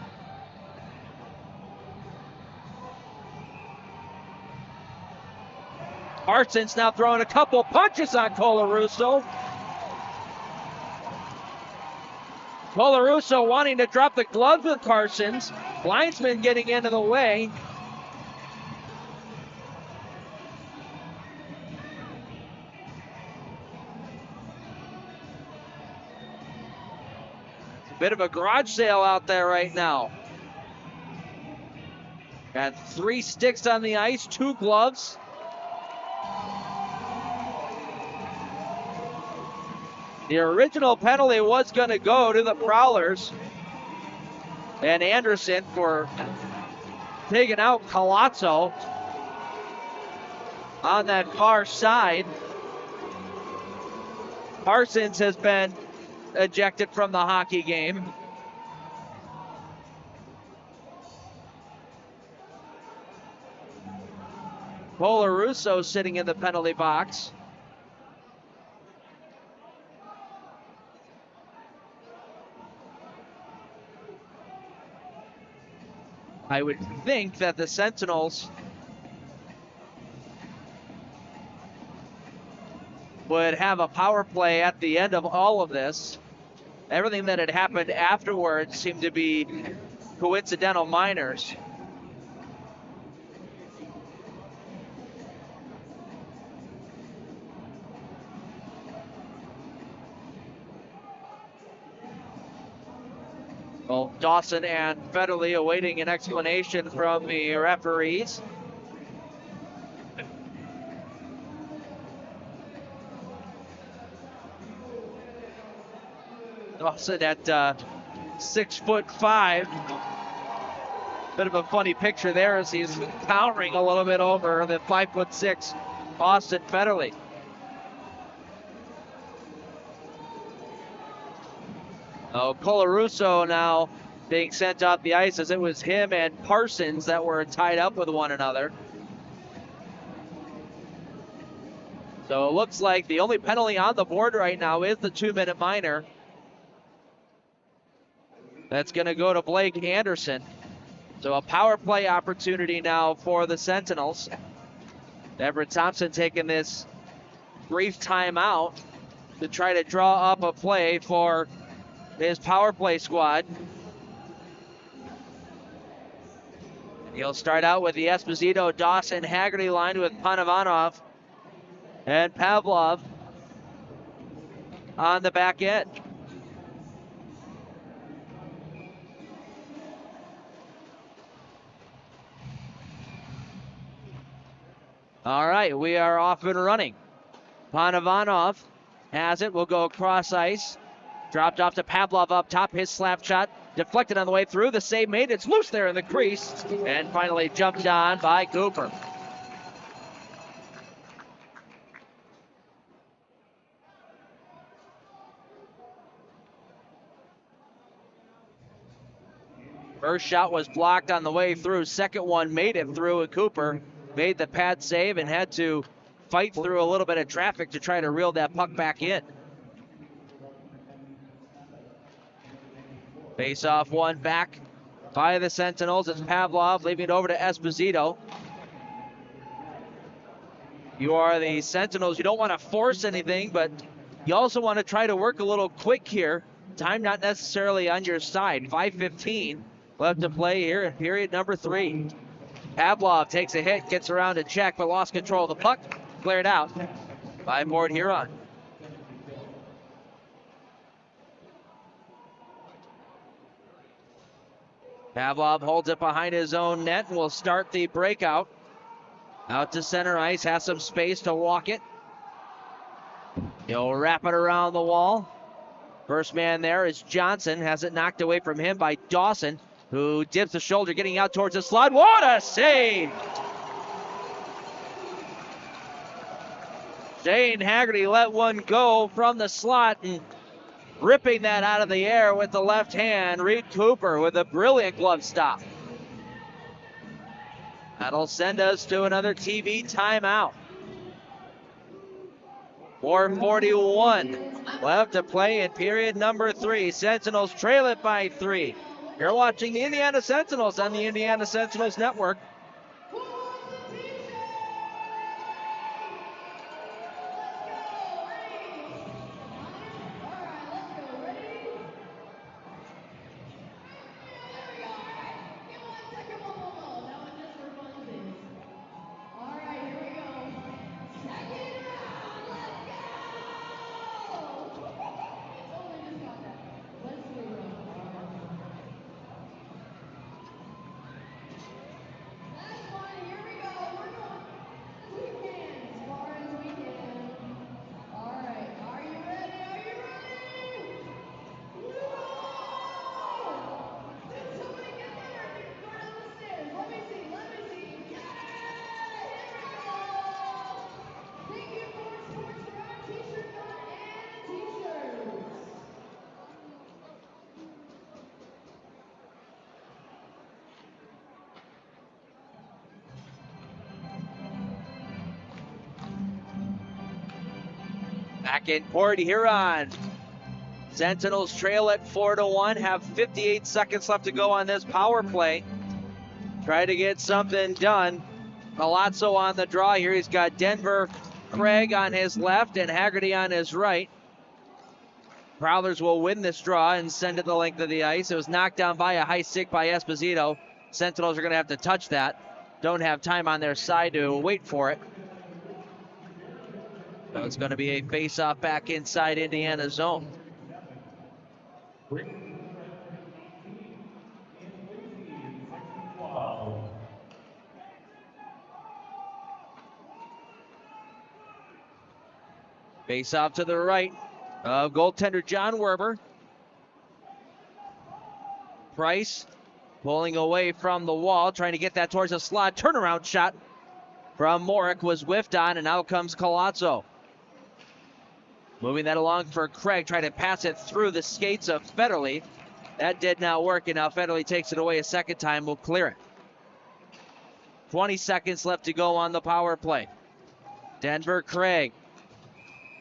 Parsons now throwing a couple punches on Colarusso. Colarusso wanting to drop the gloves with Parsons. Linesman getting into the way. Bit of a garage sale out there right now. Got 3 sticks on the ice, 2 gloves. The original penalty was going to go to the Prowlers and Anderson for taking out Colazzo on that far side. Parsons has been ejected from the hockey game. Colarusso sitting in the penalty box. I would think that the Sentinels would have a power play at the end of all of this. Everything that had happened afterwards seemed to be coincidental minors. Well, Dawson and Federley awaiting an explanation from the referees. Dawson at 6'5", Bit of a funny picture there as he's towering a little bit over the 5'6" Austin Federle. Oh, Colarusso now being sent off the ice as it was him and Parsons that were tied up with one another. So it looks like the only penalty on the board right now is the 2-minute minor. That's going to go to Blake Anderson. So a power play opportunity now for the Sentinels. Everett Thompson taking this brief timeout to try to draw up a play for his power play squad. He'll start out with the Esposito, Dawson, Haggerty line with Panovanov and Pavlov on the back end. All right, we are off and running. Panovanov has it, will go across ice. Dropped off to Pavlov up top, his slap shot deflected on the way through. The save made, it's loose there in the crease, and finally jumped on by Cooper. First shot was blocked on the way through. Second one made it through, and Cooper made the pad save and had to fight through a little bit of traffic to try to reel that puck back in. Face-off one back by the Sentinels. It's Pavlov leaving it over to Esposito. You are the Sentinels. You don't want to force anything, but you also want to try to work a little quick here. Time not necessarily on your side. 5:15 left to play here in period number 3. Pavlov takes a hit, gets around to check, but lost control of the puck. Cleared out by Port Huron. Pavlov holds it behind his own net and will start the breakout. Out to center ice, has some space to walk it. He'll wrap it around the wall. First man there is Johnson, has it knocked away from him by Dawson, who dips the shoulder, getting out towards the slot. What a save! Shane Haggerty let one go from the slot and ripping that out of the air with the left hand. Reed Cooper with a brilliant glove stop. That'll send us to another TV timeout. 4:41 left to play in period number 3. Sentinels trail it by 3. You're watching the Indiana Sentinels on the Indiana Sentinels Network. Back in Port Huron. Sentinels trail at 4-1, have 58 seconds left to go on this power play. Try to get something done. Palazzo on the draw here. He's got Denver Craig on his left and Haggerty on his right. Prowlers will win this draw and send it the length of the ice. It was knocked down by a high stick by Esposito. Sentinels are going to have to touch that. Don't have time on their side to wait for it. So it's going to be a face-off back inside Indiana's zone. Face-off to the right of goaltender John Werber. Price Pulling away from the wall, trying to get that towards the slot. Turnaround shot from Morick was whiffed on, and out comes Colazzo. Moving that along for Craig, trying to pass it through the skates of Federle. That did not work, and now Federle takes it away a second time. Will clear it. 20 seconds left to go on the power play. Denver Craig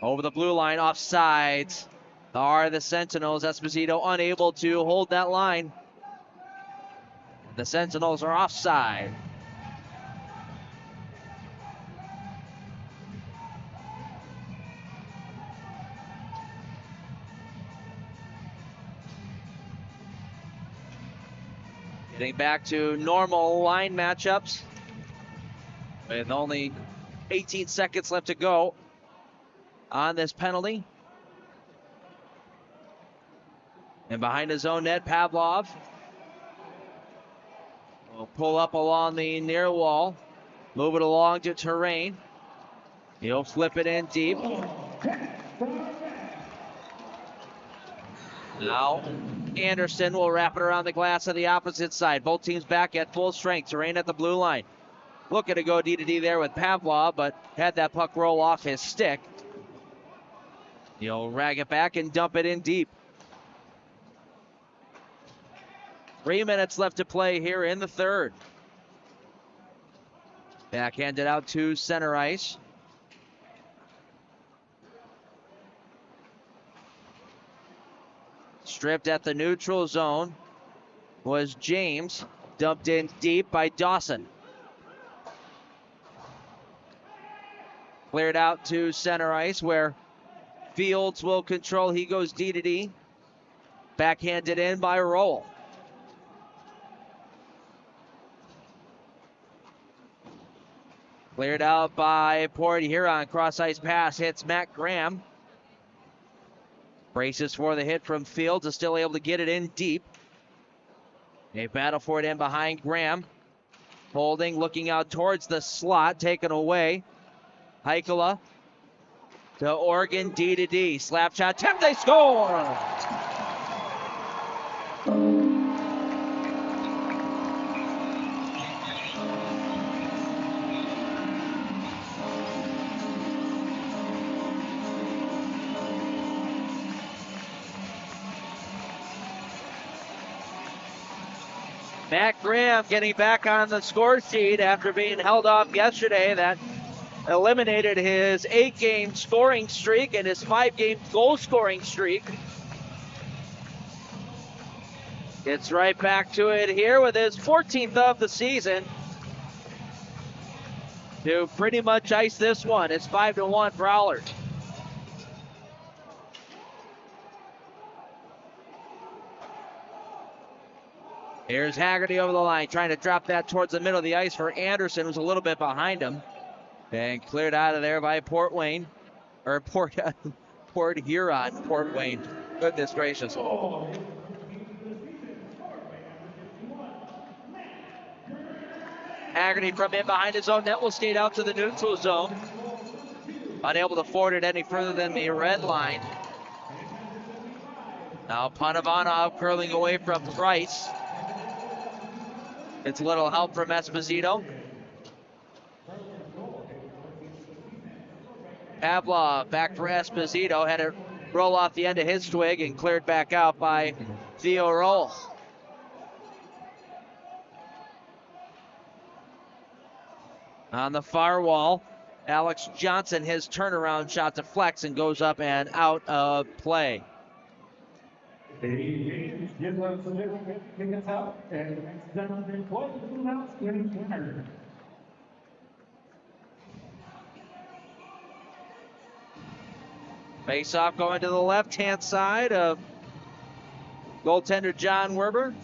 over the blue line, offsides. Are the Sentinels. Esposito unable to hold that line. The Sentinels are offside. Getting back to normal line matchups with only 18 seconds left to go on this penalty. And behind his own net, Pavlov will pull up along the near wall, move it along to Terrain. He'll flip it in deep. Now Anderson will wrap it around the glass on the opposite side. Both teams back at full strength. Terrain at the blue line. Looking to go D-to-D there with Pavlov, but had that puck roll off his stick. He'll rag it back and dump it in deep. 3 minutes left to play here in the third. Backhanded out to center ice. Stripped at the neutral zone was James. Dumped in deep by Dawson. Cleared out to center ice where Fields will control. He goes D-to-D. Backhanded in by Rowell. Cleared out by Port Huron. Cross ice pass hits Matt Graham. Braces for the hit from Fields. Is still able to get it in deep. A battle for it in behind Graham. Holding, looking out towards the slot. Taken away. Heikkila to Oregon, D-to-D. Slap shot, tip, they score! Matt Graham getting back on the score sheet after being held off yesterday. That eliminated his 8-game scoring streak and his 5-game goal scoring streak. Gets right back to it here with his 14th of the season to pretty much ice this one. It's 5-1 Prowlers. Here's Haggerty over the line, trying to drop that towards the middle of the ice for Anderson, who's a little bit behind him. And cleared out of there by Port Huron. Port Wayne. Goodness gracious. Haggerty from in behind his own net will skate out to the neutral zone. Unable to forward it any further than the red line. Now Panovanov curling away from Price. It's a little help from Esposito. Pavlov back for Esposito. Had it roll off the end of his twig and cleared back out by Theo Roll. On the far wall, Alex Johnson, his turnaround shot deflects and goes up and out of play. Gives us a little bit to pick us up, and accidentally closes the house in corner. Face off going to the left-hand side of goaltender John Werber.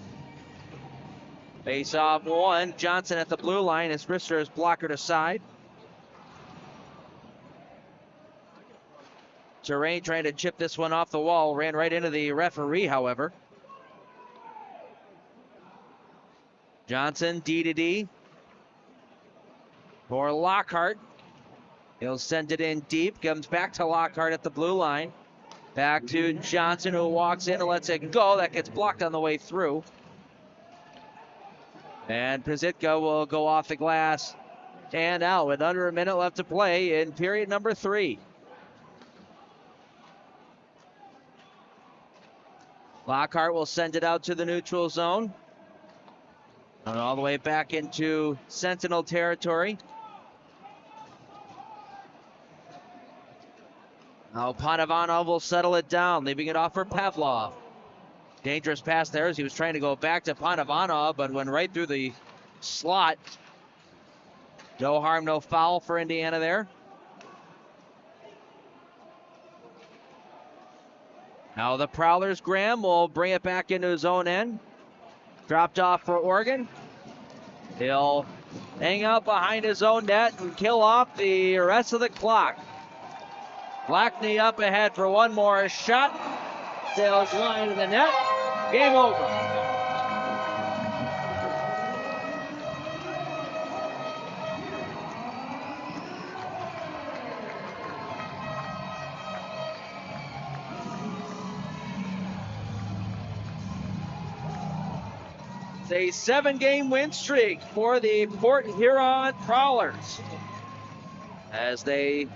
Face off one. Johnson at the blue line as Brister is blockered aside. Terrain trying to chip this one off the wall. Ran right into the referee, however. Johnson, D-to-D. For Lockhart. He'll send it in deep. Comes back to Lockhart at the blue line. Back to Johnson, who walks in and lets it go. That gets blocked on the way through. And Pizzitka will go off the glass and out with under a minute left to play in period number 3. Lockhart will send it out to the neutral zone. And all the way back into Sentinel territory. Now Panovanov will settle it down, leaving it off for Pavlov. Dangerous pass there as he was trying to go back to Panovanov, but went right through the slot. No harm, no foul for Indiana there. Now the Prowlers, Graham, will bring it back into his own end. Dropped off for Oregon. He'll hang out behind his own net and kill off the rest of the clock. Blackney up ahead for one more shot. Sails line of the net. Game over. It's a 7-game win streak for the Port Huron Prowlers as they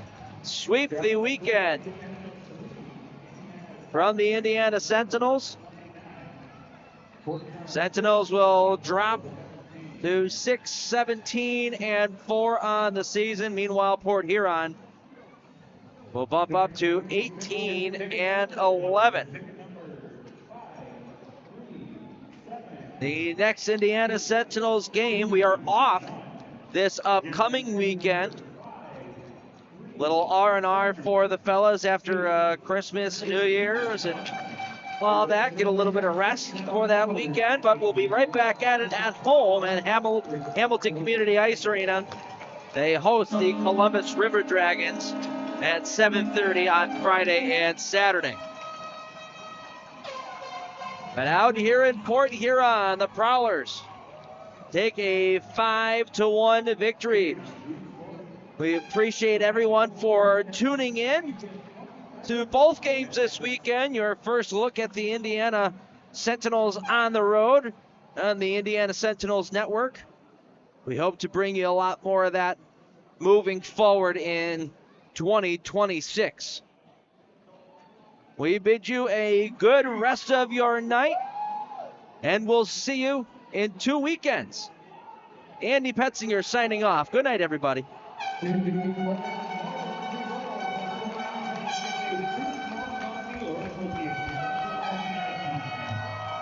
sweep the weekend from the Indiana Sentinels. Sentinels will drop to 6-17-4 on the season. Meanwhile, Port Huron will bump up to 18-11. The next Indiana Sentinels game, we are off this upcoming weekend. Little R&R for the fellas after Christmas, New Year's, and all that. Get a little bit of rest for that weekend, but we'll be right back at it at home at Hamilton Community Ice Arena. They host the Columbus River Dragons at 7:30 on Friday and Saturday. But out here in Port Huron, the Prowlers take a 5-1 victory. We appreciate everyone for tuning in to both games this weekend. Your first look at the Indiana Sentinels on the road on the Indiana Sentinels Network. We hope to bring you a lot more of that moving forward in 2026. We bid you a good rest of your night, and we'll see you in 2 weekends. Andy Petzinger signing off. Good night, everybody.